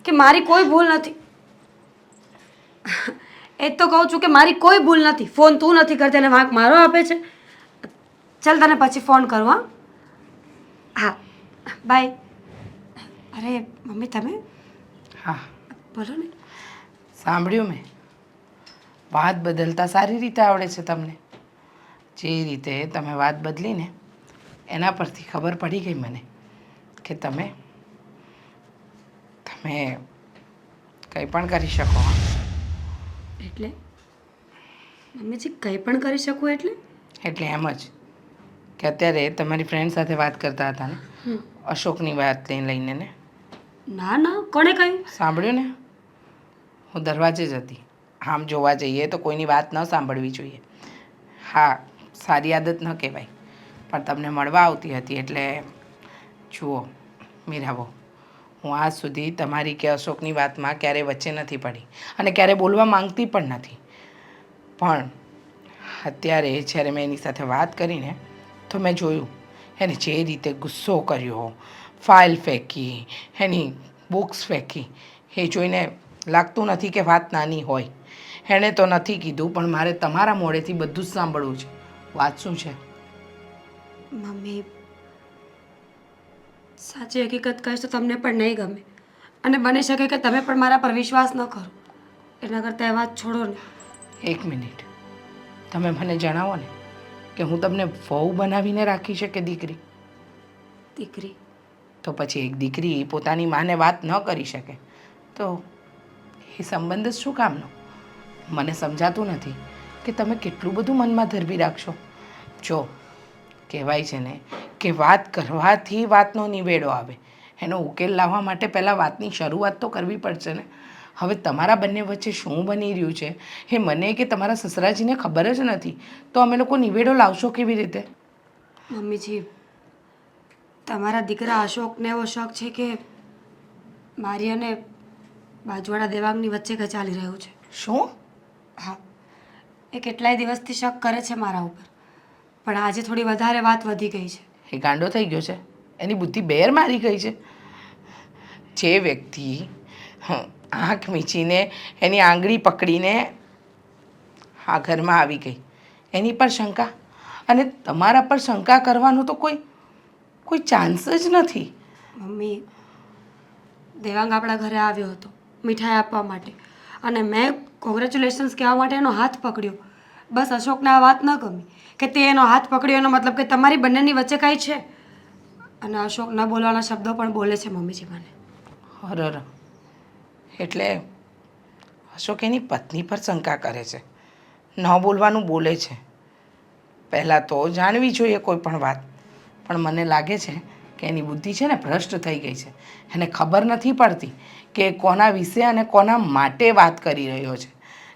કે મારી કોઈ ભૂલ નથી. એ જ તો કહું છું કે મારી કોઈ ભૂલ નથી. ફોન તું નથી કરતી અને વાંક મારો આપે છે. ચાલ તને પછી ફોન કરું. હા, બાય. અરે મમ્મી, તમે હા, બોલો ને. સાંભળ્યું મેં. વાત બદલતા સારી રીતે આવડે છે તમને. જે રીતે તમે વાત બદલીને એના પરથી ખબર પડી ગઈ મને કે તમે કંઈ પણ કરી શકો. એટલે મમ્મીજી, કંઈ પણ કરી શકું એટલે? એટલે એમ જ કે અત્યારે તમારી ફ્રેન્ડ સાથે વાત કરતા હતા ને, અશોકની વાત લઈને ને. ના ના, કોણે કહ્યું? સાંભળ્યું ને? હું દરવાજે જ હતી. આમ જોવા જઈએ તો કોઈની વાત ન સાંભળવી જોઈએ. હા, સારી આદત ન કહેવાય, પણ તમને મળવા આવતી હતી એટલે જુઓ મીરાબો, હું આજ સુધી તમારી કે અશોકની વાતમાં ક્યારેય વચ્ચે નથી પડી અને ક્યારેય બોલવા માંગતી પણ નથી. પણ અત્યારે જ્યારે મેં એની સાથે વાત કરીને તો મેં જોયું એને જે રીતે ગુસ્સો કર્યો, ફાઇલ ફેંકી, એની બુક્સ ફેંકી, એ જોઈને લાગતું નથી કે વાત નાની હોય. એણે તો નથી કીધું, પણ મારે તમારા મોઢેથી બધું જ સાંભળવું છે. વાત શું છે? મમ્મી, સાચી હકીકત કહીશ તો તમને પણ નહીં ગમે અને બની શકે કે તમે પણ મારા પર વિશ્વાસ ન કરો. એના કરતાં એ વાત છોડો ને. એક મિનિટ, તમે મને જણાવો ને કે હું તમને વહુ બનાવીને રાખી છે કે દીકરી? દીકરી. તો પછી એક દીકરી પોતાની માને વાત ન કરી શકે તો એ સંબંધ જ શું કામનો? મને સમજાતું નથી કે તમે કેટલું બધું મનમાં ધરબી રાખશો. જો કહેવાય છે ને કે વાત કરવાથી વાતનો નિવેડો આવે. એનો ઉકેલ લાવવા માટે પહેલાં વાતની શરૂઆત તો કરવી પડશે ને. હવે તમારા બંને વચ્ચે શું બની રહ્યું છે એ મને કે તમારા સસરાજીને ખબર જ નથી, તો અમે લોકો નિવેડો લાવશો કેવી રીતે? મમ્મીજી, તમારા દીકરા અશોકને એવો શક છે કે મારી અને બાજુવાળા દેવાંગની વચ્ચે કંઈ ચાલી રહ્યું છે. શું? હા, એ કેટલાય દિવસથી શક કરે છે મારા ઉપર, પણ આજે થોડી વધારે વાત વધી ગઈ છે. એ ગાંડો થઈ ગયો છે? એની બુદ્ધિ બેર મારી ગઈ છે? જે વ્યક્તિ આંખ મીચીને એની આંગળી પકડીને આ ઘરમાં આવી ગઈ એની પર શંકા, અને તમારા પર શંકા કરવાનો તો કોઈ ચાન્સ જ નથી. મમ્મી, દેવાંગ આપણા ઘરે આવ્યો હતો મીઠાઈ આપવા માટે અને મેં કોંગ્રેચ્યુલેશન્સ કહેવા માટે એનો હાથ પકડ્યો. બસ અશોકને આ વાત ન ગમી કે તે એનો હાથ પકડ્યો એનો મતલબ કે તમારી બંનેની વચ્ચે કાંઈ છે. અને અશોક ન બોલવાના શબ્દો પણ બોલે છે મમ્મીજી મને. હરર, એટલે અશોક એની પત્ની પર શંકા કરે છે, ન બોલવાનું બોલે છે. પહેલાં તો જાણવી જોઈએ કોઈ પણ વાત, પણ મને લાગે છે કે એની બુદ્ધિ છે ને ભ્રષ્ટ થઈ ગઈ છે. એને ખબર નથી પડતી કે કોના વિશે અને કોના માટે વાત કરી રહ્યો છે.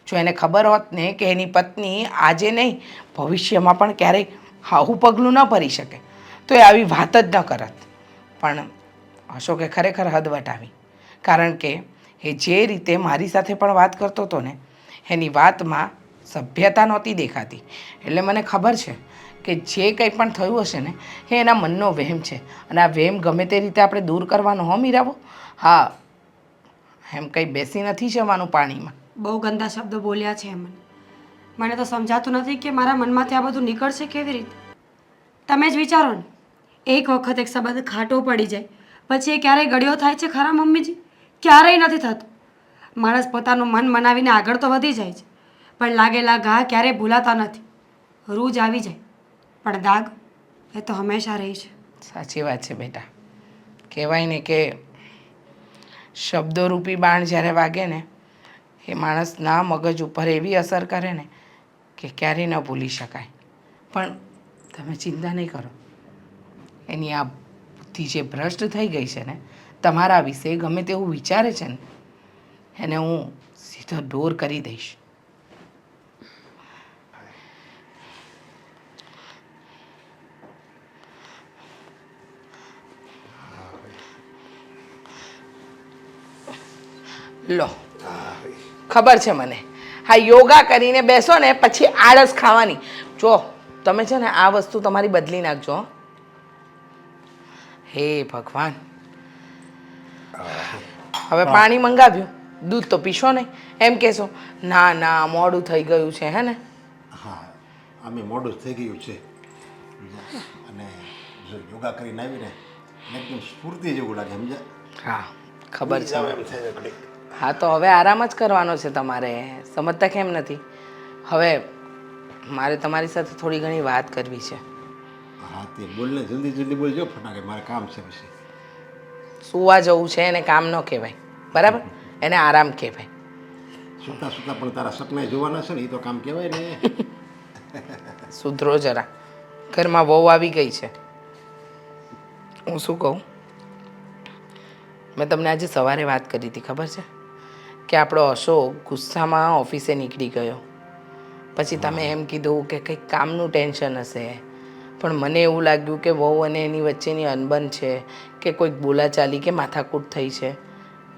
જો એને ખબર હોત ને કે એની પત્ની આજે નહીં ભવિષ્યમાં પણ ક્યારેય આવું પગલું ન ભરી શકે તો એ આવી વાત જ ન કરત. પણ અશોકે ખરેખર હદ વટાવી, કારણ કે એ જે રીતે મારી સાથે પણ વાત કરતો હતો ને એની વાતમાં સભ્યતા નહોતી દેખાતી. એટલે મને ખબર છે કે જે કંઈ પણ થયું હશે ને એ એના મનનો વહેમ છે, અને આ વહેમ ગમે તે રીતે આપણે દૂર કરવાનો હો મીરાબો. હા, એમ કંઈ બેસી નથી જવાનું પાણીમાં. બહુ ગંદા શબ્દો બોલ્યા છે મને તો સમજાતું નથી કે મારા મનમાંથી આ બધું નીકળશે કેવી રીતે. તમે જ વિચારો ને, એક વખત એક સંબંધ ખાટો પડી જાય પછી એ ક્યારેય ગળ્યો થાય છે ખરા મમ્મીજી? ક્યારેય નથી થતું. માણસ પોતાનું મન મનાવીને આગળ તો વધી જાય છે, પણ લાગેલા ઘા ક્યારેય ભૂલાતા નથી. રૂ જ આવી જાય, પણ દાગ એ તો હંમેશા રહી છે. સાચી વાત છે બેટા. કહેવાય ને કે શબ્દોરૂપી બાણ જ્યારે વાગે ને એ માણસના મગજ ઉપર એવી અસર કરે ને કે ક્યારેય ન ભૂલી શકાય. પણ તમે ચિંતા નહીં કરો, એની આ બુદ્ધિ જે ભ્રષ્ટ થઈ ગઈ છે ને, તમારા વિશે ગમે તેવું વિચારે છે ને, એને હું સીધો દૂર કરી દઈશ. લો ખબર છે મને, હા યોગા કરીને બેસો ને પછી આળસ ખાવાની. જો તમે છે ને આ વસ્તુ તમારી બદલી નાખજો હો. હે ભગવાન, હવે પાણી મંગાવ્યું, દૂધ તો પીશો નહીં, એમ કહેશો ના ના મોડું થઈ ગયું છે હે ને. હા અમે મોડું જ થઈ ગયું છે અને જો યોગા કરીને આવીને એકદમ સ્ફૂર્તિ જેવું લાગે સમજ્યા. હા ખબર છે. એમ થાય ઘડીક. હા તો હવે આરામ જ કરવાનો છે તમારે, સમજતા કેમ નથી? હવે મારે તમારી સાથે થોડી ઘણી વાત કરવી છે. હા તે બોલને જલ્દી જલ્દી બોલજો ફટાકે, મારે કામ છે પછી. સુવા જવું છે એને કામ ન કહેવાય, બરાબર? એને આરામ કહેવાય. સૂતા સૂતા પણ તારા સપના જોવાના છે ને, એ તો કામ કહેવાય ને. સુધરો જરા, ઘરમાં વહુ આવી ગઈ છે. હું શું કહું, મેં તમને આજે સવારે વાત કરી હતી ખબર છે કે આપણો અશોક ગુસ્સામાં ઓફિસે નીકળી ગયો. પછી તમે એમ કીધું કે કંઈક કામનું ટેન્શન હશે, પણ મને એવું લાગ્યું કે વહુ અને એની વચ્ચેની અનબન છે કે કોઈક બોલાચાલી કે માથાકૂટ થઈ છે.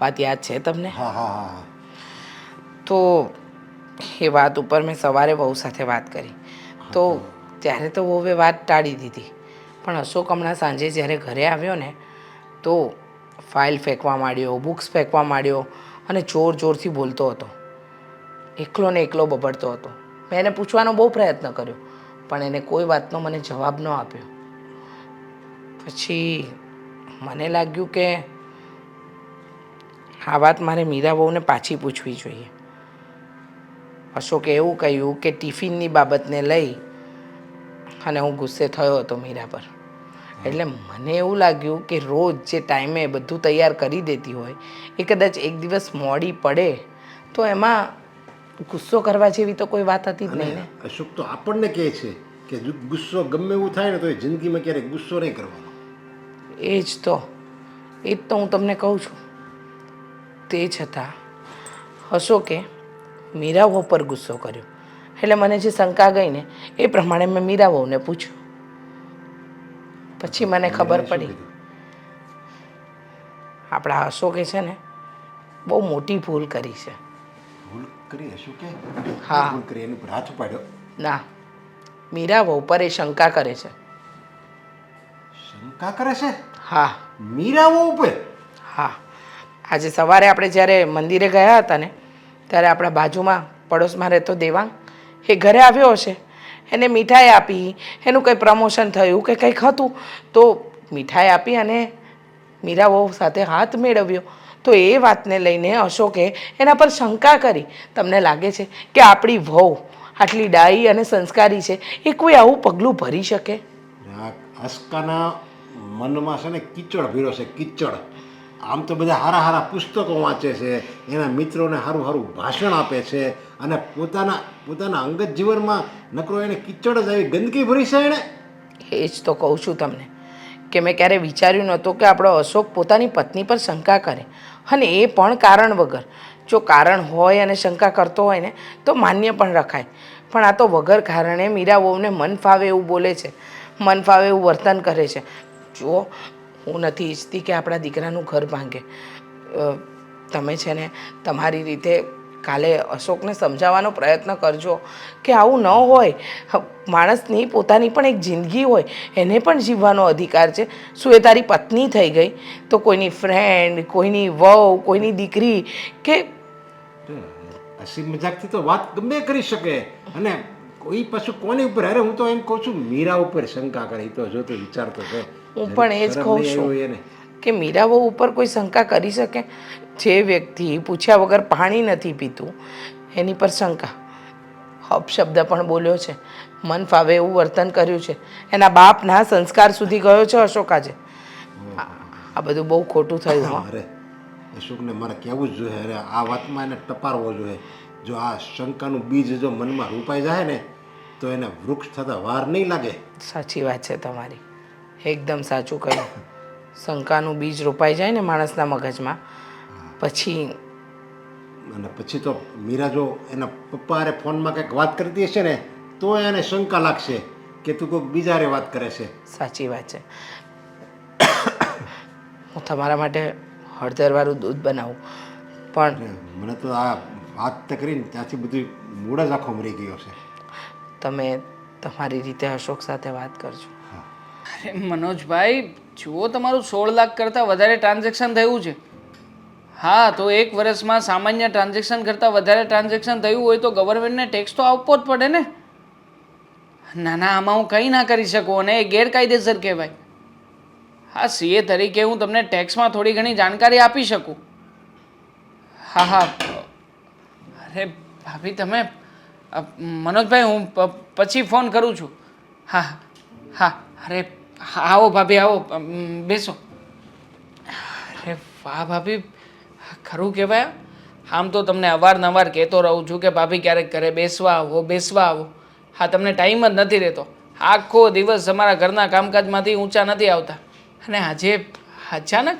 વાત યાદ છે તમને? હા હા હા. તો એ વાત ઉપર મેં સવારે વહુ સાથે વાત કરી તો ત્યારે તો વહુએ વાત ટાળી દીધી. પણ અશોક હમણાં સાંજે જ્યારે ઘરે આવ્યો ને તો ફાઇલ ફેંકવા માંડ્યો, બુક્સ ફેંકવા માંડ્યો અને જોર જોરથી બોલતો હતો. એકલો ને એકલો બબડતો હતો. મેં એને પૂછવાનો બહુ પ્રયત્ન કર્યો પણ એને કોઈ વાતનો મને જવાબ ન આપ્યો. પછી મને લાગ્યું કે આ વાત મારે મીરા વહુને પાછી પૂછવી જોઈએ. અશોકે એવું કહ્યું કે ટિફિનની બાબતને લઈ અને હું ગુસ્સે થયો હતો મીરા પર. એટલે મને એવું લાગ્યું કે રોજ જે ટાઈમે બધું તૈયાર કરી દેતી હોય એ કદાચ એક દિવસ મોડી પડે તો એમાં ગુસ્સો કરવા જેવી તો કોઈ વાત હતી જ નહીં ને. અશોક તો આપણને કહે છે કે ગુસ્સો ગમે એવું થાય ને તો એ જિંદગીમાં ક્યારેક ગુસ્સો નહીં કરવાનો. એ જ તો હું તમને કહું છું. તે છતાં અશોકે મીરા વહુ પર ગુસ્સો કર્યો. એટલે મને જે શંકા ગઈ ને એ પ્રમાણે મેં મીરા વહુને પૂછ્યું. પછી મને ખબર પડી આપણા અશોકે છે ને બહુ મોટી ભૂલ કરી છે. ભૂલ કરી અશોકે? હા. ભૂલ કરી એની પર હાથ ઉપાડ્યો? ના, મીરા વહુ પર એ શંકા કરે છે. શંકા કરે છે? હા મીરા વહુ ઉપર? હા. આજે સવારે આપણે જ્યારે મંદિરે ગયા હતા ને ત્યારે આપણા બાજુમાં પડોશમાં રહેતો દેવાંગ એ ઘરે આવ્યો હશે, એને મીઠાઈ આપી, એનું કંઈ પ્રમોશન થયું કે કંઈક હતું તો મીઠાઈ આપી અને મીરા વહુ સાથે હાથ મેળવ્યો. તો એ વાતને લઈને અશોકે એના પર શંકા કરી. તમને લાગે છે કે આપણી વહુ આટલી ડાઈ અને સંસ્કારી છે એ કોઈ આવું પગલું ભરી શકે? અસ્કાના મનમાં છે ને કિચડ ભીરો છે, કિચડ. આમ તો બધા સારા સારા પુસ્તકો વાંચે છે, એના મિત્રોને સારું સારું ભાષણ આપે છે અને પોતાના અંગત જીવનમાં નકરો એને કિચડ જ આવી ગંદકી ભરી છે એણે. એ જ તો કહું છું તમને કે મેં ક્યારે વિચાર્યું નહોતું કે આપણો અશોક પોતાની પત્ની પર શંકા કરે અને એ પણ કારણ વગર. જો કારણ હોય અને શંકા કરતો હોય ને તો માન્ય પણ રખાય, પણ આ તો વગર કારણે મીરા વહુને મન ફાવે એવું બોલે છે, મન ફાવે એવું વર્તન કરે છે. જો હું નથી ઈચ્છતી કે આપણા દીકરાનું ઘર ભાંગે. તમે છે ને તમારી રીતે કાલે અશોકને સમજાવવાનો પ્રયત્ન કરજો કે આવું ન હોય. માણસની પોતાની પણ એક જિંદગી હોય, એને પણ જીવવાનો અધિકાર છે. શું એ તારી પત્ની થઈ ગઈ તો કોઈની ફ્રેન્ડ, કોઈની વહુ, કોઈની દીકરી કે હસી મજાકથી તો વાત ગમે કરી શકે અને કોઈ પાછું કોની ઉપર? અરે હું તો એમ કહું છું મીરા ઉપર શંકા કરે. તો જો તો વિચારતો છે. હું પણ એ જ કહું છું કે મીરા વહુ ઉપર કોઈ શંકા કરી શકે? જે વ્યક્તિ પૂછ્યા વગર પાણી નથી પીતું એની પર શંકા? અપશબ્દ પણ બોલ્યો છે, મન ફાવે એવું વર્તન કર્યું છે, એના બાપના સંસ્કાર સુધી ગયો છે અશોક આજે. આ બધું બહુ ખોટું થયું. અરે અશોકને મારે કહેવું જ જોઈએ. અરે આ વાતમાં એને ટપારવો જોઈએ. જો આ શંકાનું બીજ જો મનમાં રોપાઈ જાય ને તો એને વૃક્ષ થતાં વાર નહીં લાગે. સાચી વાત છે તમારી, એકદમ સાચું કહ્યું. શંકાનું બીજ રોપાઈ જાય ને માણસના મગજમાં પછી અને પછી તો મીરા જો એના પપ્પા અરે ફોનમાં કંઈક વાત કરતી હશે ને તો એને શંકા લાગશે કે તું કોઈક બીજારે વાત કરે છે. સાચી વાત છે. હું તમારા માટે હળદરવાળું દૂધ બનાવું પણ અને મને તો આ વાત તે કરીને ત્યાંથી બધું મૂળ જ આખો મરી ગયો છે. તમે તમારી રીતે અશોક સાથે વાત કરજો. અરે મનોજભાઈ જુઓ, તમારું 16 લાખ કરતાં વધારે ટ્રાન્ઝેક્શન થયું છે. હા, તો એક વર્ષમાં સામાન્ય ટ્રાન્ઝેક્શન કરતાં વધારે ટ્રાન્ઝેક્શન થયું હોય તો ગવર્મેન્ટને ટેક્સ તો આપવો જ પડે ને. ના ના, આમાં હું કંઈ ના કરી શકું અને એ ગેરકાયદેસર કહેવાય. હા, સીએ તરીકે હું તમને ટેક્સમાં થોડી ઘણી જાણકારી આપી શકું. હા હા. અરે ભાભી તમે મનોજભાઈ હું પછી ફોન કરું છું. હા હા. અરે હા, આવો ભાભી આવો, બેસો. અરે વાહ ભાભી, ખરું કહેવાય. આમ તો તમને અવારનવાર કહેતો રહું છું કે ભાભી ક્યારેક ઘરે બેસવા આવો, બેસવા આવો. હા, તમને ટાઈમ જ નથી રહેતો. આખો દિવસ અમારા ઘરના કામકાજમાંથી ઊંચા નથી આવતા. અને આજે અચાનક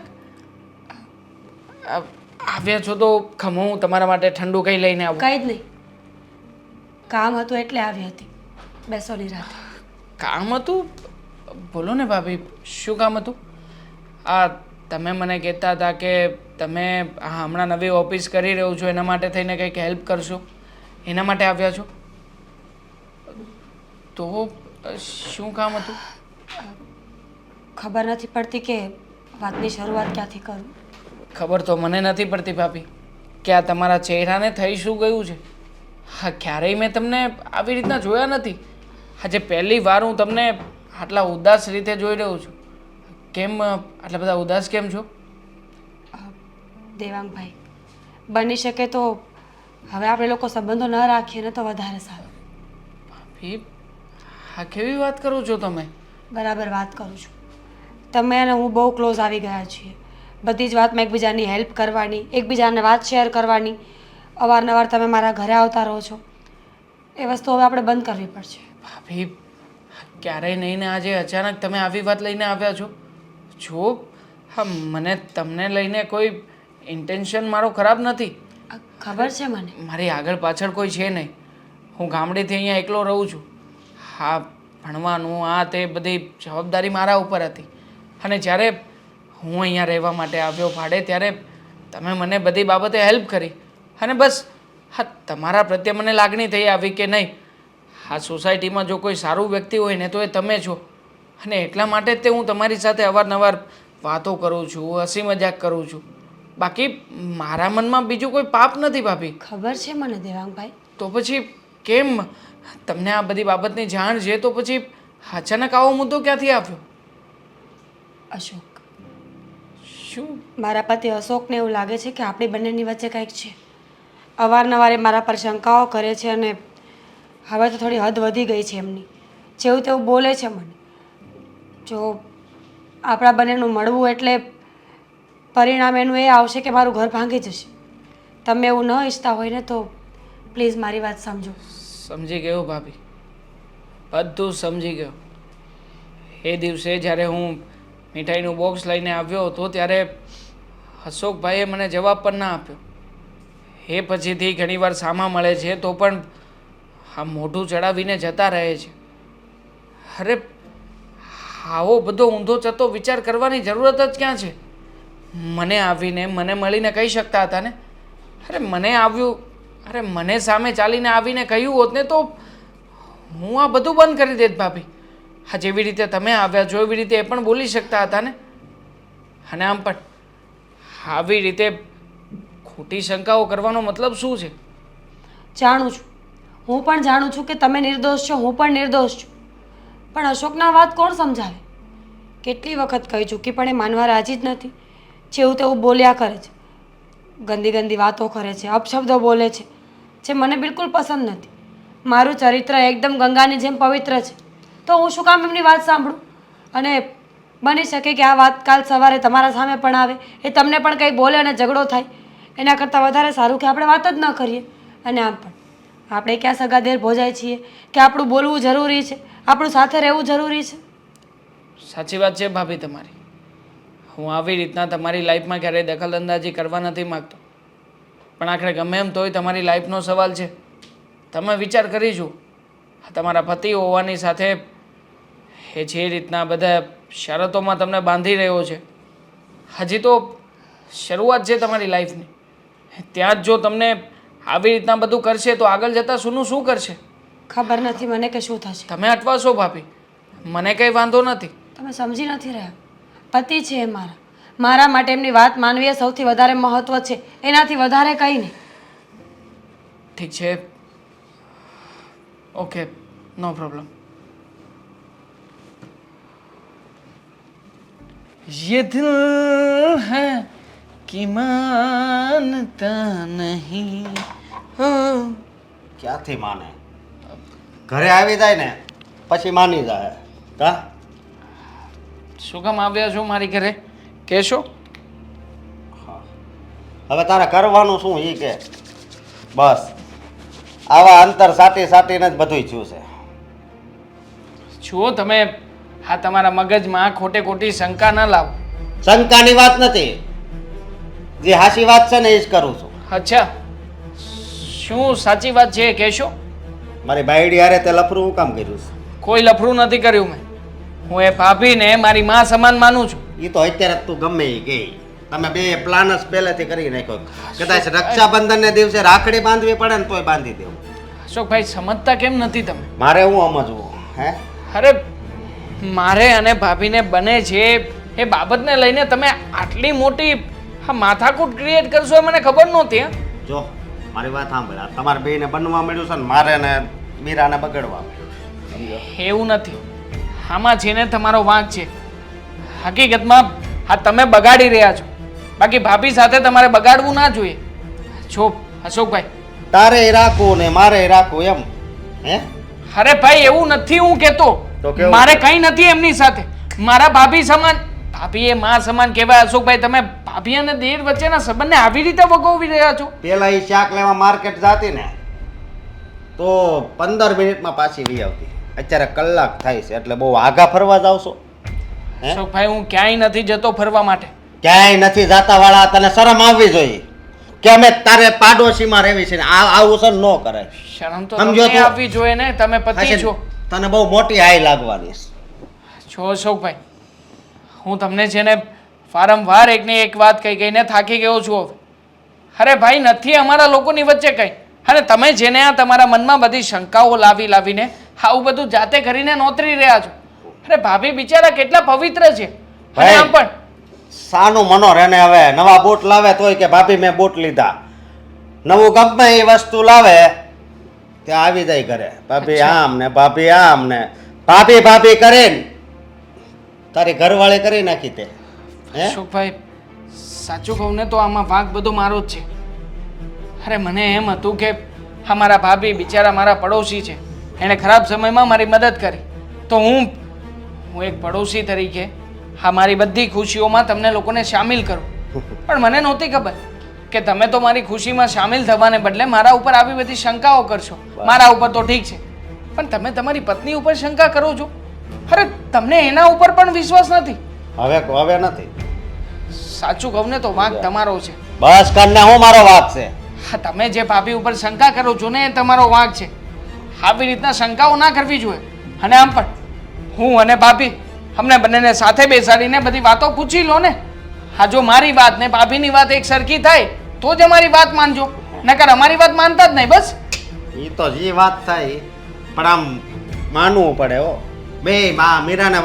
આવ્યા છો તો ખમો, હું તમારા માટે ઠંડુ કંઈ લઈને આવું. કંઈ જ નહીં, કામ હતું એટલે આવી હતી. બેસો નિરાંતે. કામ હતું? બોલો ને ભાભી, શું કામ હતું? આ તમે મને કહેતા હતા કે તમે હમણાં નવી ઓફિસ કરી રહ્યો છો, એના માટે થઈને કંઈક હેલ્પ કરશો, એના માટે આવ્યા છો. તો શું કામ હતું? ખબર નથી પડતી કે વાતની શરૂઆત ક્યાંથી કરું. ખબર તો મને નથી પડતી ભાભી કે આ તમારા ચહેરાને થઈ શું ગયું છે. હા, ક્યારેય મેં તમને આવી રીતના જોયા નથી. આજે પહેલી વાર હું તમને આટલા ઉદાસ રીતે જોઈ રહ્યો છું. કેમ આટલા બધા ઉદાસ કેમ છો? દેવાંગભાઈ, બની શકે તો હવે આપણે લોકો સંબંધો ન રાખીએ ને તો વધારે સારું. ભાભી, હા કેવી વાત કરો છો તમે? બરાબર વાત કરું છું. તમે અને હું બહુ ક્લોઝ આવી ગયા છીએ. બધી જ વાતમાં એકબીજાની હેલ્પ કરવાની, એકબીજાને વાત શેર કરવાની. અવારનવાર તમે મારા ઘરે આવતા રહો છો. એ વસ્તુ હવે આપણે બંધ કરવી પડશે. ભાભી, ક્યારેય નહીં ને આજે અચાનક તમે આવી વાત લઈને આવ્યા છો. જો હા, મને તમને લઈને કોઈ ઇન્ટેન્શન મારો ખરાબ નથી. ખબર છે મને. મારી આગળ પાછળ કોઈ છે નહીં. હું ગામડેથી અહીંયા એકલો રહું છું. હા, ભણવાનું આ તે બધી જવાબદારી મારા ઉપર હતી. અને જ્યારે હું અહીંયા રહેવા માટે આવ્યો ભાડે, ત્યારે તમે મને બધી બાબતે હેલ્પ કરી. અને બસ હા, તમારા પ્રત્યે મને લાગણી થઈ આવી કે નહીં, આ સોસાયટીમાં જો કોઈ સારું વ્યક્તિ હોય ને તો એ તમે છો. અને એટલા માટે જ તે હું તમારી સાથે અવારનવાર વાતો કરું છું, હસી મજાક કરું છું. બાકી મારા મનમાં બીજું કોઈ પાપ નથી ભાભી. ખબર છે મને દેવાંગભાઈ. તો પછી કેમ તમને આ બધી બાબતની જાણ છે તો પછી અચાનક આવો મુદ્દો ક્યાંથી આવ્યો? અશોક, શું? મારા પતિ અશોકને એવું લાગે છે કે આપણી બંનેની વચ્ચે કંઈક છે. અવારનવાર એ મારા પર શંકાઓ કરે છે અને હવે તો થોડી હદ વધી ગઈ છે એમની. જેવું તેવું બોલે છે મને. જો આપણા બંનેનું મળવું એટલે પરિણામ એનું એ આવશે કે મારું ઘર ભાંગી જશે. તમે એવું ન ઈચ્છતા હોય ને તો પ્લીઝ મારી વાત સમજો. સમજી ગયો ભાભી, બધું સમજી ગયો. એ દિવસે જ્યારે હું મીઠાઈનું બોક્સ લઈને આવ્યો હતો ત્યારે અશોકભાઈએ મને જવાબ પણ ના આપ્યો. એ પછીથી ઘણીવાર સામા મળે છે તો પણ આ મોઢું ચડાવીને જતા રહે છે. અરે આવો બધો ઊંધો ચતો વિચાર કરવાની જરૂરત જ ક્યાં છે? મને આવીને મને મળીને કહી શકતા હતા ને. અરે મને સામે ચાલીને આવીને કહ્યું હોત ને તો હું આ બધું બંધ કરી દેત ભાભી. હા, જેવી રીતે તમે આવ્યા છો એવી રીતે એ પણ બોલી શકતા હતા ને. અને આમ પણ આવી રીતે ખોટી શંકાઓ કરવાનો મતલબ શું છે? જાણું છું, હું પણ જાણું છું કે તમે નિર્દોષ છો, હું પણ નિર્દોષ છું. પણ અશોકના વાત કોણ સમજાવે? કેટલી વખત કહી ચૂકી પણ એ માનવા રાજી જ નથી. જેવું તેવું બોલ્યા કરે છે, ગંદી ગંદી વાતો કરે છે, અપશબ્દો બોલે છે, જે મને બિલકુલ પસંદ નથી. મારું ચરિત્ર એકદમ ગંગાની જેમ પવિત્ર છે, તો હું શું કામ એમની વાત સાંભળું? અને બની શકે કે આ વાત કાલ સવારે તમારા સામે પણ આવે, એ તમને પણ કંઈ બોલે અને ઝઘડો થાય. એના કરતાં વધારે સારું કે આપણે વાત જ ન કરીએ. અને આમ પણ આપણે ક્યાં સગાદેર ભોજાય છીએ કે આપણું બોલવું જરૂરી છે, આપણું સાથે રહેવું જરૂરી છે? સાચી વાત છે ભાભી તમારી. હું આવી રીતના તમારી લાઈફમાં ક્યારેય દખલઅંદાજી કરવા નથી માગતો. પણ આખરે ગમે એમ તોય તમારી લાઈફનો સવાલ છે. તમે વિચાર કરી જુઓ, તમારા પતિ હોવાની સાથે એ જે રીતના બધા શરતોમાં તમને બાંધી રહ્યો છે, હજી તો શરૂઆત છે તમારી લાઈફની. ત્યાં જ જો તમને આવી રીતના બધું કરશે તો આગળ જતાં સુનું શું કરશે? ખબર નથી મને કે શું થશે. તમે અટવાશો ભાભી, મને કંઈ વાંધો નથી. તમે સમજી નથી રહ્યા. પતિ છે એ મારા માટે એમની વાત માનવી એ સૌથી વધારે મહત્વ છે, એનાથી વધારે કંઈ નહીં. ઠીક છે, ઓકે, નો પ્રોબ્લેમ. ये दिल है कि मानता नहीं. ક્યાંથી માને? ઘરે આવી જાય ને પછી માની જાય. કા શું કામ આવ્યા છો મારી ઘરે કહેશો? હવે તારે કરવાનું શું ઈ કે? બસ આવા અંતર સાટીને જ બધું થયું છે. જુઓ તમે આ તમારા મગજમાં ખોટે ખોટી શંકા ન લાવો. શંકાની વાત નથી, જે હાચી વાત છે ને એ જ કરું છું. અચ્છા, શું સાચી વાત છે એ કહેશો? મારી બાયડી હારે તે લફરું હું કામ કર્યું છે? કોઈ લફરું નથી કર્યું મેં. હું એ ભાભીને મારી માં સમાન માનું છું. એ તો અત્યારે તું ગમે એ ગઈ. તમે બે પ્લાન જ પહેલેથી કરી નાખ્યો. કદાચ રક્ષાબંધનને દિવસે રાખડી બાંધવી પડે ને તોય બાંધી દેવું. અશોકભાઈ સમજતા કેમ નથી તમે? મારે હું સમજવું હે? અરે મારે અને ભાભીને બને છે એ બાબતને લઈને તમે આટલી મોટી માથાકૂટ ક્રિએટ કરશો એ મને ખબર નહોતી. જો મારી વાત સાંભળ, આ તમારે બેયને બનવા મળ્યું છે ને મારે ને મીરાને બગડવા મળ્યું. સમજો? એવું નથી, આમાં છે ને તમારો વાંક છે. હકીકતમાં આ તમે બગાડી રહ્યા છો, બાકી ભાભી સાથે તમારે બગાડવું ના જોઈએ. જો અશોકભાઈ, તારે રાખવું ને મારે રાખવું એમ હે? અરે ભાઈ એવું નથી હું કહેતો. તો કેવું? મારે કંઈ નથી એમની સાથે. મારા ભાભી સમાન, ભાભી એ માં સમાન કહેવાય. અશોકભાઈ, તમે ભાભી અને દેર વચ્ચેના સંબંધને આવી રીતે વગોવી રહ્યા છો. પેલા એ શાક લેવા માર્કેટ જાતી ને તો 15 મિનિટમાં પાછી વી આવતી. અત્યારે કલાક થાય છે, એટલે બહુ આગા ફરવા જાવ છો હે? અશોકભાઈ, હું ક્યાંય નથી જતો ફરવા માટે. ક્યાંય નથી જાતા વાળા, તને શરમ આવવી જોઈએ કે અમે તારે પાડોશીમાં રહેવી છે ને આવું છે ન કરે. શરમ તો સમજો તમને તો? આવવી જોઈએ ને, તમે પતિ છો. તને બહુ મોટી હાઈ લાગવાની છે. છો અશોકભાઈ, હું તમને છે ને વારંવાર એકની એક વાત કહી કહીને થાકી ગયો છું હવે. અરે ભાઈ, નથી અમારા લોકોની વચ્ચે કંઈ. અને તમે જેને આ તમારા મનમાં બધી શંકાઓ લાવીને આવું બધું જાતે કરીને નોતરી રહ્યા છો. અરે ભાભી બિચારા કેટલા પવિત્ર છે. અને ભાઈ, આમ પણ સાનું મનો રહે ને. હવે નવા બૂટ લાવે તોય કે ભાભી મેં બૂટ લીધા. નવું ગમે એ વસ્તુ લાવે ત્યાં આવી જાય ઘરે ભાભી આમ ને ભાભી આમ ને ભાભી કરીને તારી ઘરવાળી કરી નાખી તે હે? અશોકભાઈ, સાચું કહું ને તો આમાં વાંક બધો મારો જ છે. અરે મને એમ હતું કે હા, મારા ભાભી બિચારા મારા પડોશી છે, એણે ખરાબ સમયમાં મારી મદદ કરી, તો હું એક પડોશી તરીકે હા મારી બધી ખુશીઓમાં તમને લોકોને સામેલ કરું. પણ મને નહોતી ખબર કે તમે તો મારી ખુશીમાં સામેલ થવાને બદલે મારા ઉપર આવી બધી શંકાઓ કરશો. મારા ઉપર તો ઠીક છે, પણ તમે તમારી પત્ની ઉપર શંકા કરો છો. અરે તમને એના ઉપર પણ વિશ્વાસ નથી. હવે નથી. સાચું કહું ને તો વાંક તમારો છે. બસ કરને હું મારો વાત છે. હા, તમે જે ભાભી ઉપર શંકા કરો છો ને એ તમારો વાંક છે. આવી રીતના શંકાઓ ના કરવી જોઈએ. અને આમ પણ હું અને ભાભી અમને બંનેને સાથે બેસાડીને બધી વાતો પૂછી લો ને. હા, જો મારી વાત ને ભાભીની વાત એક સરખી થાય તો જ અમારી વાત માનજો, નકર અમારી વાત માનતા જ નહીં. બસ એ તો જે વાત થાય પણ આમ માનવું પડે હો. બે મીરાને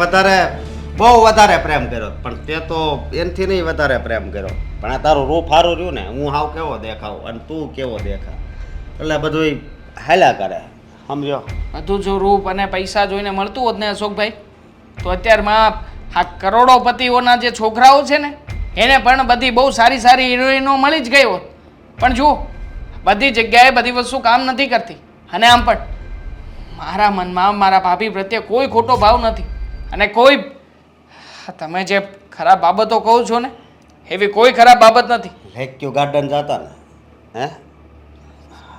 બહુ વધારે પ્રેમ કર્યો, પણ તે તો એનથી નહીં વધારે પ્રેમ કર્યો. પણ આ તારું રૂપ સારું રહ્યું ને, હું હાવ કેવો દેખાવ અને તું કેવો દેખા, એટલે બધું હાલ્યા કરે. સમજો? બધું જો રૂપ અને પૈસા જોઈને મળતું હોત ને અશોકભાઈ, તો અત્યારમાં આ કરોડોપતિઓના જે છોકરાઓ છે ને એને પણ બધી બહુ સારી સારી હિરોઈનો મળી જ ગઈ હોત. પણ જુઓ, બધી જગ્યાએ બધી વસ્તુ કામ નથી કરતી. અને આમ પણ મારા મનમાં મારા ભાભી પ્રત્યે કોઈ ખોટો ભાવ નથી. અને કોઈ તમે જે ખરાબ બાબતો કહો છો ને એવી કોઈ ખરાબ બાબત નથી. લેક્યુ ગાર્ડન જતા ને હે,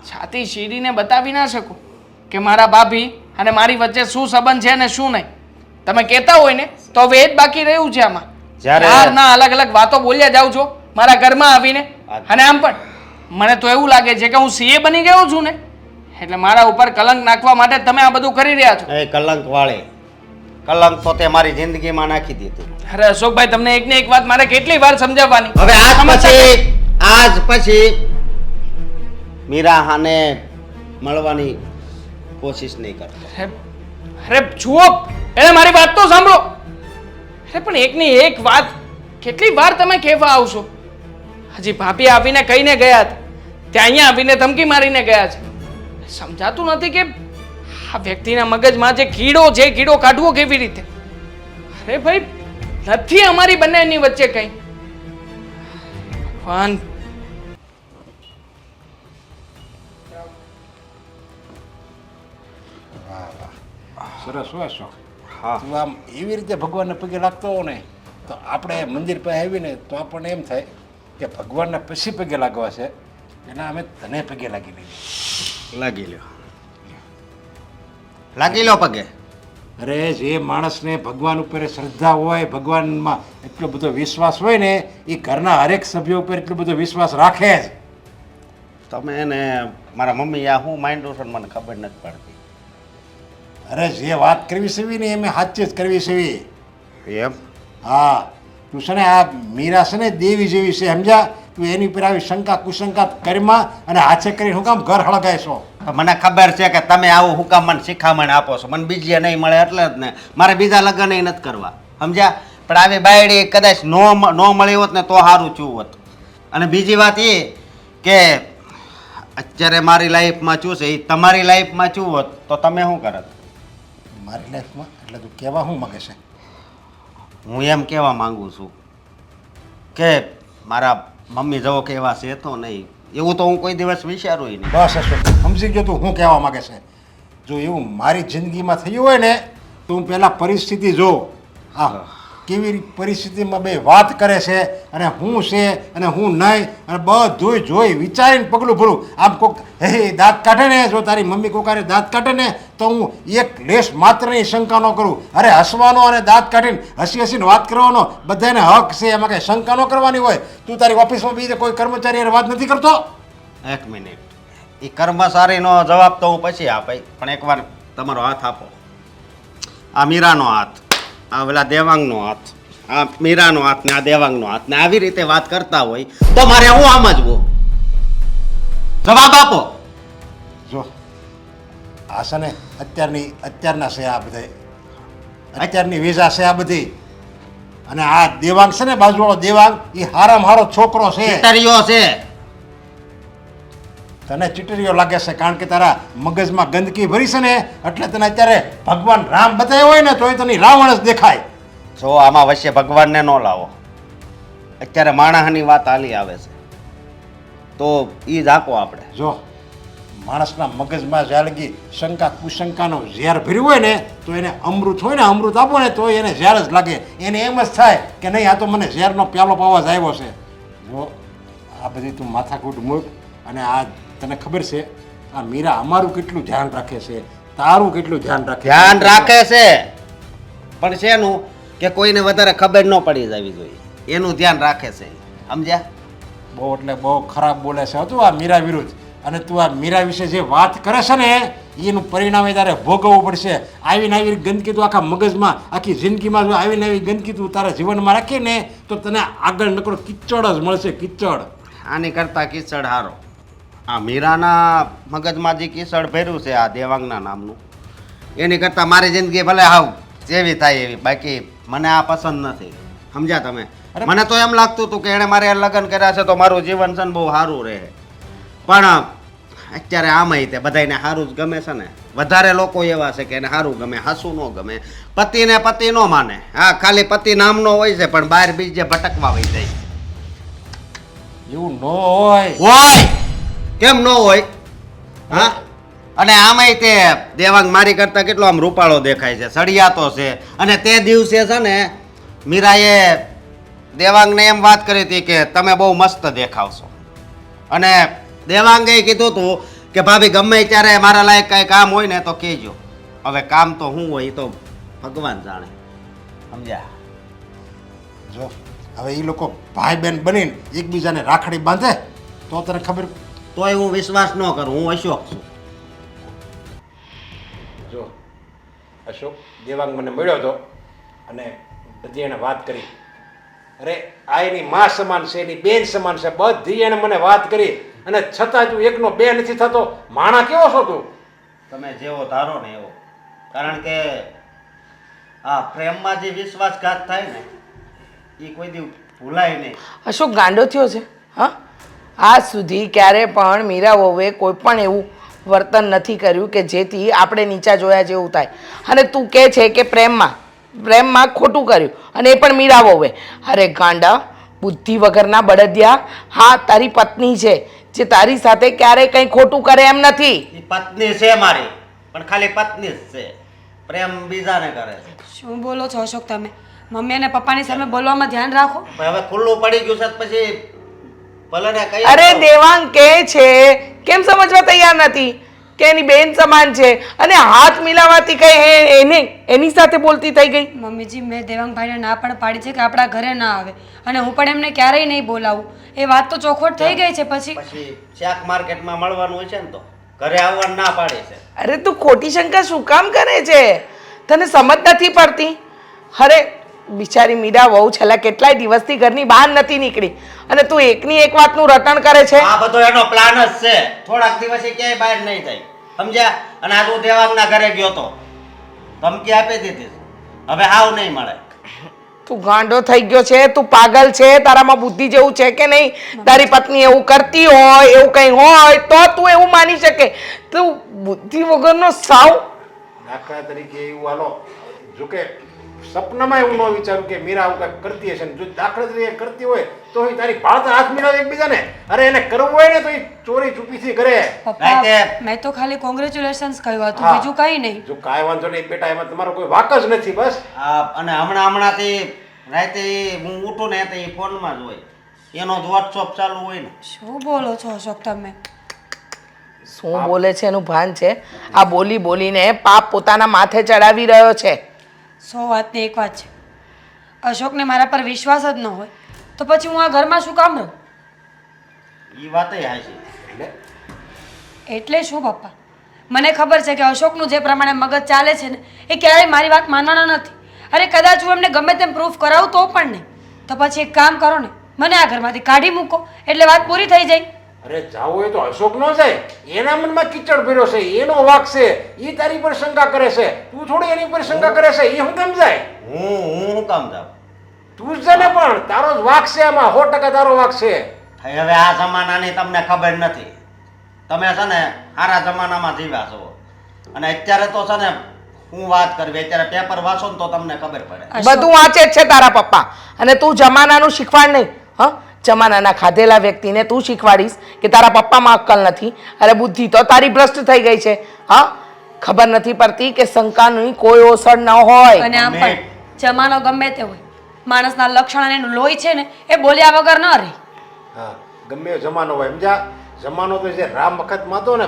છાતી શીરીને બતાવી ના શકો કે મારા ભાભી અને મારી વચ્ચે શું સંબંધ છે ને શું નહીં. તમે કહેતા હોય ને તો હવે એ જ બાકી રહ્યું છે આમાં. ના અલગ અલગ વાતો બોલ્યા જાવ છો મારા ઘરમાં આવીને. અને આમ પણ મને તો એવું લાગે છે કે હું સીએ બની ગયો છું ને, એટલે મારા ઉપર કલંક નાખવા માટે તમે આ બધું કરી રહ્યા છો. એ કલંક વાળી કલંક તો તે મારી જિંદગીમાં નાખી દીધું. અરે અશોકભાઈ, તમને એક ને એક વાત મારે કેટલી વાર સમજાવવાની. હવે આજ પછી મીરા હાને મળવાની કોશિશ નહીં કરતો. અરે જુઓ, એને મારી વાત તો સાંભળો. અરે પણ એકની એક વાત કેટલી વાર તમે કહેવા આવશો? હજી ભાભી આવીને કહીને ગયા હતા, ત્યાં અહીંયા આવીને ધમકી મારીને ગયા છે. સમજાતું નથી કે આ વ્યક્તિના મગજમાં જે કીડો છે, કીડો કાઢવો કેવી રીતે? અરે ભાઈ, નથી અમારી બંનેની વચ્ચે કંઈ. ભગવાન, સરસ હોય શોખ. હા. તું આમ એવી રીતે ભગવાનને પગે લાગતો હો ને તો આપણે મંદિર પાસે આવીને તો આપણને એમ થાય કે ભગવાનને પછી પગે લાગવા છે એના અમે તને પગે લાગી લઈએ. લાગી લ્યો, લાગી લો પગે. અરે જે માણસને ભગવાન ઉપર શ્રદ્ધા હોય, ભગવાનમાં એટલો બધો વિશ્વાસ હોય ને એ ઘરના હરેક સભ્યો ઉપર એટલો બધો વિશ્વાસ રાખે જ. તમે એને મારા મમ્મી આ હું માંડ્યું છે ને મને ખબર નથી પડતી. અરે જે વાત કરવી સેવી ને એમ સાચી જ કરવી સેવી. એમ? હા, તું છે ને આ મીરા છે ને દેવી જેવી છે, સમજ્યા? તું એની ઉપર આવી શંકા કુશંકા કરીમાં અને હાથે કરીને હું કામ ઘર હળગાય છો? મને ખબર છે કે તમે આવું હું કામ મને શીખામણ આપો છો. મને બીજી નહીં મળે એટલે જ ને મારે બીજા લગ્ન નથી કરવા, સમજ્યા? પણ આવી બાયડી કદાચ નો મળી હોત ને તો સારું થયું હોત. અને બીજી વાત એ કે અત્યારે મારી લાઈફમાં શું છે એ તમારી લાઈફમાં શું હોત તો તમે શું કરત? મારી લાઈફમાં એટલે તું કહેવા શું માગે છે? હું એમ કહેવા માંગુ છું કે મારા મમ્મી જવો કે એવા છે તો નહીં, એવું તો હું કોઈ દિવસ વિચારું નહીં. બસ અશોક, સમજી ગયો તું શું કહેવા માગે છે. જો એવું મારી જિંદગીમાં થયું હોય ને તો હું પહેલાં પરિસ્થિતિ જોઉં. હા, કેવી પરિસ્થિતિમાં બે વાત કરે છે અને હું છે અને હું નહીં, અને બધું જોઈ વિચારીને પગલું ભરું. આમ કોક હે દાંત કાઢે ને, જો તારી મમ્મી કોકારે દાંત કાઢે ને તો હું એક લેશ માત્રની શંકા ન કરું. અરે હસવાનો અને દાંત કાઢીને હસી હસીને વાત કરવાનો બધાને હક છે, એમાં કંઈ શંકા ન કરવાની હોય. તું તારી ઓફિસમાં બીજે કોઈ કર્મચારી હારે વાત નથી કરતો? એક મિનિટ, એ કર્મચારીનો જવાબ તો હું પછી આપાય, પણ એકવાર તમારો હાથ આપો. આ મીરાનો હાથ, આ પેલા દેવાંગનો હાથ, આ મીરાનો હાથ ને આ દેવાંગનો હાથ ને આવી રીતે વાત કરતા હોય તો મારે હું સમજવું? જવાબ આપો. જો આ છે ને અત્યારના છે આ બધા, અત્યારની વિઝા છે આ બધી. અને આ દેવાંગ છે ને બાજુવાળો દેવાંગ, એ હારામાં હારો છોકરો છે. ચીતરીઓ છે. તને ચીટરીઓ લાગે છે કારણ કે તારા મગજમાં ગંદકી ભરી છે ને એટલે તને અત્યારે ભગવાન રામ બતાવ્યો હોય ને તોય તને રાવણ જ દેખાય. જો આમાં વચ્ચે ભગવાનને ન લાવો. અત્યારે માણસની વાત હાલી આવે છે તો એ જ આપો આપણે. જો માણસના મગજમાં જ્યાં લગી શંકા કુશંકાનો ઝેર ભર્યું હોય ને તો એને અમૃત હોય ને, અમૃત આપો ને તો એને ઝેર જ લાગે. એને એમ જ થાય કે નહીં, આ તો મને ઝેરનો પ્યાલો પાવા જ આવ્યો છે. જો આ બધી તું માથાકૂટ મૂક. અને આ તને ખબર છે આ મીરા અમારું કેટલું ધ્યાન રાખે છે, તારું કેટલું ધ્યાન રાખે? ધ્યાન રાખે છે પણ શેનું કે કોઈને વધારે ખબર ન પડી જવી જોઈએ એનું ધ્યાન રાખે છે, સમજ્યા? બહુ એટલે બહુ ખરાબ બોલે છે હતું આ મીરા વિરુદ્ધ. અને તું આ મીરા વિશે જે વાત કરે છે ને એનું પરિણામ તારે ભોગવવું પડશે. આવીને આવી ગંદકી તું આખા મગજમાં, આખી જિંદગીમાં જો આવીને આવી ગંદકી તું તારા જીવનમાં રાખીને તો તને આગળ નકરો કિચડ જ મળશે, કિચડ. આની કરતાં કિચડ હારો. આ મીરાના મગજમાં જે કિચડ ભર્યું છે આ દેવાંગના નામનું, એની કરતાં મારી જિંદગી ભલે હાવ જેવી થાય એવી, બાકી મને આ પસંદ નથી, સમજ્યા તમે? મને તો એમ લાગતું હતું કે એણે મારે લગ્ન કર્યા છે તો મારું જીવન છે ને બહુ સારું રહે, પણ અત્યારે આમાંય તે બધાને સારું જ ગમે છે ને. વધારે લોકો એવા છે કે એને સારું ગમે, હાસું ન ગમે. પતિને પતિ ન માને. હા, ખાલી પતિ નામનો હોય છે પણ બહાર બીજે ભટકવા વહી જાય. એવું ન હોય. હોય કેમ ન હોય? હા, અને આમાંય તે દેવાંગ મારી કરતાં કેટલો આમ રૂપાળો દેખાય છે, સળિયાતો છે. અને તે દિવસે છે ને મીરાએ દેવાંગને એમ વાત કરી હતી કે તમે બહુ મસ્ત દેખાવશો. અને દેવાંગે કીધું હતું કે ભાભી ગમે ત્યારે મારા લાયક કાંઈ કામ હોય ને તો કહેજો. હવે કામ તો શું હોય એ તો ભગવાન જાણે, સમજ્યા? જો હવે એ લોકો ભાઈ બહેન બનીને એકબીજાને રાખડી બાંધે તો તને ખબર. તોય હું વિશ્વાસ ન કરું, હું અશોક છું. જો અશોક દેવાંગ મને મળ્યો હતો અને બધી એને વાત કરી. અરે આ એની મા સમાન છે, એની બેન સમાન છે, બધી એને મને વાત કરી. અને છતાં તું એકનો બે નથી થતો. માણા કેવો છો તું? તમે જેવો ધારો ને એવો. કારણ કે આ પ્રેમમાં જે વિશ્વાસઘાત થાય ને એ કોઈ દી ભૂલાય નહીં. અશોક ગાંડો થયો છે? હા, આજ સુધી ક્યારે પણ મીરા વહુએ કોઈ પણ એવું વર્તન નથી કર્યું કે જેથી આપણે નીચા જોયા જેવું થાય. અને તું કહે છે કે પ્રેમમાં ખોટું કર્યું, અને એ પણ મીરા વહુએ. અરે ગાંડા, બુદ્ધિ વગરના બળદિયા, હા તારી પત્ની છે જે તારી સાથે ક્યારેય કંઈ ખોટું કરે એમ નથી. એ પત્ની છે મારી, પણ ખાલી પત્ની જ છે. પ્રેમ બીજાને કરે છે. શું બોલો છો અશોક તમે? મમ્મી અને પપ્પાની સામે બોલવામાં ધ્યાન રાખો. પણ હવે ખુલ્લું પડી ગયું છે તો પછી ભલે ને કઈ. અરે દેવાંગ કહે છે, કેમ સમજવા તૈયાર નથી કે એની બેન સમાન છે, અને હાથ મિલાવાથી કઈ એની સાથે બોલતી થઈ ગઈ. મમ્મીજી, મેં દેવાંગભાઈને ના પણ પાડી છે કે આપણા ઘરે ના આવે, અને હું પણ એમને ક્યારેય નહીં બોલાવું. એ વાત તો ચોખવટ થઈ ગઈ છે. પછી શાક માર્કેટમાં મળવાનું હોય છે ને તો ઘરે આવવાનું ના પાડે છે. અરે તું ખોટી શંકા શું કામ કરે છે? તને સમજ નથી પડતી? અરે બિચારી મીરા વહુ છેલ્લા કેટલાય દિવસથી ઘરની બહાર નથી નીકળી, અને તું એકની એક વાતનું રટણ કરે છે. આ બધો એનો પ્લાન જ છે. થોડાક દિવસે ક્યાંય બહાર નહીં થાય, સમજ્યા? અને આ તું દેવાંગના ઘરે ગયો તો ધમકી આપી દીધી, હવે આવ નહીં મળે. તું ગાંડો થઈ ગયો છે, તું પાગલ છે, તારામાં બુદ્ધિ જેવું છે કે નહીં? તારી પત્ની એવું કરતી હોય, એવું કંઈ હોય તો તું એવું માની શકે? તું બુદ્ધિ વગરનો સાવ. દાખલા તરીકે એવું હાલો, જો કે સપનામાં એવું ન વિચારું કે મીરા આવું કંઈક કરતી હશે ને. જો દાખલા તરીકે કરતી હોય તો એ તારી ભાળતા હાથ મિલાવે એકબીજાને. અરે એને કરવું હોય ને તો એ ચોરી ચૂપીથી કરે. પપ્પા, મેં તો ખાલી કોંગ્રેચ્યુલેશન્સ કહ્યું હતું, બીજું કંઈ નહીં. જો કાંઈ વાંધો નહીં બેટા, એમાં તમારો કોઈ વાક જ નથી. બસ અને હમણાંથી રાતે હું ઉઠું ને તો એ ફોનમાં જ હોય, એનો જ વોટ્સઅપ ચાલુ હોય ને. શું બોલો છો અશોક તમે? શું બોલે છે એનું ભાન છે? આ બોલી બોલીને પાપ પોતાના માથે ચડાવી રહ્યો છે. 100 વાતની એક વાત છે, અશોકને મારા પર વિશ્વાસ જ ન હોય તો પછી હું આ ઘરમાં શું કામ રહું? એ વાતય હાચી. એટલે શું પપ્પા, મને ખબર છે કે અશોકનું જે પ્રમાણે મગજ ચાલે છે ને એ ક્યારેય મારી વાત માનવાના નથી. અરે કદાચ હું એમને ગમે તેમ પ્રૂફ કરાવું તો પણ નહીં. તો પછી એક કામ કરો ને, મને આ ઘરમાંથી કાઢી મૂકો એટલે વાત પૂરી થઈ જાય. અરે જાવું હોય તો અશોક નો જાય. એના મનમાં કીચડ ભર્યો છે, એનો વાક છે. એ તારી પર શંકા કરે છે, તું થોડી એની પર શંકા કરે છે. એ હું કેમ જાય? હું કામ જાઉં? તું જ ને, પણ તારો જ વાક છે આમાં. 100% તારો વાક છે. હવે આ જમાનાની તમને ખબર નથી. તમે છે ને સારા જમાનામાં જીવ્યા છો, અને અત્યારે તો છે ને હું વાત કરવી, અત્યારે પેપર વાંચો ને તો તમને ખબર પડે. બધું વાંચે જ છે તારા પપ્પા, અને તું જમાનાનું શીખવાડ નહીં. હા, જમાનાના ખાધેલા વ્યક્તિને તું શીખવાડીશ કે તારા પપ્પામાં અક્કલ નથી? અરે બુદ્ધિ તો તારી ભ્રષ્ટ થઈ ગઈ છે. હા, ખબર નથી પડતી કે શંકાની કોઈ ઓસર ન હોય. અને આમ પણ જમાનો ગમે તે હોય, માણસના લક્ષણ અને એનું લોહી છે ને એ બોલ્યા વગર ન રહે. હા, ગમે એવો જમાનો હોય, સમજ્યા? જમાનો તો જે રામ વખતમાં હતો ને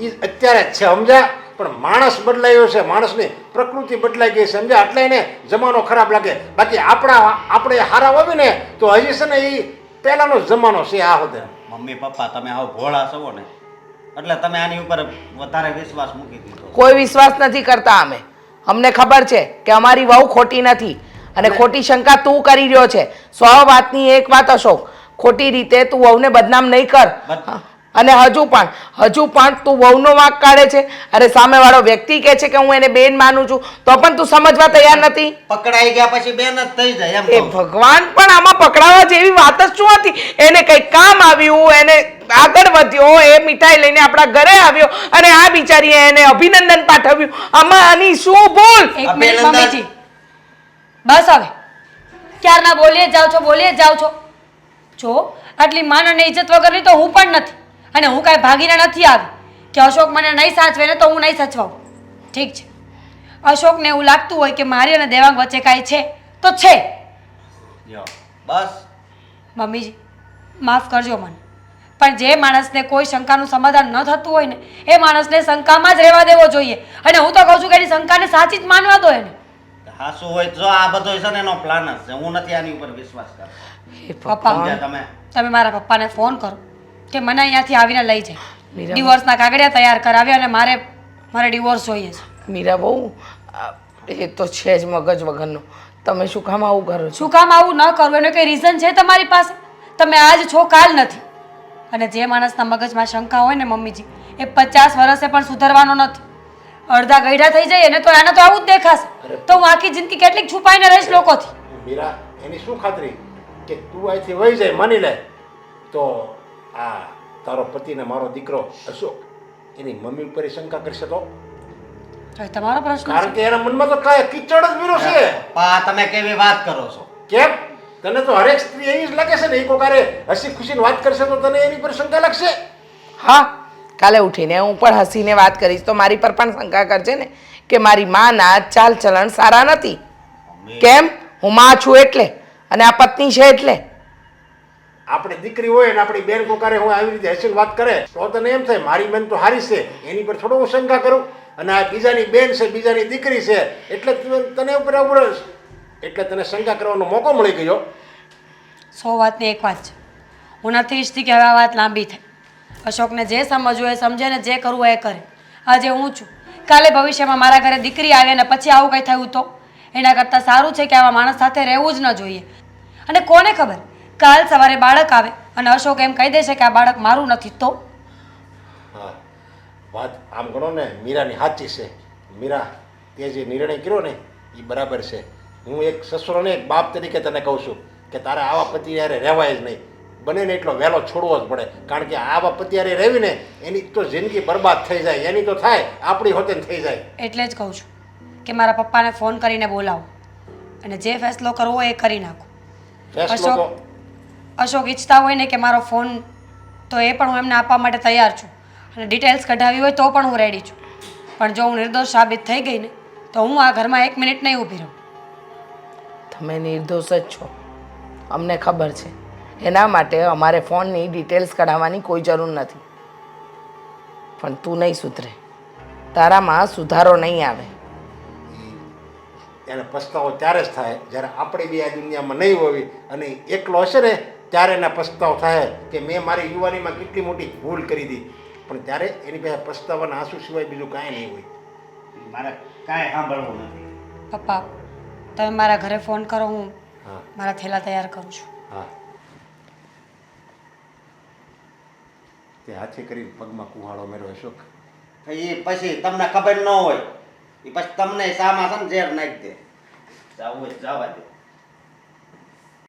એ અત્યારે જ છે, સમજ્યા? પણ માણસ બદલાયો છે, માણસની પ્રકૃતિ બદલાઈ ગઈ છે, સમજ્યા? એટલે એને જમાનો ખરાબ લાગે. બાકી આપણે હારા હોય ને તો હજી છે ને એ પહેલાનો જમાનો છે. આ હોતે મમ્મી પપ્પા તમે આવો ભોળા છો ને એટલે તમે આની ઉપર વધારે વિશ્વાસ મૂકી દીધો. કોઈ વિશ્વાસ નથી કરતા અમે. અમને ખબર છે કે અમારી વહુ ખોટી નથી, અને ખોટી શંકા તું કરી રહ્યો છે. 100 વાતની એક વાત અશોક, ખોટી રીતે તું વહુને બદનામ નહીં કર. અને હજુ પણ તું વહુનો વાંક કાઢે છે. અરે સામેવાળો વ્યક્તિ કહે છે કે હું એને બેન માનું છું, તો પણ તું સમજવા તૈયાર નથી. પકડાઈ ગયા પછી બેન જ થઈ જાય એમ એ કહું છું. ભગવાન, પણ આમાં પકડાવા જેવી વાત જ શું હતી? એને કંઈક કામ આવ્યું, એને આગળ વધ્યો, એ મીઠાઈ લઈને આપણા ઘરે આવ્યો, અને આ બિચારીએ એને અભિનંદન પાઠવ્યું. આમાં આની શું ભૂલ? એક મિનિટ મમ્મીજી, બસ હવે ક્યારના બોલીએ જ જાઓ છો. જો આટલી માન અને ઇજ્જત વગરની તો હું પણ નથી, અને હું કાંઈ ભાગીને નથી આવી કે અશોક મને નહીં સાચવે ને તો હું નહીં સચવાઉં. ઠીક છે, અશોકને એવું લાગતું હોય કે મારી અને દેવાંગ વચ્ચે કાંઈ છે તો છે. લ્યો, બસ મમ્મીજી માફ કરજો મને, પણ જે માણસને કોઈ શંકાનું સમાધાન ન થતું હોય ને એ માણસને શંકામાં જ રહેવા દેવો જોઈએ. અને હું તો કહું છું કે એની શંકાને સાચી જ માનવા દો એને. હાસુ હોય જો આ બધો છે ને એનો પ્લાન જ છે. હું નથી આની ઉપર વિશ્વાસ કરતો. પપ્પા, સમજ્યા તમે મારા પપ્પાને ફોન કરો કે મને અહીંયાથી આવીને લઈ જાય. મીરા, ડિવોર્સના કાગળિયા તૈયાર કરાવ્યા, અને મારે ડિવોર્સ જોઈએ છે. મીરા બહુ એ તો છે જ મગજ વગરનો. તમે શું કામ આવું કરો છો? શું કામ આવું ન કરવું એનું કંઈ રીઝન છે તમારી પાસે? તમે આજ છો કાલ નથી. અને જે માણસના મગજમાં શંકા હોય ને મમ્મીજી, એ 50 વર્ષે પણ સુધરવાનો નથી. અડધા ગઈઢા થઈ જાય ને તો એને તો આવું જ દેખાશે. તો હું આખી જિંદગી કેટલીક છુપાઈને રહીશ લોકોથી. મીરા, એની શું ખાતરી કે તું અહીંથી વહી જાય માની લે તો આ તારો પતિ ને મારો દીકરો અશોક એની મમ્મી ઉપર ય શંકા કરશે તો? તો એ તમારો પ્રશ્ન કારણ છે. કે એના મનમાં તો કાંઈ કીચડ જ વીરો છે. પા તમે કેવી વાત કરો છો? કેમ? તને તો હરેક સ્ત્રી એવી જ લાગે છે ને, એ કોકારે હસી ખુશીને વાત કરશે તો તને એની પર શંકા લાગશે? હા, કાલે ઉઠીને હું પણ હસીને વાત કરીશ તો મારી પર પણ શંકા કરજે ને કે મારી માના ચાલ ચલણ સારા નથી. કેમ? હું માં છું એટલે, અને આ પત્ની છે એટલે. આપણે દીકરી હોય ને આપણી બેન કોકારે હું આવી રીતે હસીને વાત કરે તો તને એમ થાય મારી બેન તો હારી છે, એની પર થોડો હું શંકા કરું, અને આ બીજાની બેન છે, બીજાની દીકરી છે એટલે તને ઉપર એટલે તને શંકા કરવાનો મોકો મળી ગયો. 100 વાતની એક વાત છે. હું નથી ઈચ્છતી કે હવે આ વાત લાંબી થાય. અશોકને જે સમજવું એ સમજે ને જે કરવું એ કરે. આજે હું છું, કાલે ભવિષ્યમાં મારા ઘરે દીકરી આવે ને પછી આવું કંઈ થયું તો એના કરતાં સારું છે કે આવા માણસ સાથે રહેવું જ ન જોઈએ. અને કોને ખબર, કાલ સવારે બાળક આવે અને અશોક એમ કહી દેશે કે આ બાળક મારું નથી તો? હા, વાત આમ ગણો ને મીરાની સાચી છે. મીરા, તે જે નિર્ણય કર્યો ને એ બરાબર છે. હું એક સસરો ને એક બાપ તરીકે તને કહું છું કે તારે આવા પતિ યારે રહેવાય જ નહીં. બને ને એટલો વહેલો છોડવો જ પડે, કારણ કે આવા પતિ યારે રહેવીને એની તો જિંદગી બરબાદ થઈ જાય. એની તો થાય, આપણી હોતે થઈ જાય. એટલે જ કહું છું કે મારા પપ્પાને ફોન કરીને બોલાવો અને જે ફેસલો કરવો હોય એ કરી નાખો. ફેસલો તો અશોક ઈચ્છતા હોય ને કે મારો ફોન, તો એ પણ હું એમને આપવા માટે તૈયાર છું, અને ડિટેલ્સ કઢાવી હોય તો પણ હું રેડી છું. પણ જો હું નિર્દોષ સાબિત થઈ ગઈ ને તો હું આ ઘરમાં 1 મિનિટ નહીં ઊભી રહું. તમે નિર્દોષ જ છો, અમને ખબર છે. એના માટે અમારે ફોનની ડિટેલ્સ કઢાવવાની કોઈ જરૂર નથી. પણ તું નહીં સુધરે, તારામાં સુધારો નહીં આવે. એને પસ્તાવો ત્યારે જ થાય જ્યારે આપણે બી આ દુનિયામાં નહીં હોવી અને એકલો હશે ને ત્યારે એના પસ્તાવો થાય કે મેં મારી યુવાનીમાં કેટલી મોટી ભૂલ કરી હતી. પણ ત્યારે એની પાસે પસ્તાવાના આંસુ સિવાય બીજું કાંઈ નહીં હોય. મારે કાંઈ સાંભળવું નથી. પપ્પા, તમે મારા ઘરે ફોન કરો, હું હા મારા થેલા તૈયાર કરું છું. હા, તે હાથે કરીને પગમાં કુહાડો મેળો અશોક. એ પછી તમને ખબર ન હોય, એ પછી તમને સામા છે ને ઝેર નાખી દે. જાવું હોય તો જવા દે.